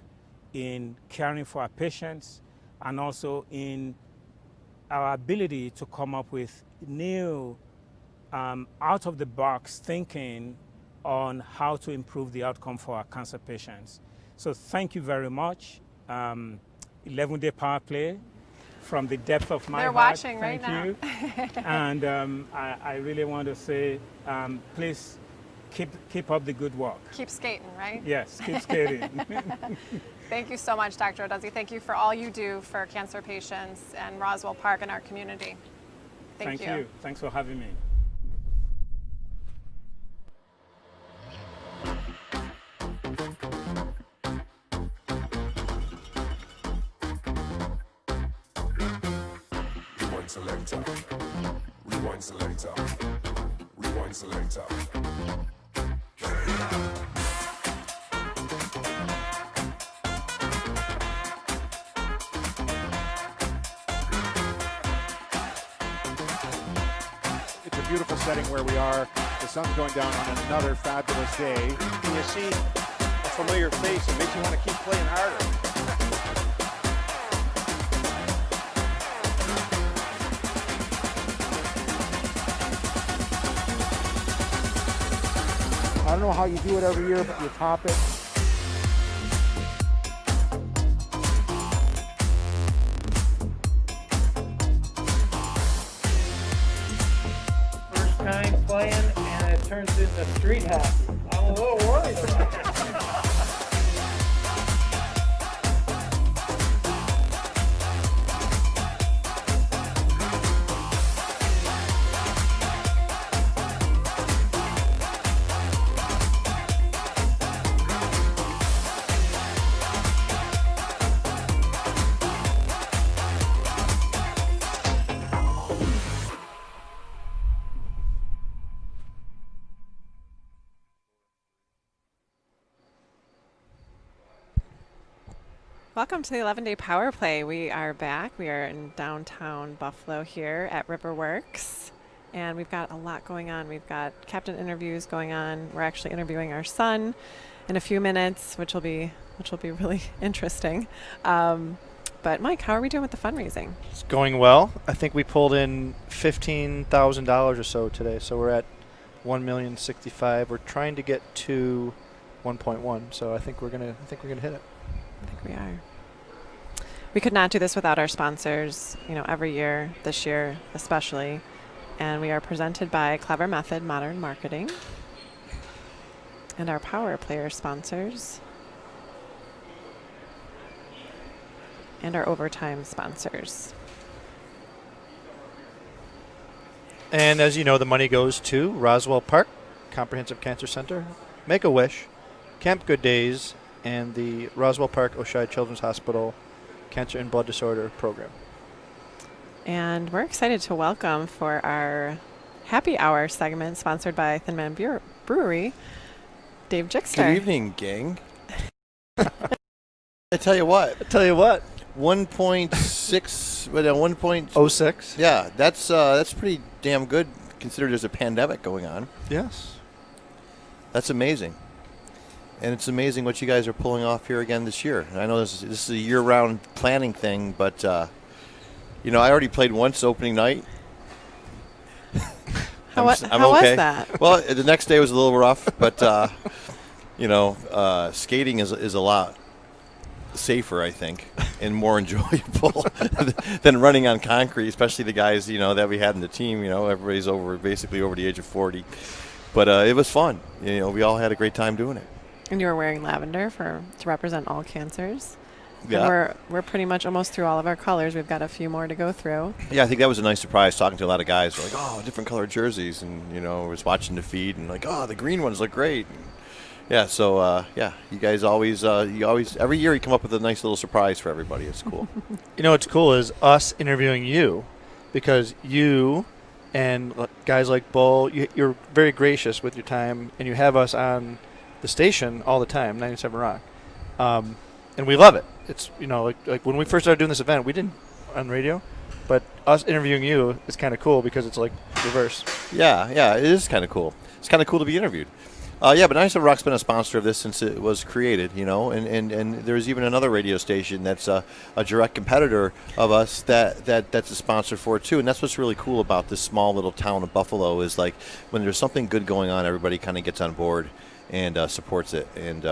in caring for our patients and also in our ability to come up with new out-of-the-box thinking on how to improve the outcome for our cancer patients. So thank you very much. 11-day power play from the depth of my They're heart. watching right Thank you. And I really want to say, please keep up the good work. Keep skating, right? Yes, keep skating. Thank you so much, Dr. Oduzzi. Thank you for all you do for cancer patients and Roswell Park and our community. Thank you. Thanks for having me. Selector, rewind selector, rewind selector. It's a beautiful setting where we are. The sun's going down on another fabulous day. When you see a familiar face, it makes you want to keep playing harder. I don't know how you do it every year, but you top it. First time playing, and it turns into street hockey. I'm a little worried about that. Welcome to the 11-day power play. We are back. We are in downtown Buffalo here at Riverworks, and we've got a lot going on. We've got captain interviews going on. We're actually interviewing our son in a few minutes, which will be really interesting. But Mike, how are we doing with the fundraising? It's going well. I think we pulled in $15,000 or so today, so we're at $1,065,000. We're trying to get to 1.1, so I think we're gonna hit it. I think we are. We could not do this without our sponsors, every year, this year especially. And we are presented by Clever Method Modern Marketing and our Power Player sponsors and our Overtime sponsors. And as you know, the money goes to Roswell Park, Comprehensive Cancer Center, Make-A-Wish, Camp Good Days, and the Roswell Park Oshai Children's Hospital Cancer and Blood Disorder Program. And we're excited to welcome for our happy hour segment sponsored by Thin Man Brewery, Dave Jixter. Good evening, gang. I tell you what. 1.6, 1.06. Yeah, that's pretty damn good considering there's a pandemic going on. Yes. That's amazing. And it's amazing what you guys are pulling off here again this year. And I know this is a year-round planning thing, but, I already played once opening night. How was that? Well, the next day was a little rough, but, skating is a lot safer, I think, and more enjoyable than running on concrete, especially the guys, that we had in the team. Everybody's basically over the age of 40. But it was fun. We all had a great time doing it. And you were wearing lavender to represent all cancers. Yeah. And we're pretty much almost through all of our colors. We've got a few more to go through. Yeah, I think that was a nice surprise talking to a lot of guys. They're like, oh, different colored jerseys. And, was watching the feed and like, oh, the green ones look great. And yeah, so, you guys always, every year you come up with a nice little surprise for everybody. It's cool. What's cool is us interviewing you, because you and guys like Bull, you're very gracious with your time, and you have us on the station all the time, 97 Rock, and we love it. It's like when we first started doing this event, we didn't on radio, but us interviewing you is kind of cool because it's like reverse. Yeah, it is kind of cool. It's kind of cool to be interviewed. But 97 Rock's been a sponsor of this since it was created, and there's even another radio station that's a direct competitor of us that's a sponsor for it too. And that's what's really cool about this small little town of Buffalo is like when there's something good going on, everybody kind of gets on board and supports it, and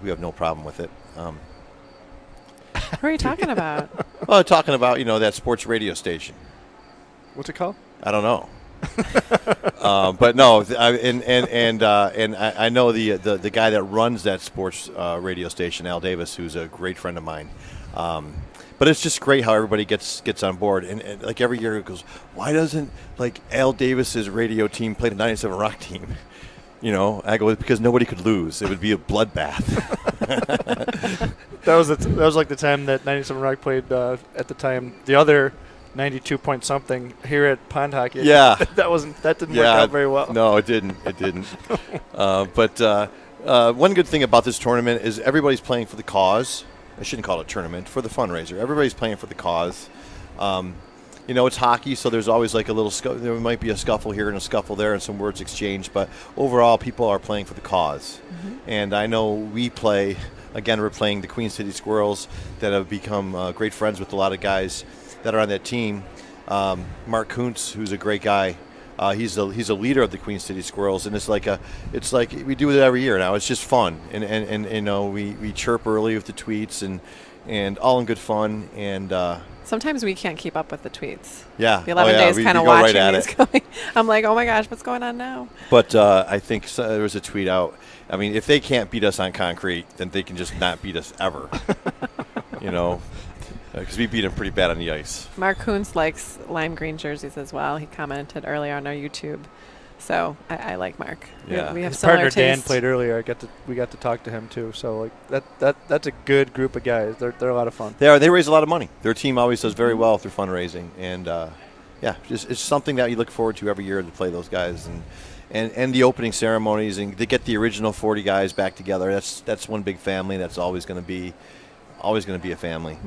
we have no problem with it. What are you talking about? Well, talking about that sports radio station. What's it called? I don't know. But no, I know the guy that runs that sports radio station, Al Davis, who's a great friend of mine. But it's just great how everybody gets on board, and like every year it goes, why doesn't like Al Davis's radio team play the 97 Rock team? I go, because nobody could lose. It would be a bloodbath. That was like the time that 97 Rock played at the time. The other 92 point something here at Pond Hockey. Yeah, that didn't work out very well. No, it didn't. But one good thing about this tournament is everybody's playing for the cause. I shouldn't call it a tournament, for the fundraiser. Everybody's playing for the cause. It's hockey, so there's always like a little there might be a scuffle here and a scuffle there and some words exchanged, but overall people are playing for the cause. And I know we're playing the Queen City Squirrels that have become great friends with a lot of guys that are on that team. Mark Kuntz, who's a great guy, he's a leader of the Queen City Squirrels, and it's like we do it every year now. It's just fun, and we chirp early with the tweets and all in good fun. And sometimes we can't keep up with the tweets. Yeah, the 11 days kind of watching these going. I'm like, oh my gosh, what's going on now? But I think there was a tweet out. I mean, if they can't beat us on concrete, then they can just not beat us ever. Because we beat them pretty bad on the ice. Mark Kuntz likes lime green jerseys as well. He commented earlier on our YouTube. So I like Mark. Yeah. We have His similar partner Dan taste. played earlier. We got to talk to him too. So like that's a good group of guys. They're a lot of fun. They are. They raise a lot of money. Their team always does very well through fundraising, and it's something that you look forward to every year to play those guys and the opening ceremonies and to get the original 40 guys back together. That's one big family. That's always going to be a family.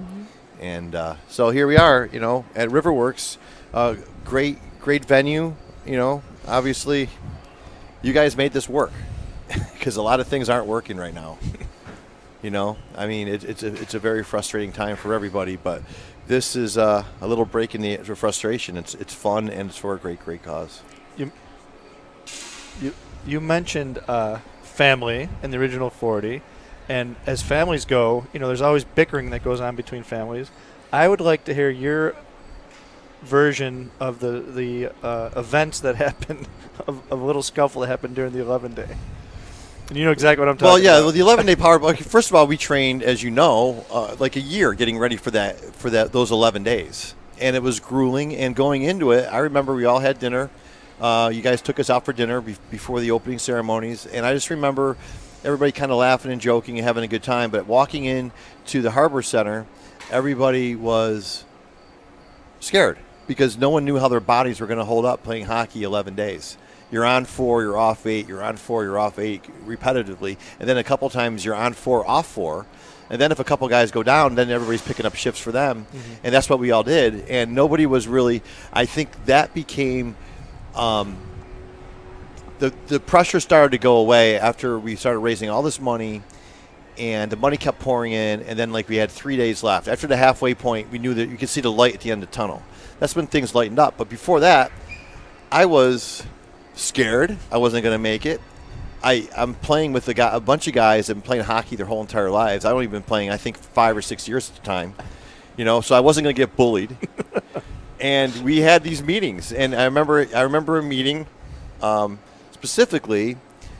And so here we are, at Riverworks, great venue. Obviously, you guys made this work because a lot of things aren't working right now. I mean, it's a very frustrating time for everybody, but this is a little break in the frustration. It's fun and it's for a great cause. You mentioned family in the original 40. And as families go, there's always bickering that goes on between families. I would like to hear your version of the events that happened, of a little scuffle that happened during the 11 day. And you know exactly what I'm talking about. Well, the 11-day power. First of all, we trained, as you know, like a year getting ready for those 11 days, and it was grueling. And going into it, I remember we all had dinner. You guys took us out for dinner before the opening ceremonies, and I just remember everybody kind of laughing and joking and having a good time. But walking in to the Harbor Center, everybody was scared because no one knew how their bodies were going to hold up playing hockey 11 days. You're on 4, you're off 8, you're on 4, you're off 8 repetitively. And then a couple times you're on 4, off 4. And then if a couple guys go down, then everybody's picking up shifts for them. And that's what we all did. And nobody was really, I think that became... The pressure started to go away after we started raising all this money, and the money kept pouring in, and then we had 3 days left. After the halfway point, we knew that you could see the light at the end of the tunnel. That's when things lightened up. But before that, I was scared. I wasn't going to make it. I'm playing with a bunch of guys that have been playing hockey their whole entire lives. I've only been playing, I think, 5 or 6 years at the time. So I wasn't going to get bullied. And we had these meetings, and I remember a meeting specifically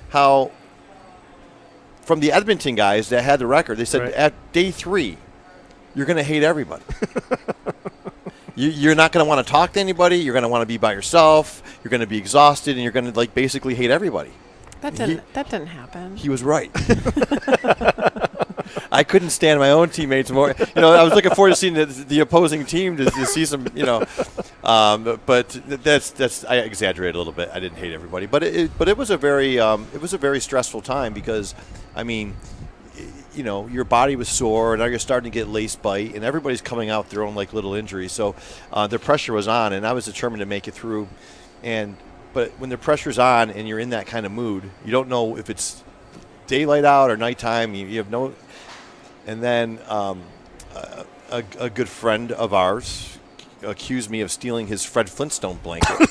how from the Edmonton guys that had the record, they said at day 3, you're going to hate everybody. You're not going to want to talk to anybody. You're going to want to be by yourself. You're going to be exhausted, and you're going to basically hate everybody. That didn't happen. He was right. I couldn't stand my own teammates more. I was looking forward to seeing the opposing team to see some, But that's I exaggerated a little bit. I didn't hate everybody, but it was a very stressful time because, I mean, you know, your body was sore, and now you're starting to get lace bite, and everybody's coming out with their own like little injuries. So the pressure was on, and I was determined to make it through. But when the pressure's on and you're in that kind of mood, you don't know if it's daylight out or nighttime. You have no. And then a good friend of ours accused me of stealing his Fred Flintstone blanket.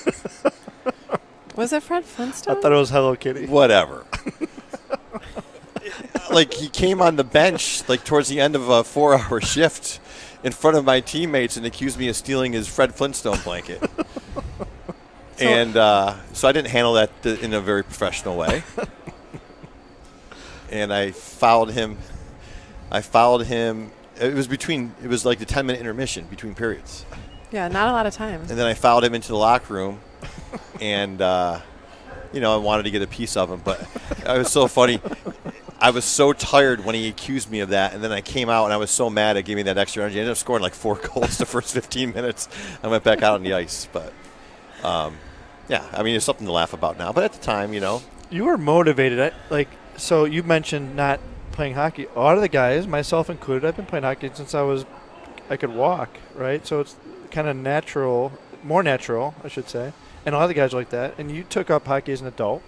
Was it Fred Flintstone? I thought it was Hello Kitty. Whatever. Like, he came on the bench like towards the end of a 4-hour shift in front of my teammates and accused me of stealing his Fred Flintstone blanket. And so I didn't handle that in a very professional way. And I fouled him. It was like the 10-minute intermission between periods. Yeah, not a lot of time. And then I fouled him into the locker room, and you know, I wanted to get a piece of him, but it was so funny. I was so tired when he accused me of that, and then I came out and I was so mad it gave me that extra energy. I ended up scoring like 4 goals the first 15 minutes. I went back out on the ice, but yeah, I mean, it's something to laugh about now. But at the time, you know, you were motivated. So you mentioned not playing hockey. A lot of the guys, myself included, I've been playing hockey since I could walk, right? So it's kind of natural, more natural, I should say. And a lot of the guys are like that. And you took up hockey as an adult.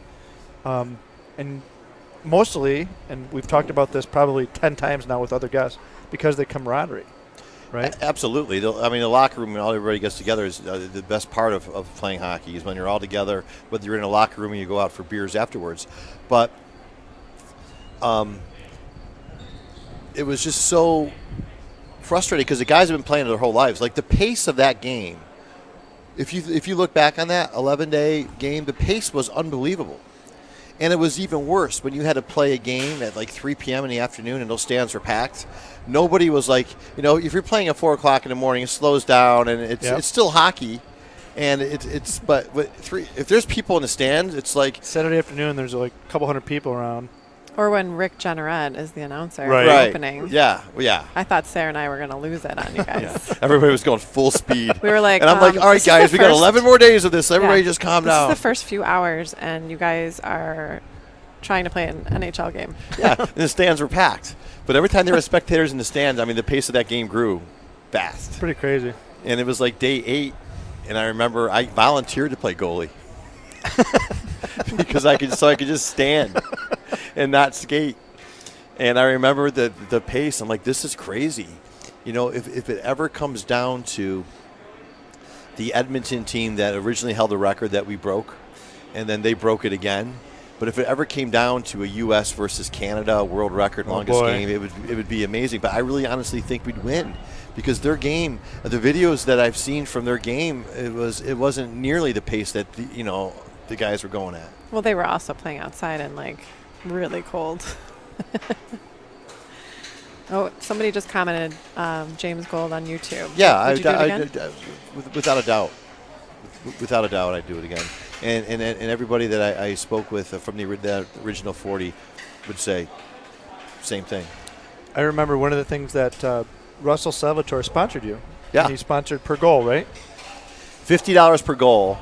And mostly, and we've talked about this probably 10 times now with other guests, because of the camaraderie, right? Absolutely. I mean, the locker room and all everybody gets together is the best part of playing hockey is when you're all together, whether you're in a locker room and you go out for beers afterwards. But it was just so frustrating because the guys have been playing their whole lives. Like, the pace of that game, if you look back on that 11-day game, the pace was unbelievable. And it was even worse when you had to play a game at like 3 p.m. in the afternoon and those stands were packed. Nobody was like, you know, if you're playing at 4 o'clock in the morning, it slows down and it's still hockey. And but if there's people in the stands, it's like Saturday afternoon, there's like a couple hundred people around. Or when Rick Jeanneret is the announcer right. for the opening. Yeah, yeah. I thought Sarah and I were going to lose it on you guys. Yeah. Everybody was going full speed. We were like, and I'm like, all right, guys, we got 11 more days of this. Everybody just calm down. This is the first few hours, and you guys are trying to play an NHL game. Yeah, and the stands were packed. But every time there were spectators in the stands, I mean, the pace of that game grew fast. It's pretty crazy. And it was like day 8, and I remember I volunteered to play goalie because I could just stand and not skate. And I remember the pace. I'm like, this is crazy. You know, if it ever comes down to the Edmonton team that originally held the record that we broke, and then they broke it again. But if it ever came down to a U.S. versus Canada world record longest game, it would be amazing. But I really honestly think we'd win because their game, the videos that I've seen from their game, it wasn't nearly the pace that the guys were going at. Well, they were also playing outside and like really cold. Oh, somebody just commented James Gold on YouTube. Yeah, Would you do it again? Without a doubt. Without a doubt, I'd do it again. And everybody that I spoke with from the original 40 would say same thing. I remember one of the things that Russell Salvatore sponsored you. Yeah. And he sponsored per goal, right? $50 per goal.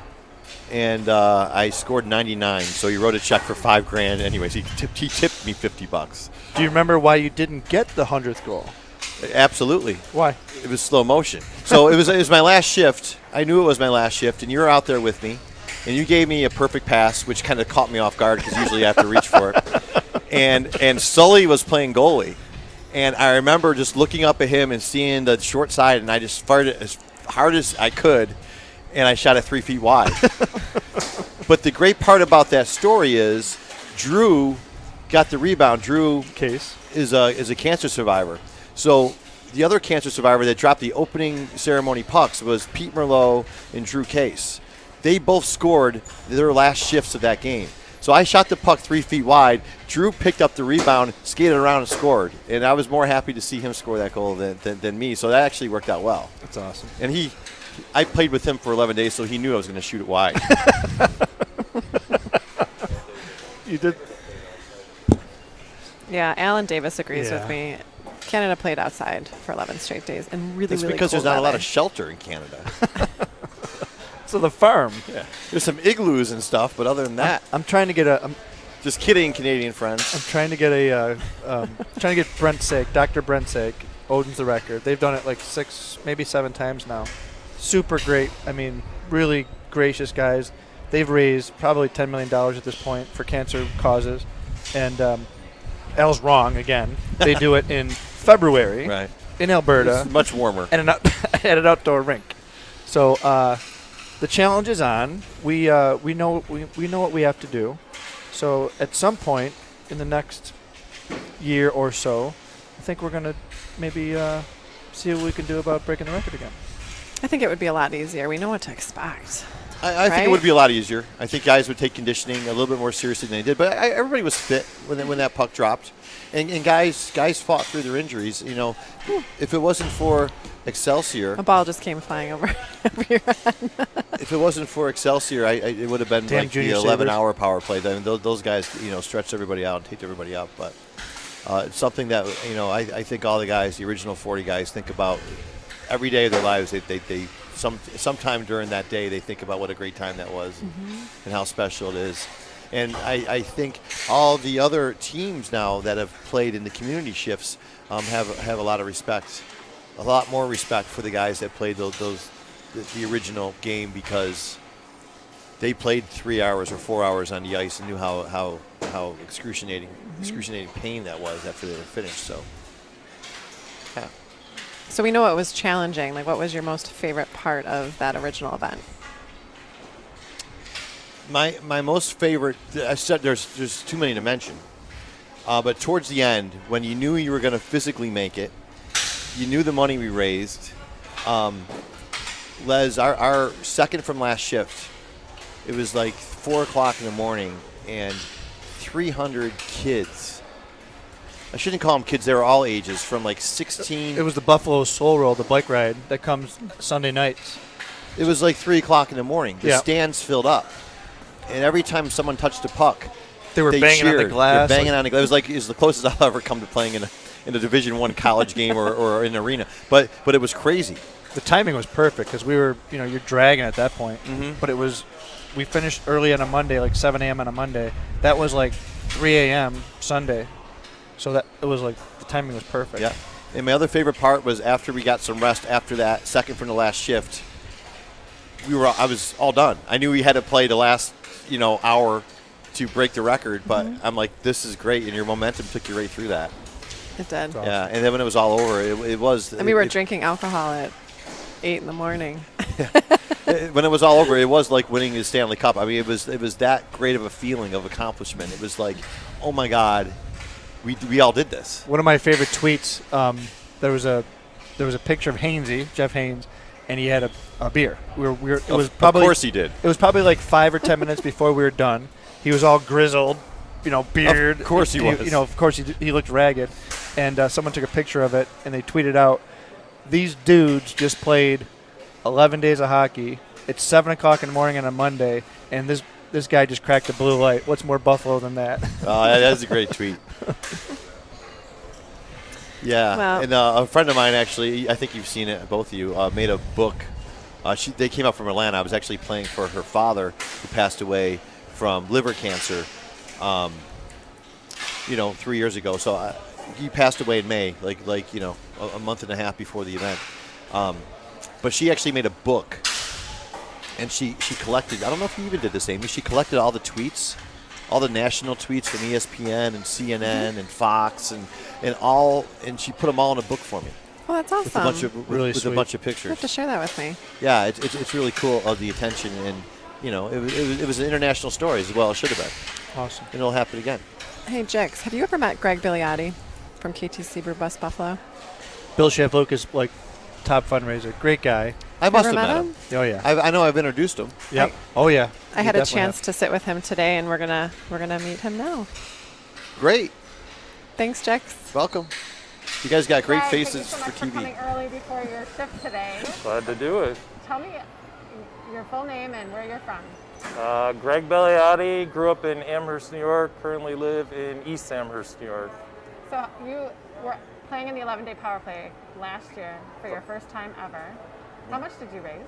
And I scored 99, so he wrote a check for $5,000. Anyways, he tipped me $50. Do you remember why you didn't get the 100th goal? Absolutely. Why? It was slow motion. So it was my last shift. I knew it was my last shift, and you were out there with me, and you gave me a perfect pass, which kind of caught me off guard because usually I have to reach for it. And Sully was playing goalie, and I remember just looking up at him and seeing the short side, and I just fired it as hard as I could. And I shot it 3 feet wide. But the great part about that story is Drew got the rebound. Drew Case is a cancer survivor. So the other cancer survivor that dropped the opening ceremony pucks was Pete Merlot and Drew Case. They both scored their last shifts of that game. So I shot the puck 3 feet wide. Drew picked up the rebound, skated around, and scored. And I was more happy to see him score that goal than me. So that actually worked out well. That's awesome. And I played with him for 11 days, so he knew I was going to shoot it wide. You did. Yeah, Alan Davis agrees with me. Canada played outside for 11 straight days and really, It's really because cold there's not a lot weather. of shelter in Canada. of the farm. Yeah. There's some igloos and stuff, but other than that, I'm trying to get just kidding, Canadian friends. I'm trying to get trying to get Brent's sake, Dr. Brent's sake, owns the record. They've done it like 6, maybe 7 times now. Super great. I mean, really gracious guys. They've raised probably $10 million at this point for cancer causes. And Al's wrong again. They do it in February right. in Alberta. It's much warmer. And at an outdoor rink. So the challenge is on. We know what we have to do. So at some point in the next year or so, I think we're going to maybe see what we can do about breaking the record again. I think it would be a lot easier. We know what to expect. I think it would be a lot easier. I think guys would take conditioning a little bit more seriously than they did. But everybody was fit when that puck dropped, and guys fought through their injuries. You know, if it wasn't for Excelsior, a ball just came flying over your head. If it wasn't for Excelsior, it would have been Damn like the Junior 11-hour power play. I mean, those guys, stretched everybody out and taped everybody up. But it's something that I think all the guys, the original 40 guys, think about every day of their lives. They sometime during that day they think about what a great time that was and how special it is. And I think all the other teams now that have played in the community shifts have a lot of respect, a lot more respect for the guys that played the original game, because they played 3 hours or 4 hours on the ice and knew how excruciating pain that was after they were finished. So yeah. So we know it was challenging. Like, what was your most favorite part of that original event? My most favorite, I said there's too many to mention, but towards the end, when you knew you were going to physically make it, you knew the money we raised. Les, our second from last shift, it was like 4 o'clock in the morning, and 300 kids. I shouldn't call them kids. They were all ages, from like 16. It was the Buffalo Soul Roll, the bike ride that comes Sunday nights. It was like 3 o'clock in the morning. The stands filled up, and every time someone touched a puck, they banging cheered. on the glass. They were banging on the glass. It was like the closest I'll ever come to playing in a Division I college game or in an arena. But it was crazy. The timing was perfect because we were, you're dragging at that point. But we finished early on a Monday, like 7 a.m. on a Monday. That was like 3 a.m. Sunday. So that it was like the timing was perfect. Yeah. And my other favorite part was after we got some rest after that second from the last shift, I was all done. I knew we had to play the last, hour to break the record, but I'm like, this is great, and your momentum took you right through that. It did. Yeah, and then when it was all over, it was. And we were drinking alcohol at 8 in the morning. When it was all over, it was like winning the Stanley Cup. I mean, it was that great of a feeling of accomplishment. It was like, oh my God, we all did this. One of my favorite tweets. There was a picture of Hainsey, Jeff Haynes, and he had a beer. It was probably, of course he did. It was probably like 5 or 10 minutes before we were done. He was all grizzled, beard. Of course he was. Of course he looked ragged. And someone took a picture of it, and they tweeted out, "These dudes just played 11 days of hockey. It's 7 o'clock in the morning on a Monday, and this guy just cracked a blue light. What's more Buffalo than that?" That's a great tweet. Yeah, well, and a friend of mine, actually, I think you've seen it, both of you, made a book. They came up from Atlanta. I was actually playing for her father, who passed away from liver cancer, 3 years ago. So he passed away in May, a month and a half before the event. But she actually made a book, and she collected, I don't know if you even did this, Amy, she collected all the tweets, all the national tweets from ESPN and CNN and Fox and she put them all in a book for me. Oh, that's awesome. With a bunch of, with a bunch of pictures. You have to share that with me. Yeah, it's really cool of the attention, and it was an international story as well. It should have been. Awesome. And it'll happen again. Hey, Jix, have you ever met Greg Bigliotti from KTC Brew Bus Buffalo? Bill Shaflucas, top fundraiser, great guy. I must have met him. Oh yeah. I know I've introduced him. Yep. Oh yeah. I had a chance to sit with him today, and we're gonna meet him now. Great. Thanks, Jix. Welcome. You guys got great Greg, faces thank you so much for TV. coming early before your shift today. Glad to do it. Tell me your full name and where you're from. Greg Bigliotti, grew up in Amherst, New York, currently live in East Amherst, New York. So you were playing in the 11-day power play last year for your first time ever. How much did you raise?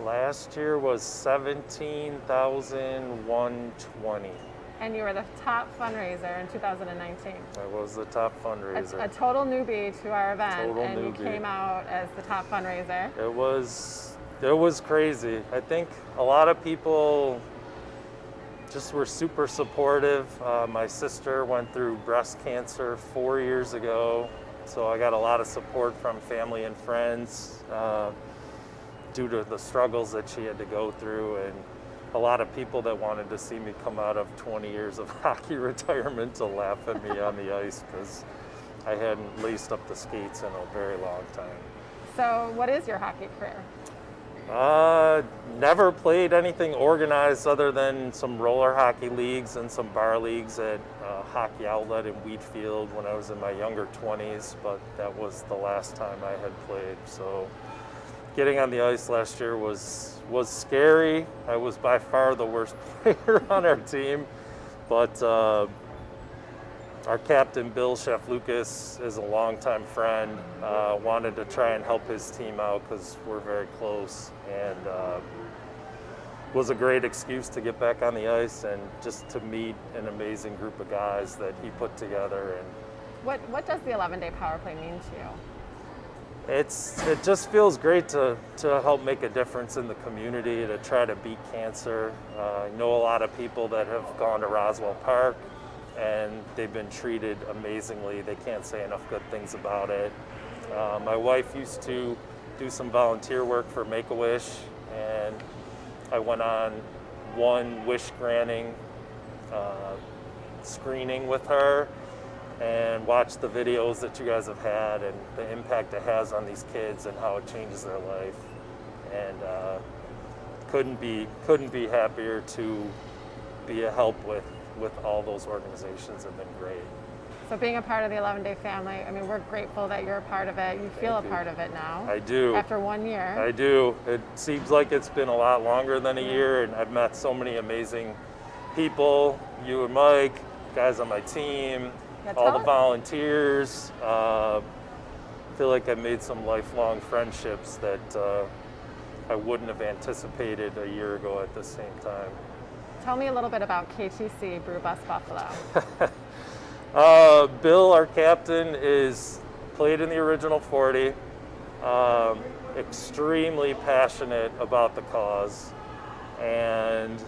Last year was 17,120. And you were the top fundraiser in 2019. I was the top fundraiser. A total newbie to our event, Total and newbie. you came out as the top fundraiser. It was crazy. I think a lot of people just were super supportive. My sister went through breast cancer 4 years ago, so I got a lot of support from family and friends due to the struggles that she had to go through, and a lot of people that wanted to see me come out of 20 years of hockey retirement to laugh at me on the ice because I hadn't laced up the skates in a very long time. So what is your hockey career? Never played anything organized other than some roller hockey leagues and some bar leagues at Hockey Outlet in Wheatfield when I was in my younger 20s, but that was the last time I had played. So getting on the ice last year was scary. I was by far the worst player on our team, but our captain, Bill Shaflucas, is a longtime friend, wanted to try and help his team out because we're very close, and was a great excuse to get back on the ice and just to meet an amazing group of guys that he put together. And What does the 11-day power play mean to you? it just feels great to help make a difference in the community, to try to beat cancer. I know a lot of people that have gone to Roswell Park and they've been treated amazingly. They can't say enough good things about it. My wife used to do some volunteer work for Make-A-Wish, and I went on one wish granting screening with her and watched the videos that you guys have had and the impact it has on these kids and how it changes their life. And couldn't be happier to be a help with all those organizations. Have been great. So being a part of the 11-day family, I mean, we're grateful that you're a part of it. You feel a part of it now. I do. After 1 year. I do. It seems like it's been a lot longer than a year, and I've met so many amazing people, you and Mike, guys on my team, all the volunteers. I feel like I made some lifelong friendships that I wouldn't have anticipated a year ago at the same time. Tell me a little bit about KTC Brew Bus Buffalo. Bill, our captain, played in the original 40. Extremely passionate about the cause, and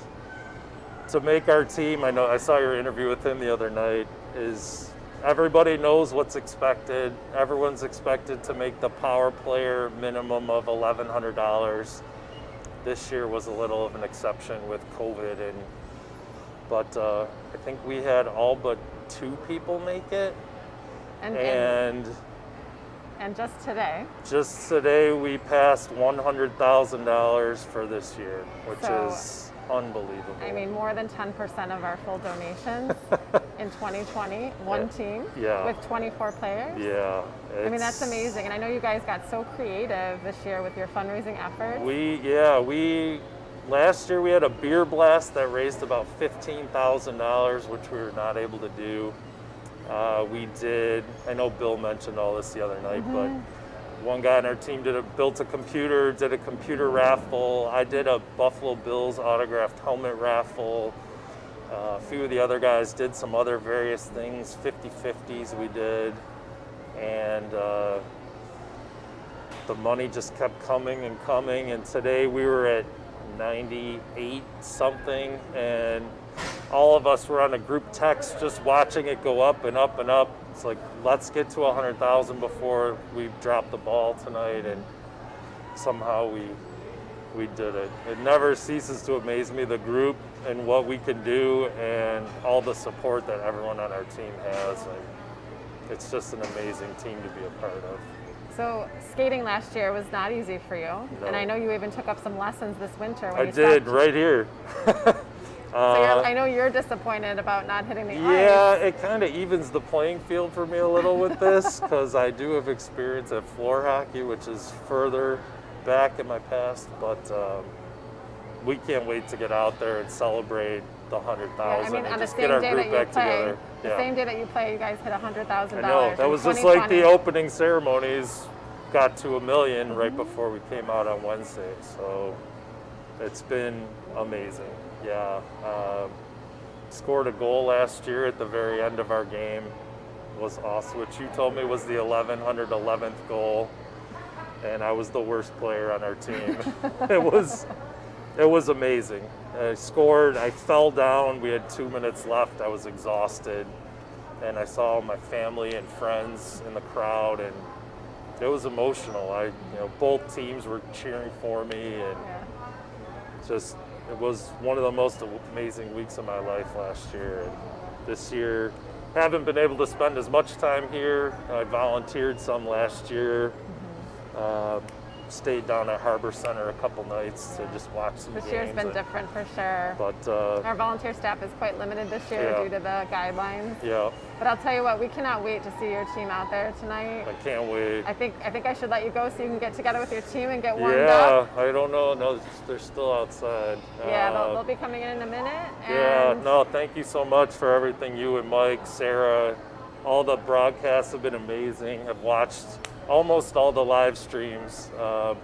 to make our team, I saw your interview with him the other night, everybody knows what's expected. Everyone's expected to make the power player minimum of $1,100. This year was a little of an exception with COVID, but I think we had all but 2 people make it. And just today? Just today we passed $100,000 for this year, which is unbelievable. I mean, more than 10% of our full donations in 2020, one team with 24 players. Yeah. I mean, that's amazing. And I know you guys got so creative this year with your fundraising efforts. Last year we had a beer blast that raised about $15,000, which we were not able to do. We did, I know Bill mentioned all this the other night, but one guy on our team did a computer raffle. I did a Buffalo Bills autographed helmet raffle. A few of the other guys did some other various things, 50-50s we did. And the money just kept coming and coming. And today we were at 98 something, and all of us were on a group text just watching it go up and up and up. It's like, let's get to 100,000 before we drop the ball tonight, and somehow we did it. It never ceases to amaze me, the group and what we can do and all the support that everyone on our team has. It's just an amazing team to be a part of. So skating last year was not easy for you, No. and I know you even took up some lessons this winter. I did, right here. So I know you're disappointed about not hitting the ice. Yeah, it kind of evens the playing field for me a little with this, because I do have experience at floor hockey, which is further back in my past, but we can't wait to get out there and celebrate the 100,000 I mean, on and the just same get our day group that you back play, together. the same day that you play, you guys hit $100,000. I know, that was just like the opening ceremonies got to $1 million right before we came out on Wednesday. So It's been amazing. Yeah. Scored a goal last year at the very end of our game. Was awesome, which you told me was the 1111th goal, and I was the worst player on our team. It was amazing. I scored, I fell down, we had 2 minutes left, I was exhausted, and I saw my family and friends in the crowd, and it was emotional. Both teams were cheering for me, and it was one of the most amazing weeks of my life last year. And this year, haven't been able to spend as much time here. I volunteered some last year. Stayed down at Harbor Center a couple nights to just watch some games. This year's been different for sure. But our volunteer staff is quite limited this year due to the guidelines. Yeah. But I'll tell you what, we cannot wait to see your team out there tonight. I can't wait. I think I should let you go so you can get together with your team and get warmed up. Yeah, I don't know. No, they're still outside. Yeah, they'll be coming in a minute. Yeah, no, thank you so much for everything. You and Mike, Sarah, all the broadcasts have been amazing. I've watched almost all the live streams. I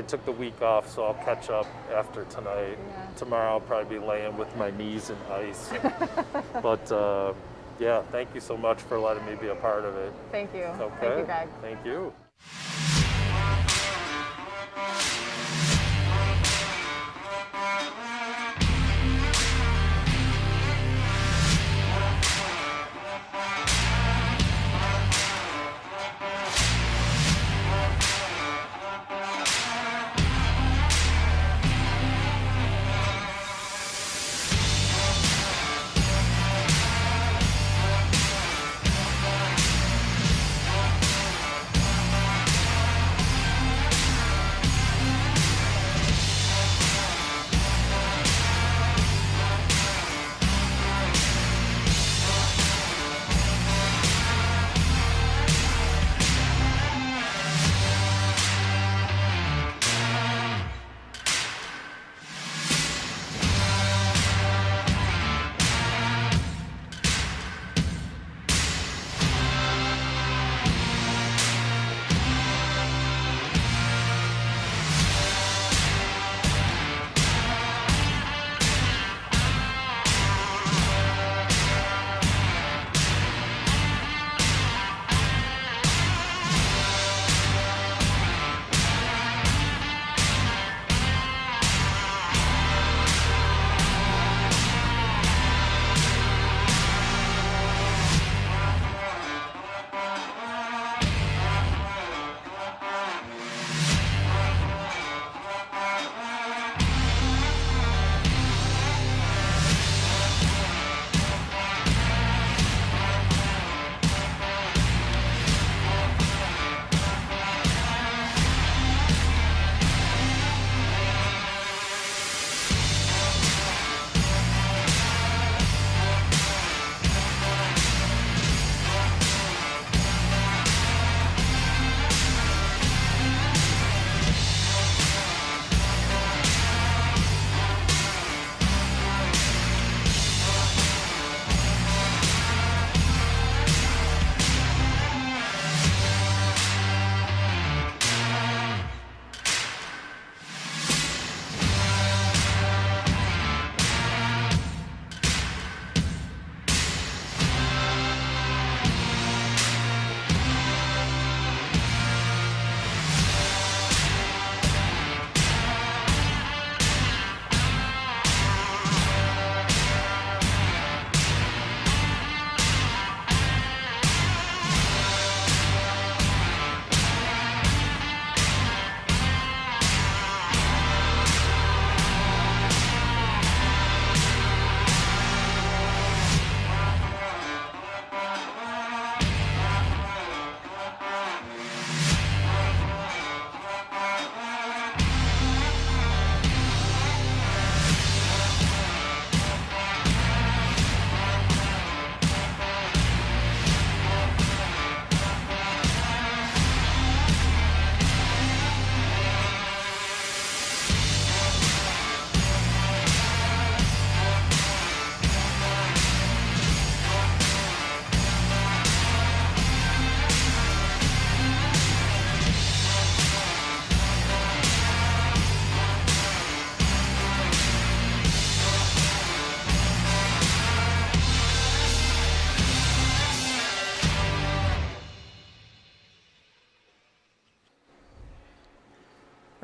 took the week off, so I'll catch up after tonight. Yeah. Tomorrow I'll probably be laying with my knees in ice. But yeah, thank you so much for letting me be a part of it. Thank you. Okay. Thank you, Greg. Thank you.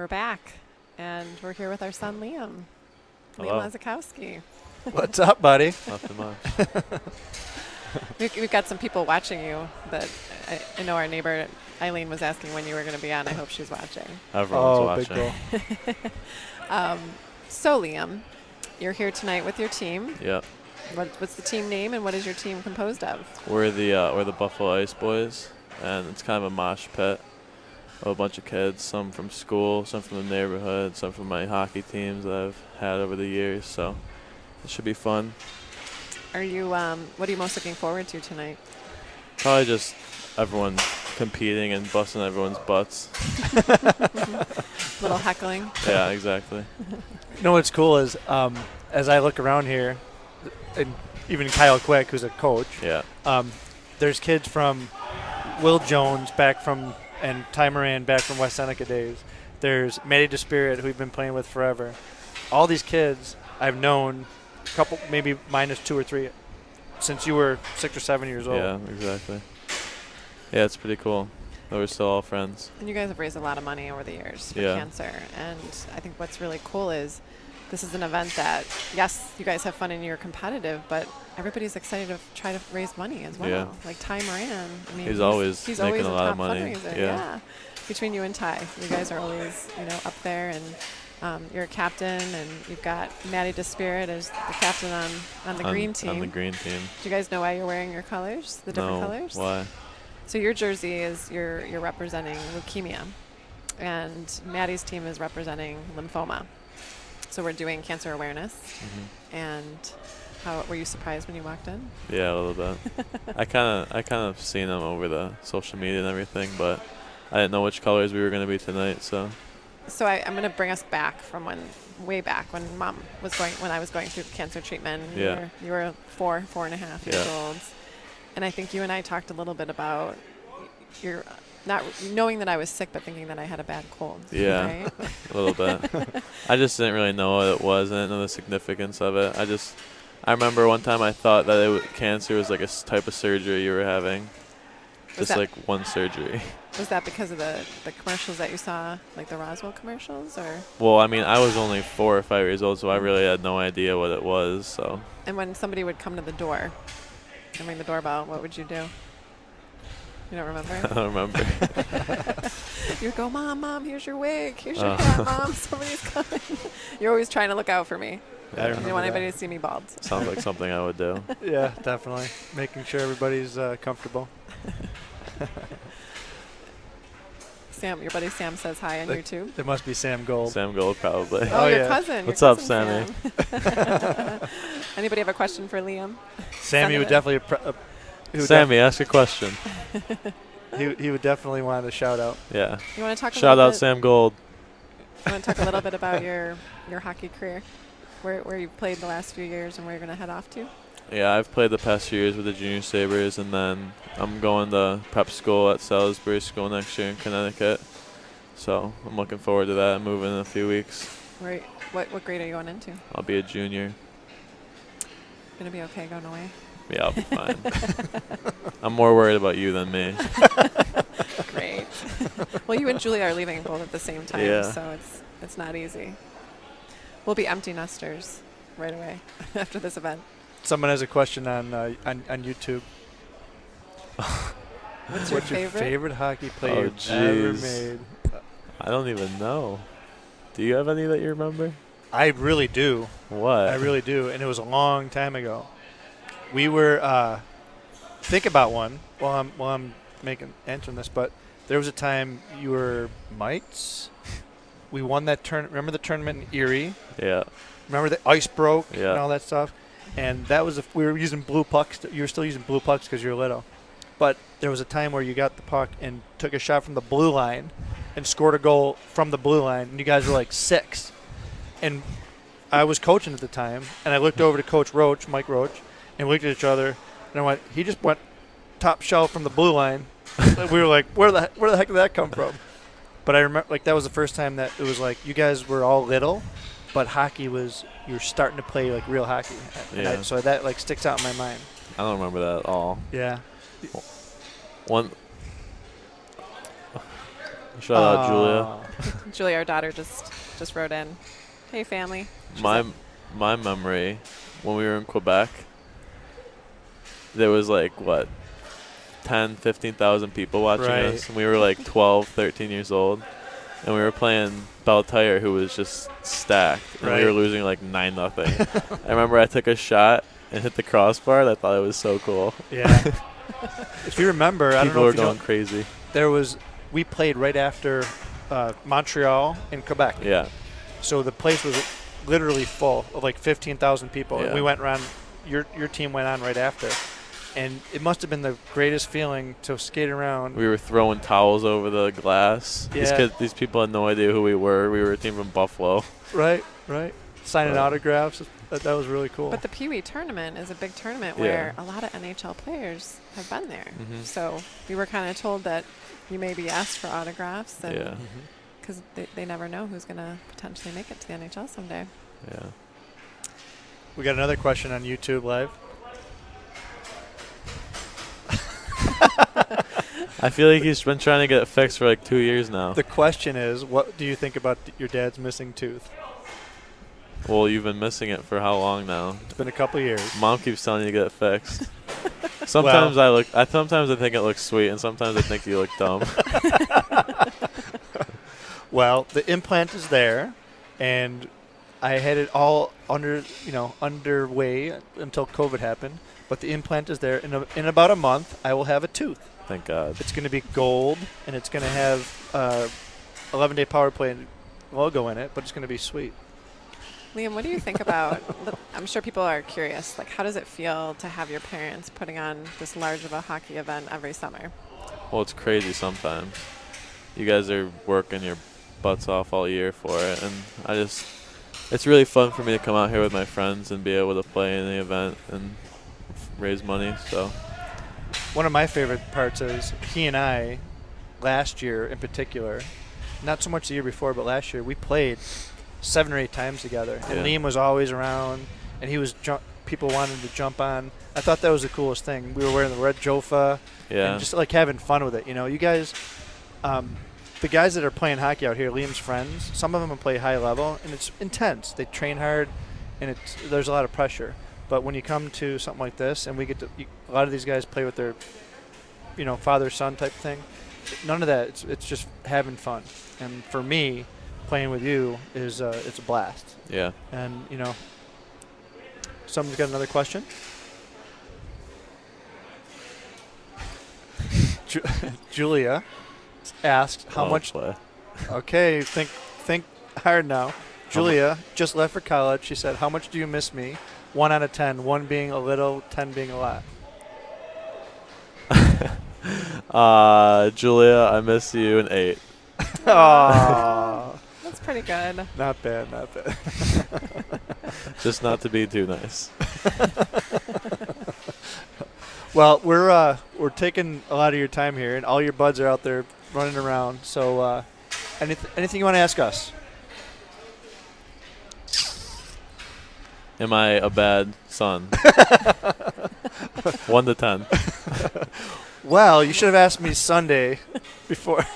We're back, and we're here with our son Liam. Hello. Liam Lesakowski. What's up, buddy? Nothing much. We've got some people watching you, but I know our neighbor Eileen was asking when you were going to be on. I hope she's watching. Everyone's watching. Big goal. So Liam, you're here tonight with your team. Yep. What's the team name, and what is your team composed of? We're the Buffalo Ice Boys, and it's kind of a mosh pit of a bunch of kids, some from school, some from the neighborhood, some from my hockey teams that I've had over the years. So it should be fun. Are you? What are you most looking forward to tonight? Probably just everyone competing and busting everyone's butts. Little heckling. Yeah, exactly. You know what's cool is as I look around here, and even Kyle Quick, who's a coach. Yeah. There's kids from Will Jones back from and Ty Moran back from West Seneca days. There's Matty DeSpirit, who we've been playing with forever. All these kids I've known, a couple, maybe minus 2 or 3, since you were 6 or 7 years old. Yeah, exactly. Yeah, it's pretty cool. We're still all friends. And you guys have raised a lot of money over the years for Yeah. cancer. And I think what's really cool is this is an event that, yes, you guys have fun and you're competitive, but everybody's excited to try to raise money as well. Yeah. Like Ty Moran. I mean, He's always he's making always a lot top of money. fundraiser. Yeah. Between you and Ty, you guys are always, up there, and you're a captain, and you've got Matty DeSpirit as the captain on the green team. On the green team. Do you guys know why you're wearing your colors, the different No, colors? why? So your jersey is you're representing leukemia, and Maddie's team is representing lymphoma. So we're doing cancer awareness. Mm-hmm. And how were you surprised when you walked in? Yeah, a little bit. I kind of seen them over the social media and everything, but I didn't know which colors we were going to be tonight. So I'm going to bring us back from way back when when I was going through cancer treatment. Yeah. You were 4.5 years Yeah. old, and I think you and I talked a little bit about your not knowing that I was sick, but thinking that I had a bad cold. yeah, Right? a little bit. I just didn't really know what it was. I didn't know the significance of it. I remember one time I thought that cancer was like a type of surgery you were having. Just like one surgery. Was that because of the commercials that you saw, like the Roswell commercials, or? Well, I mean, I was only 4 or 5 years old, so I really had no idea what it was. So. And when somebody would come to the door and ring the doorbell, what would you do? You don't remember? I don't remember. You would go, Mom, here's your wig. Here's your hat, Mom. Somebody's coming. You're always trying to look out for me. Yeah, You don't want anybody to see me bald. Sounds like something I would do. Yeah, definitely. Making sure everybody's comfortable. Sam, your buddy Sam says hi on YouTube. There must be Sam Gold. Sam Gold, probably. Oh, your cousin. What's your up, cousin Sammy? Anybody have a question for Liam? Sammy would definitely. Sammy, ask a question. he would definitely want a shout out. Yeah. You want to talk? Shout out Sam Gold. You want to talk a little bit about your hockey career, where you've played the last few years, and where you're going to head off to? Yeah, I've played the past few years with the Junior Sabres, and then I'm going to prep school at Salisbury School next year in Connecticut. So I'm looking forward to that. I'm moving in a few weeks. Right. What grade are you going into? I'll be a junior. Gonna be okay going away? Yeah, I'll be fine. I'm more worried about you than me. Great. Well, you and Julia are leaving both at the same time, Yeah. so it's not easy. We'll be empty nesters right away after this event. Someone has a question on YouTube. What's your favorite hockey player you've ever jeez. made? I don't even know. Do you have any that you remember? I really do. What? I really do, and it was a long time ago. We were think about one while I'm answering this, but there was a time you were mites. We won that tournament. Remember the tournament in Erie? Yeah. Remember the ice broke Yeah. and all that stuff? And that was we were using blue pucks. You were still using blue pucks because you were little. But there was a time where you got the puck and took a shot from the blue line and scored a goal from the blue line, and you guys were like 6. And I was coaching at the time, and I looked over to Coach Roach, Mike Roach, and we looked at each other, and I went, he just went top shelf from the blue line. We were like, where the heck did that come from? But I remember, like, that was the first time that it was like you guys were all little, but hockey was, you were starting to play like real hockey. And so that like sticks out in my mind. I don't remember that at all. Yeah. One. Shout out Julia. Julie, our daughter, just wrote in, "Hey, family." My memory, when we were in Quebec, there was like, what, 10, 15,000 people watching us. And we were like 12, 13 years old. And we were playing Beltire, who was just stacked. And we were losing like 9-0. I remember I took a shot and hit the crossbar. And I thought it was so cool. Yeah. If you remember, I don't know if people were going crazy. We played right after Montreal and Quebec. Yeah. So the place was literally full of like 15,000 people. Yeah. And we went around, your team went on right after. And it must have been the greatest feeling to skate around. We were throwing towels over the glass. Yeah. These people had no idea who we were. We were a team from Buffalo. Right. Signing autographs. That was really cool. But the Pee Wee tournament is a big tournament where a lot of NHL players have been there. Mm-hmm. So we were kind of told that you may be asked for autographs. Yeah. Because they never know who's going to potentially make it to the NHL someday. Yeah. We got another question on YouTube Live. I feel like he's been trying to get it fixed for like 2 years now. The question is, what do you think about your dad's missing tooth? Well, you've been missing it for how long now? It's been a couple years. Mom keeps telling you to get it fixed. Sometimes sometimes I think it looks sweet, and sometimes I think you look dumb. Well, the implant is there, and I had it all underway until COVID happened. But the implant is there. In about a month, I will have a tooth. Thank God. It's going to be gold, and it's going to have 11-day power play logo in it, but it's going to be sweet. Liam, what do you think about, I'm sure people are curious, like how does it feel to have your parents putting on this large of a hockey event every summer? Well, it's crazy sometimes. You guys are working your butts off all year for it, and it's really fun for me to come out here with my friends and be able to play in the event and raise money. So one of my favorite parts is he and I, last year in particular, not so much the year before, but last year, we played 7 or 8 times together. And Liam was always around, and he was people wanted to jump on. I thought that was the coolest thing. We were wearing the red Jofa, and just like having fun with it. You know, you guys, the guys that are playing hockey out here, Liam's friends, some of them play high level, and it's intense. They train hard, and there's a lot of pressure. But when you come to something like this, and we get to, a lot of these guys play with their, father-son type thing. None of that. It's just having fun. And for me, playing with you is it's a blast. Yeah. And someone's got another question. Julia asked how much. Okay, think hard now. Julia just left for college. She said, "How much do you miss me?" 1 out of 10. 1 being a little, 10 being a lot. Julia, I miss you an 8. Aww. That's pretty good. Not bad. Just not to be too nice. Well, we're taking a lot of your time here, and all your buds are out there running around. So, anything you want to ask us? Am I a bad son? 1 to 10. Well, you should have asked me Sunday before.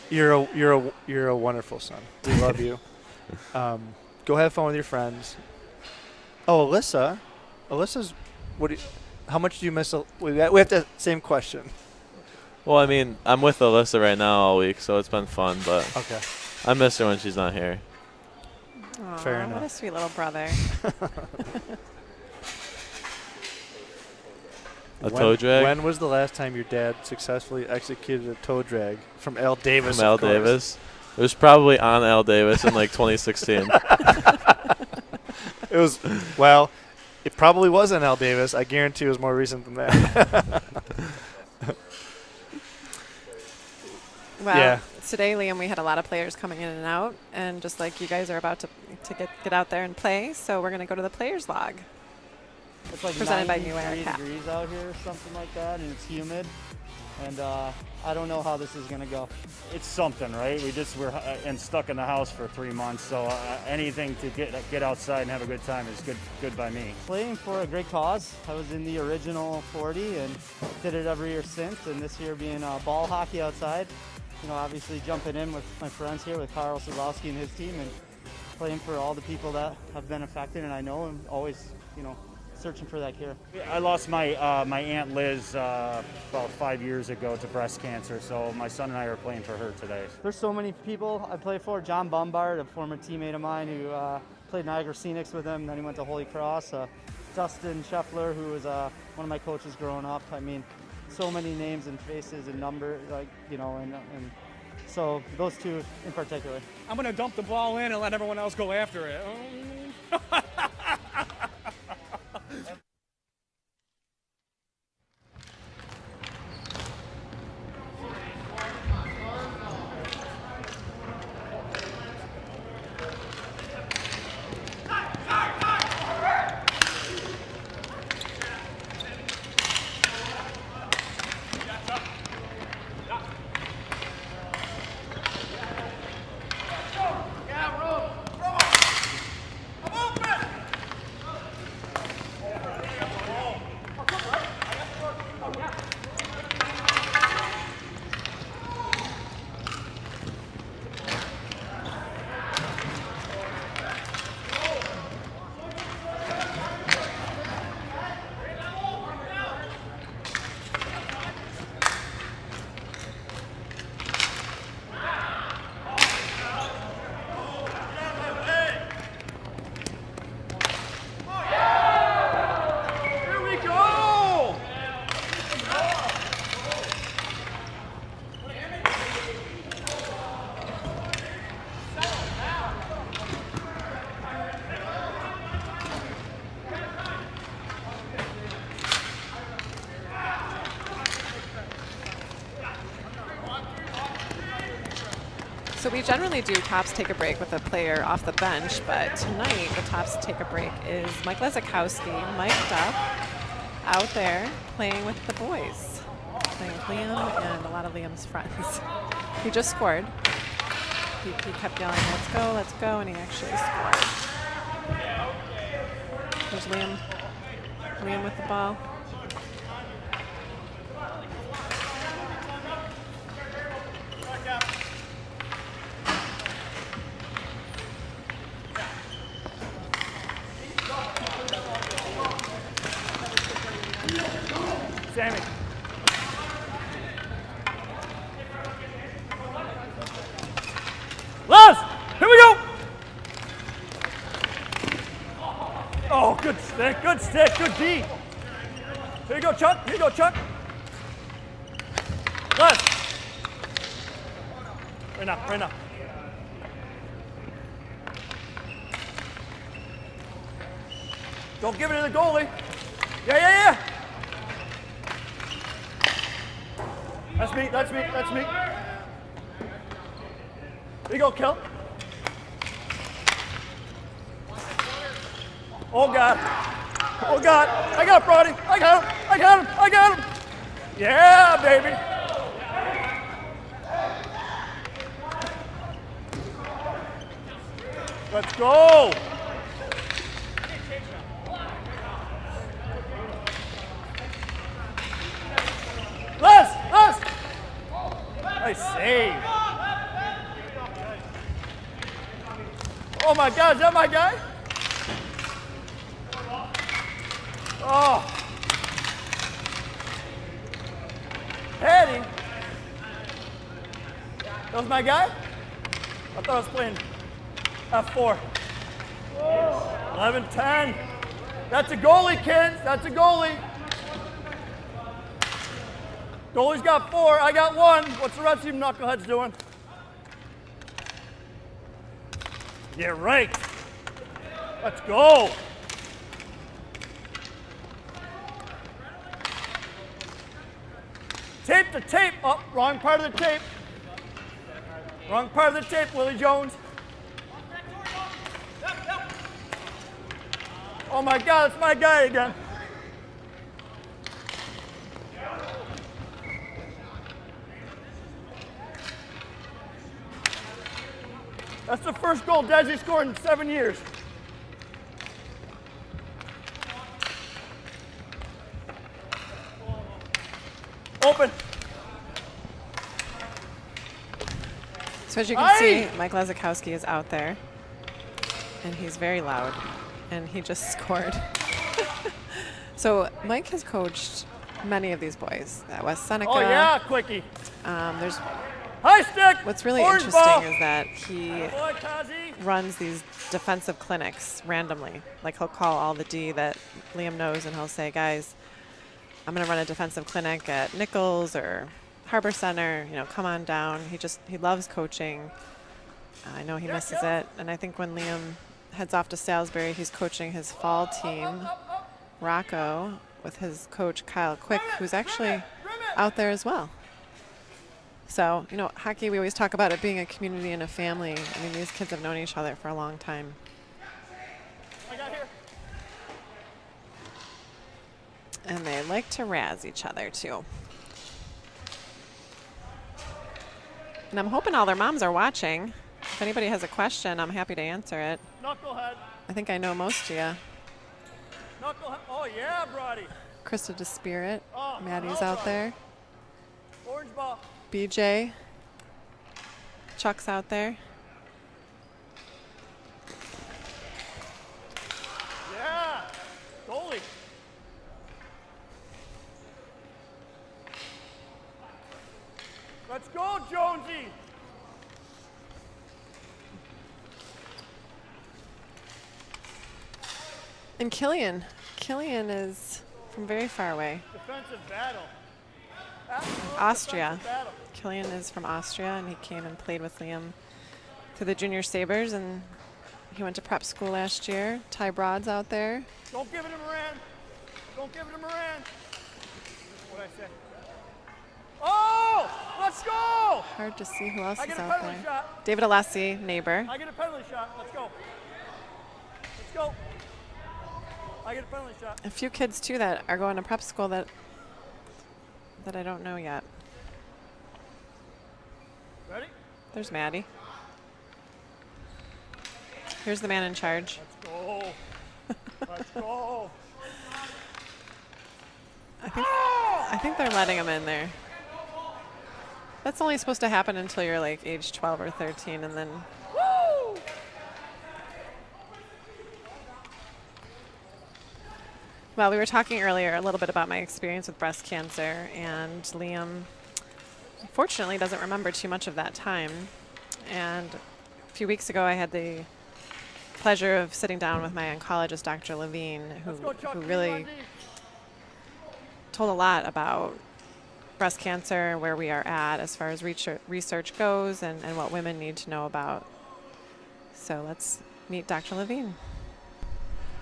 You're a wonderful son. We love you. Go have fun with your friends. Oh, Alyssa's. How much do you miss? We have the same question. Well, I mean, I'm with Alyssa right now all week, so it's been fun. But okay, I miss her when she's not here. Aww, fair enough. What a sweet little brother. Toe drag? When was the last time your dad successfully executed a toe drag from Al Davis? From Al Davis? It was probably on Al Davis in like 2016. It was, well, it probably was on Al Davis. I guarantee it was more recent than that. Well, yeah. Today, Liam, we had a lot of players coming in and out, and just like you guys are about to get out there and play, so we're going to go to the players log. It's like presented by New 93 Era degrees out here or something like that, and it's humid. And I don't know how this is going to go. It's something, right? We're stuck in the house for 3 months, so anything to get outside and have a good time is good by me. Playing for a great cause. I was in the original 40 and did it every year since, and this year being ball hockey outside, obviously jumping in with my friends here, with Carl Sadlowski and his team, and playing for all the people that have been affected, and I know, and always, searching for that cure. I lost my my Aunt Liz about 5 years ago to breast cancer, so my son and I are playing for her today. There's so many people I play for. John Bombard, a former teammate of mine who played Niagara Scenics with him, then he went to Holy Cross. Dustin Scheffler, who was one of my coaches growing up. I mean, so many names and faces and numbers, and so those two in particular. I'm going to dump the ball in and let everyone else go after it. So we generally do tops take a break with a player off the bench, but tonight the tops take a break is Mike Lesakowski, mic'd up, out there playing with the boys, playing with Liam and a lot of Liam's friends. He just scored. He kept yelling, let's go, and he actually scored. There's Liam with the ball. Sammy. Les, here we go. Oh, good stick, good D. Here you go, Chuck. Les. Right now. Don't give it to the goalie. Yeah. That's me. Here you go, Kel. Oh, God. I got it, Brody. I got him. Yeah, baby. Let's go. Les. Nice save. Oh my God, is that my guy? Oh. Heading. That was my guy? I thought I was playing F4. 11-10. That's a goalie, kids. That's a goalie. Goalie's got 4. I got 1. What's the rest of you knuckleheads doing? Yeah, right. Let's go. Tape to tape. Oh, wrong part of the tape. Wrong part of the tape, Willie Jones. Oh my God, it's my guy again. That's the first goal Desi scored in 7 years. Open. So as you can see, Mike Lesakowski is out there, and he's very loud, and he just scored. So Mike has coached many of these boys at West Seneca. Oh yeah, quickie. There's high stick. What's really Orange interesting ball. is that he runs these defensive clinics randomly. Like he'll call all the D that Liam knows, and he'll say, "Guys, I'm going to run a defensive clinic at Nichols or Harbor Center. You know, come on down." He loves coaching. I know he misses it, and I think when Liam heads off to Salisbury, he's coaching his fall team, Rocco, with his coach Kyle Quick, who's actually out there as well. So, you know, hockey, we always talk about it being a community and a family. I mean, these kids have known each other for a long time. And they like to razz each other, too. And I'm hoping all their moms are watching. If anybody has a question, I'm happy to answer it. Knucklehead. I think I know most of you. Knucklehead. Oh yeah, Brody. Krista DeSpirit, Oh, Maddie's no, out Brody. there. Orange ball. BJ, Chuck's out there. Yeah. Goalie. Let's go, Jonesy. And Killian is from very far away. Defensive battle. Austria. Defensive battle. Killian is from Austria, and he came and played with Liam through the Junior Sabres, and he went to prep school last year. Ty Broad's out there. Don't give it to Moran. Don't give it to Moran. What'd I say? Oh! Let's go! Hard to see who else I is get a out penalty there. shot. David Alessi, neighbor. I get a penalty shot. Let's go. Let's go. I get a penalty shot. A few kids, too, that are going to prep school that I don't know yet. Ready? There's Maddie. Here's the man in charge. Let's go. Let's go. I think they're letting him in there. That's only supposed to happen until you're like age 12 or 13, and then. Woo! Well, we were talking earlier a little bit about my experience with breast cancer, and Liam, fortunately, doesn't remember too much of that time. And a few weeks ago, I had the pleasure of sitting down with my oncologist, Dr. Levine, who really told a lot about breast cancer, where we are at as far as research goes, and what women need to know about. So let's meet Dr. Levine.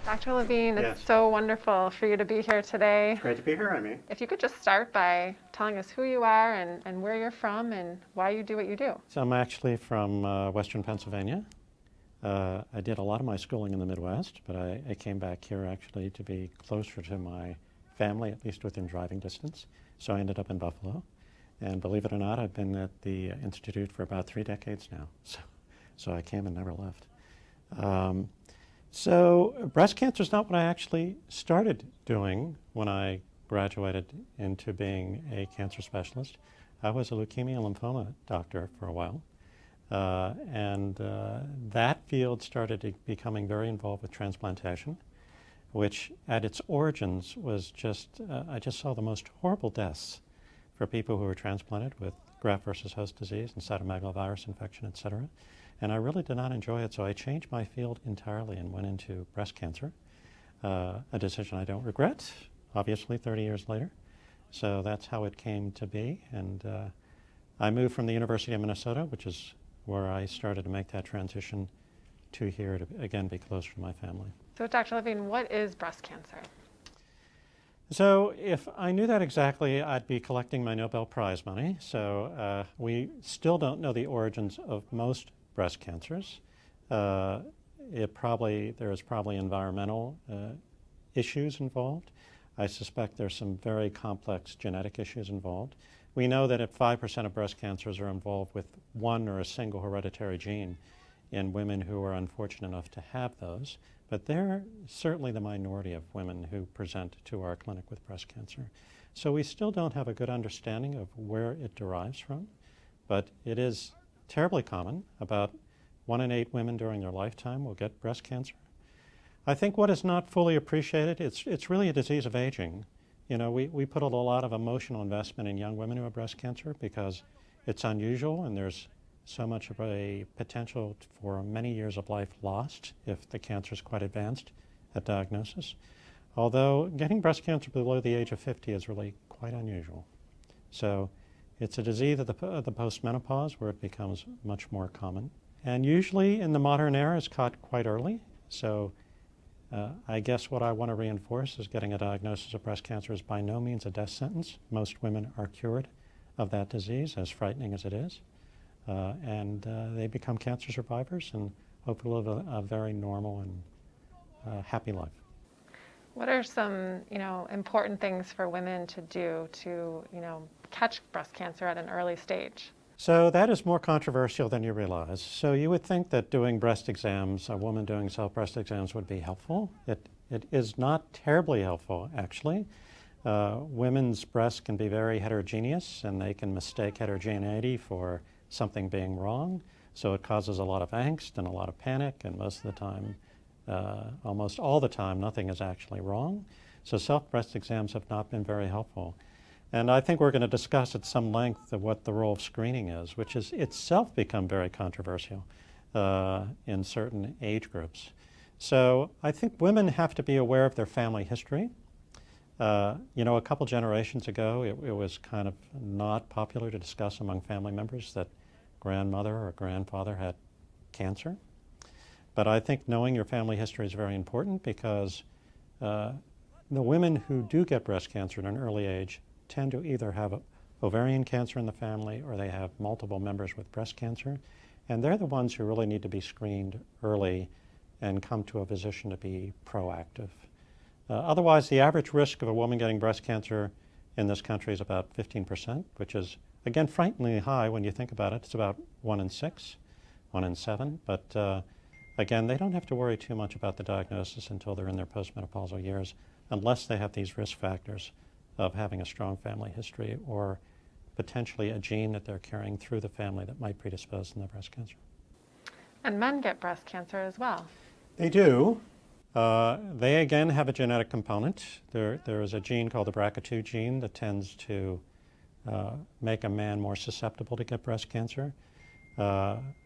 Dr. Levine, Yes. it's so wonderful for you to be here today. It's great to be here, Amy. If you could just start by telling us who you are and where you're from and why you do what you do. So I'm actually from Western Pennsylvania. I did a lot of my schooling in the Midwest, but I came back here actually to be closer to my family, at least within driving distance. So I ended up in Buffalo. And believe it or not, I've been at the Institute for about 3 decades now. So I came and never left. So breast cancer is not what I actually started doing when I graduated into being a cancer specialist. I was a leukemia and lymphoma doctor for a while. That field started becoming very involved with transplantation, which at its origins was just, I just saw the most horrible deaths for people who were transplanted with graft versus host disease and cytomegalovirus infection, et cetera. And I really did not enjoy it, so I changed my field entirely and went into breast cancer, a decision I don't regret, obviously 30 years later. So that's how it came to be. And I moved from the University of Minnesota, which is where I started to make that transition to here to, again, be closer to my family. So Dr. Levine, what is breast cancer? So if I knew that exactly, I'd be collecting my Nobel Prize money. So we still don't know the origins of most breast cancers. There is probably environmental issues involved. I suspect there's some very complex genetic issues involved. We know that 5% of breast cancers are involved with one or a single hereditary gene in women who are unfortunate enough to have those. But they're certainly the minority of women who present to our clinic with breast cancer. So we still don't have a good understanding of where it derives from, but it is terribly common. About 1 in 8 women during their lifetime will get breast cancer. I think what is not fully appreciated, it's really a disease of aging. You know, we put a lot of emotional investment in young women who have breast cancer because it's unusual and there's so much of a potential for many years of life lost if the cancer is quite advanced at diagnosis. Although getting breast cancer below the age of 50 is really quite unusual. So it's a disease of the postmenopause where it becomes much more common. And usually in the modern era it's caught quite early. So I guess what I want to reinforce is getting a diagnosis of breast cancer is by no means a death sentence. Most women are cured of that disease, as frightening as it is. And they become cancer survivors and hopefully live a very normal and happy life. What are some, important things for women to do to, catch breast cancer at an early stage? So that is more controversial than you realize. So you would think that doing breast exams, a woman doing self-breast exams would be helpful. It is not terribly helpful, actually. Women's breasts can be very heterogeneous and they can mistake heterogeneity for something being wrong. So it causes a lot of angst and a lot of panic, and most of the time, almost all the time, nothing is actually wrong. So self-breast exams have not been very helpful. And I think we're going to discuss at some length of what the role of screening is, which has itself become very controversial in certain age groups. So I think women have to be aware of their family history. A couple generations ago, it was kind of not popular to discuss among family members that grandmother or grandfather had cancer. But I think knowing your family history is very important because the women who do get breast cancer at an early age tend to either have ovarian cancer in the family or they have multiple members with breast cancer. And they're the ones who really need to be screened early and come to a physician to be proactive. Otherwise, the average risk of a woman getting breast cancer in this country is about 15%, which is, again, frighteningly high when you think about it. It's about 1 in 6, 1 in 7. But again, they don't have to worry too much about the diagnosis until they're in their postmenopausal years, unless they have these risk factors of having a strong family history or potentially a gene that they're carrying through the family that might predispose them to breast cancer. And men get breast cancer as well. They do. They again have a genetic component. There is a gene called the BRCA2 gene that tends to make a man more susceptible to get breast cancer.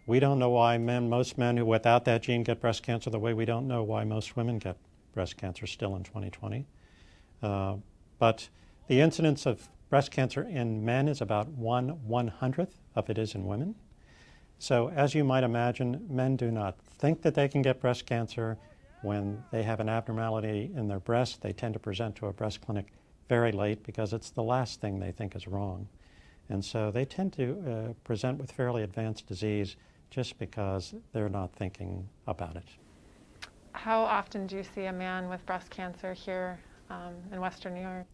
We don't know why most men who without that gene get breast cancer the way we don't know why most women get breast cancer still in 2020. But the incidence of breast cancer in men is about 1/100th of it is in women. So as you might imagine, men do not think that they can get breast cancer. When they have an abnormality in their breast, they tend to present to a breast clinic very late because it's the last thing they think is wrong. And so they tend to present with fairly advanced disease just because they're not thinking about it. How often do you see a man with breast cancer here in Western New York?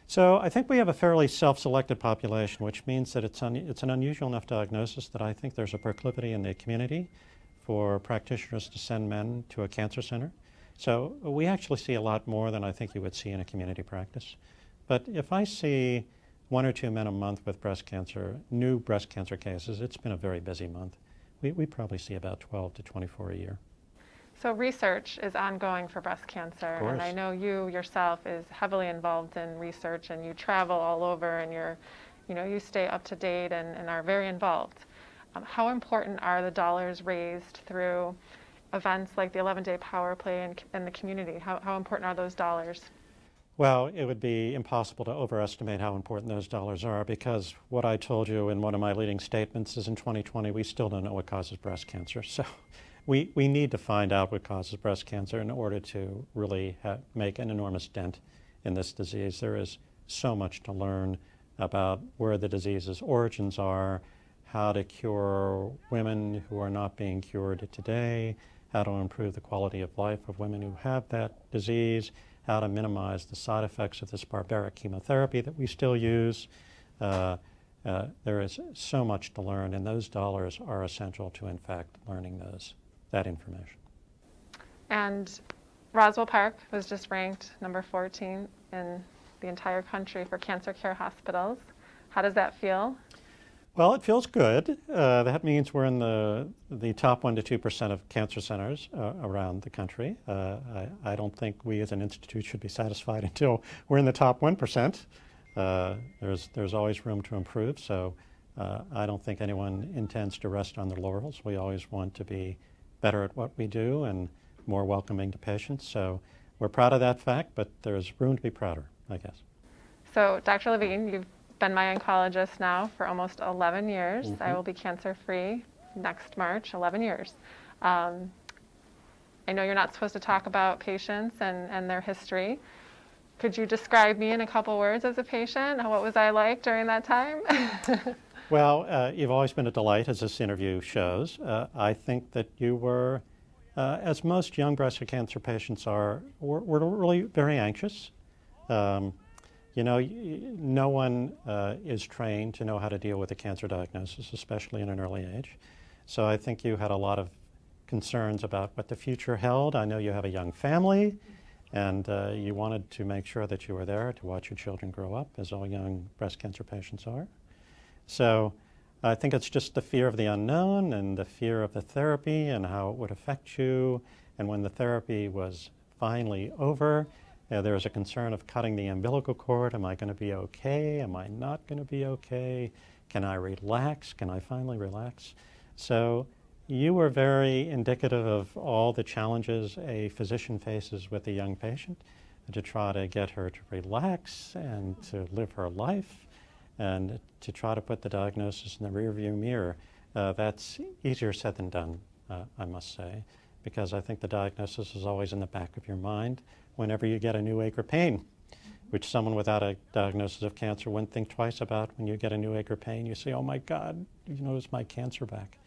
So I think we have a fairly self-selected population, which means that it's an unusual enough diagnosis that I think there's a proclivity in the community for practitioners to send men to a cancer center. So we actually see a lot more than I think you would see in a community practice. But if I see 1 or 2 men a month with breast cancer, new breast cancer cases, it's been a very busy month. We probably see about 12 to 24 a year. So research is ongoing for breast cancer, and I know you yourself is heavily involved in research, and you travel all over, and you stay up to date and are very involved. How important are the dollars raised through events like the 11-day power play in the community? How important are those dollars? Well, it would be impossible to overestimate how important those dollars are because what I told you in one of my leading statements is in 2020 we still don't know what causes breast cancer. So we need to find out what causes breast cancer in order to really make an enormous dent in this disease. There is so much to learn about where the disease's origins are, how to cure women who are not being cured today, how to improve the quality of life of women who have that disease, how to minimize the side effects of this barbaric chemotherapy that we still use. There is so much to learn, and those dollars are essential to, in fact, learning that information. And Roswell Park was just ranked number 14 in the entire country for cancer care hospitals. How does that feel? Well, it feels good. That means we're in the top 1% to 2% of cancer centers around the country. I don't think we as an institute should be satisfied until we're in the top 1%. There's always room to improve, so I don't think anyone intends to rest on their laurels. We always want to be better at what we do and more welcoming to patients. So we're proud of that fact, but there's room to be prouder, I guess. So, Dr. Levine, you've been my oncologist now for almost 11 years. I will be cancer-free next March, 11 years. I know you're not supposed to talk about patients and their history. Could you describe me in a couple words as a patient? What was I like during that time? Well, you've always been a delight, as this interview shows. I think that you were, as most young breast cancer patients are, were really very anxious. You know, no one is trained to know how to deal with a cancer diagnosis, especially in an early age. So I think you had a lot of concerns about what the future held. I know you have a young family, and you wanted to make sure that you were there to watch your children grow up, as all young breast cancer patients are. So I think it's just the fear of the unknown and the fear of the therapy and how it would affect you. And when the therapy was finally over, there was a concern of cutting the umbilical cord. Am I going to be okay? Am I not going to be okay? Can I relax? Can I finally relax? So you were very indicative of all the challenges a physician faces with a young patient, to try to get her to relax and to live her life and to try to put the diagnosis in the rearview mirror. That's easier said than done, I must say, because I think the diagnosis is always in the back of your mind whenever you get a new ache or pain, which someone without a diagnosis of cancer wouldn't think twice about. When you get a new ache or pain, you say, oh my God, you know, is my cancer back?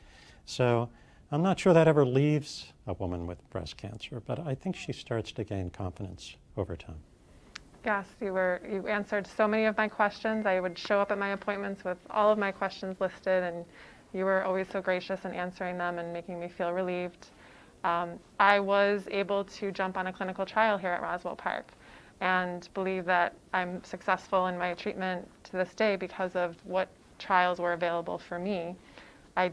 So I'm not sure that ever leaves a woman with breast cancer, but I think she starts to gain confidence over time. Yes, you answered so many of my questions. I would show up at my appointments with all of my questions listed, and you were always so gracious in answering them and making me feel relieved. I was able to jump on a clinical trial here at Roswell Park and believe that I'm successful in my treatment to this day because of what trials were available for me. I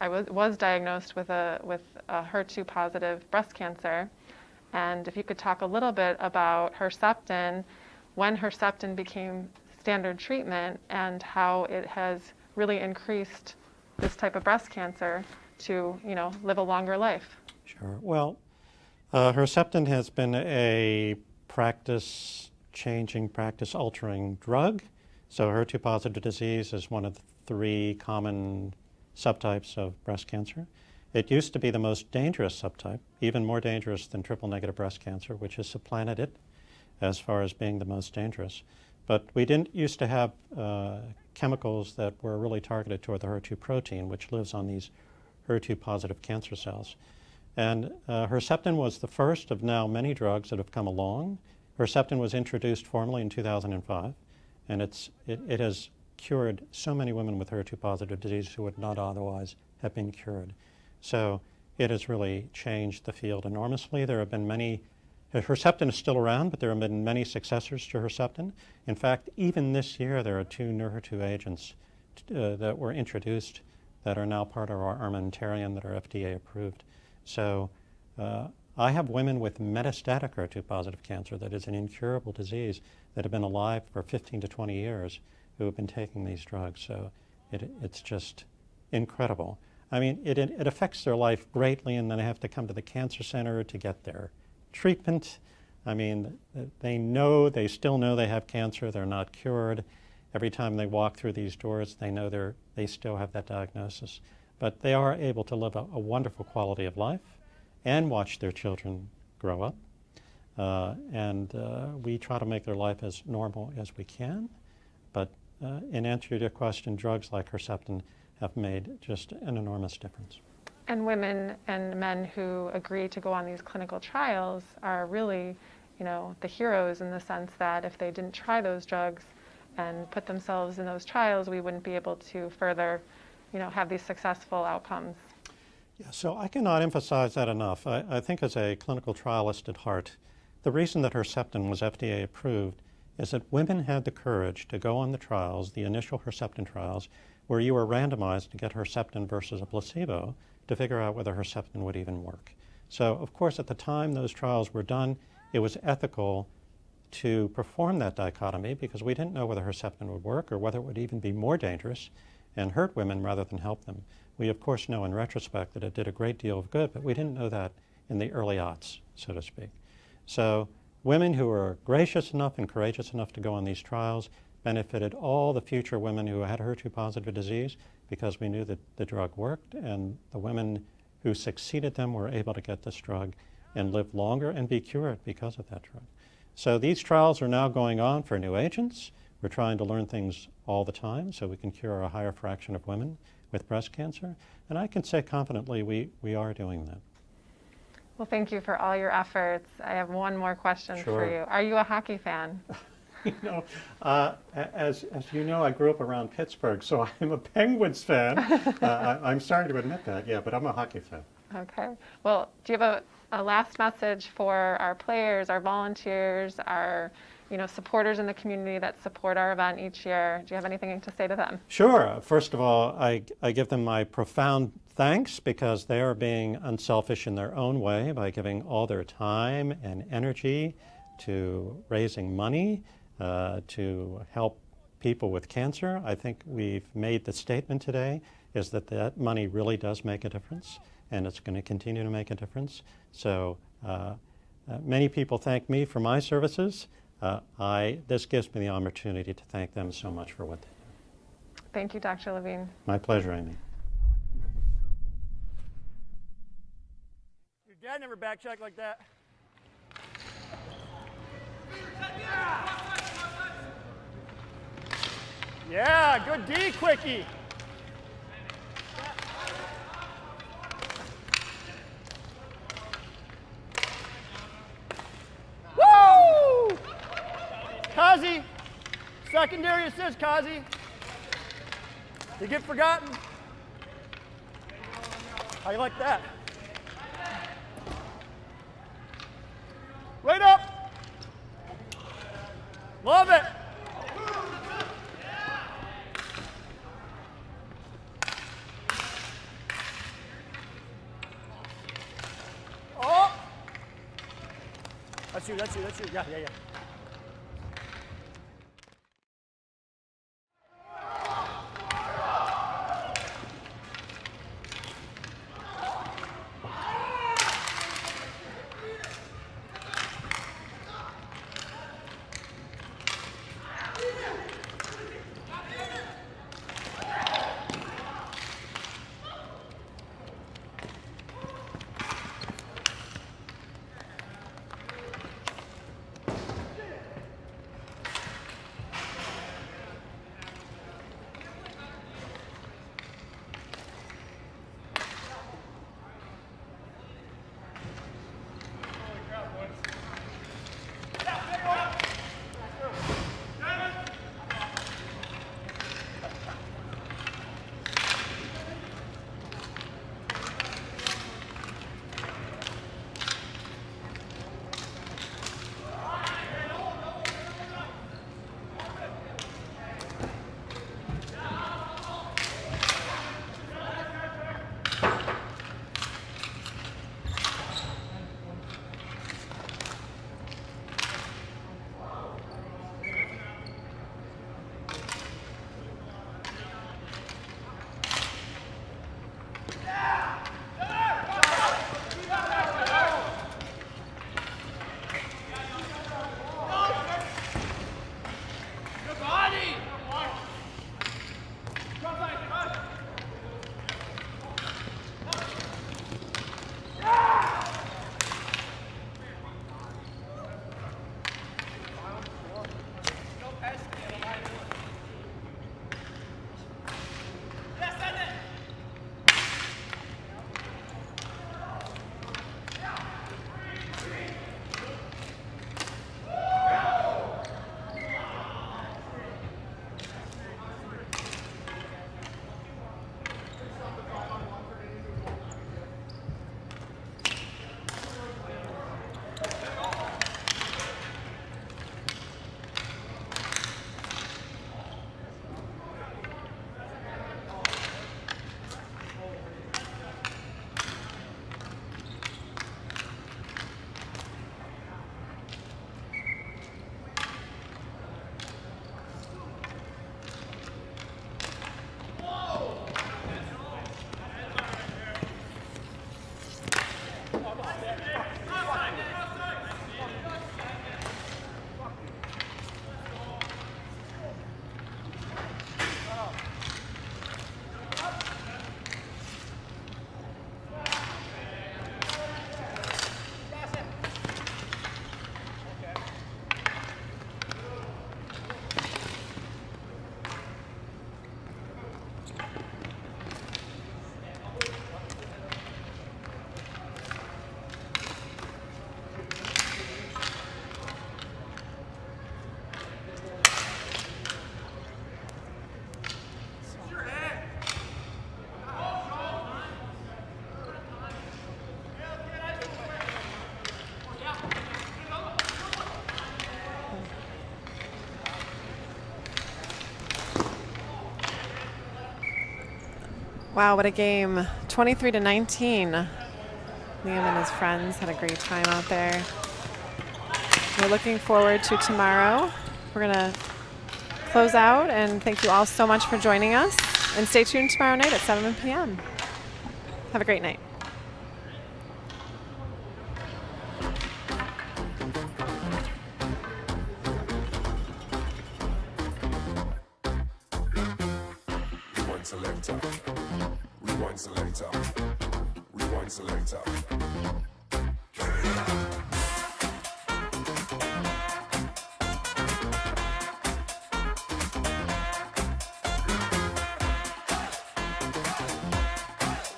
was diagnosed with a HER2 positive breast cancer. And if you could talk a little bit about Herceptin, when Herceptin became standard treatment and how it has really increased this type of breast cancer to, you know, live a longer life. Sure. Well, Herceptin has been a practice-changing, practice-altering drug. So HER2 positive disease is one of the 3 common subtypes of breast cancer. It used to be the most dangerous subtype, even more dangerous than triple-negative breast cancer, which has supplanted it as far as being the most dangerous. But we didn't used to have chemicals that were really targeted toward the HER2 protein, which lives on these HER2 positive cancer cells. And Herceptin was the first of now many drugs that have come along. Herceptin was introduced formally in 2005, and it has cured so many women with HER2 positive disease who would not otherwise have been cured. So it has really changed the field enormously. There have been many, Herceptin is still around, but there have been many successors to Herceptin. In fact, even this year, there are 2 HER2 agents that were introduced that are now part of our armamentarium that are FDA approved. So I have women with metastatic HER2 positive cancer that is an incurable disease that have been alive for 15 to 20 years who have been taking these drugs. So it's just incredible. I mean, it affects their life greatly, and then they have to come to the cancer center to get their treatment. I mean, they still know they have cancer. They're not cured. Every time they walk through these doors, they know they still have that diagnosis. But they are able to live a wonderful quality of life and watch their children grow up. We try to make their life as normal as we can. But in answer to your question, drugs like Herceptin have made just an enormous difference. And women and men who agree to go on these clinical trials are really, you know, the heroes in the sense that if they didn't try those drugs and put themselves in those trials, we wouldn't be able to further, you know, have these successful outcomes. Yeah, so I cannot emphasize that enough. I think as a clinical trialist at heart, the reason that Herceptin was FDA approved is that women had the courage to go on the trials, the initial Herceptin trials, where you were randomized to get Herceptin versus a placebo to figure out whether Herceptin would even work. So, of course, at the time those trials were done, it was ethical to perform that dichotomy because we didn't know whether Herceptin would work or whether it would even be more dangerous and hurt women rather than help them. We, of course, know in retrospect that it did a great deal of good, but we didn't know that in the early aughts, so to speak. So women who were gracious enough and courageous enough to go on these trials benefited all the future women who had HER2-positive disease because we knew that the drug worked, and the women who succeeded them were able to get this drug and live longer and be cured because of that drug. So these trials are now going on for new agents. We're trying to learn things all the time so we can cure a higher fraction of women with breast cancer. And I can say confidently we are doing that. Well, thank you for all your efforts. I have one more question Sure. for you. Are you a hockey fan? You know, as you know, I grew up around Pittsburgh, so I'm a Penguins fan. I'm sorry to admit that, yeah, but I'm a hockey fan. Okay. Well, do you have a last message for our players, our volunteers, our supporters in the community that support our event each year? Do you have anything to say to them? Sure. First of all, I give them my profound thanks because they are being unselfish in their own way by giving all their time and energy to raising money to help people with cancer. I think we've made the statement today is that that money really does make a difference, and it's going to continue to make a difference. So many people thank me for my services. This gives me the opportunity to thank them so much for what they do. Thank you, Dr. Levine. My pleasure, Amy. Your dad never back checked like that. Yeah, good D, quickie. Woo! Kazi, secondary assist, Kazi. You get forgotten. How you like that? Right up. Love it. Oh. That's you. Yeah. Wow, what a game. 23-19. Liam and his friends had a great time out there. We're looking forward to tomorrow. We're going to close out, and thank you all so much for joining us. And stay tuned tomorrow night at 7 p.m. Have a great night. Rewind selector. Rewind selector. Rewind selector.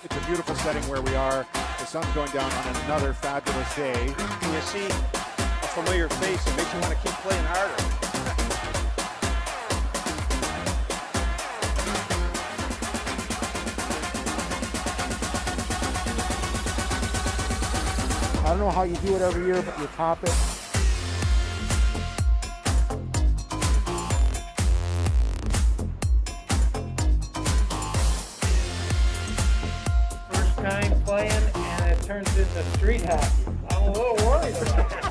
It's a beautiful setting where we are. The sun's going down on another fabulous day. When you see a familiar face, it makes you want to keep playing harder. I don't know how you do it every year, but you top it. First time playing, and it turns into street hockey. I'm a little worried about it.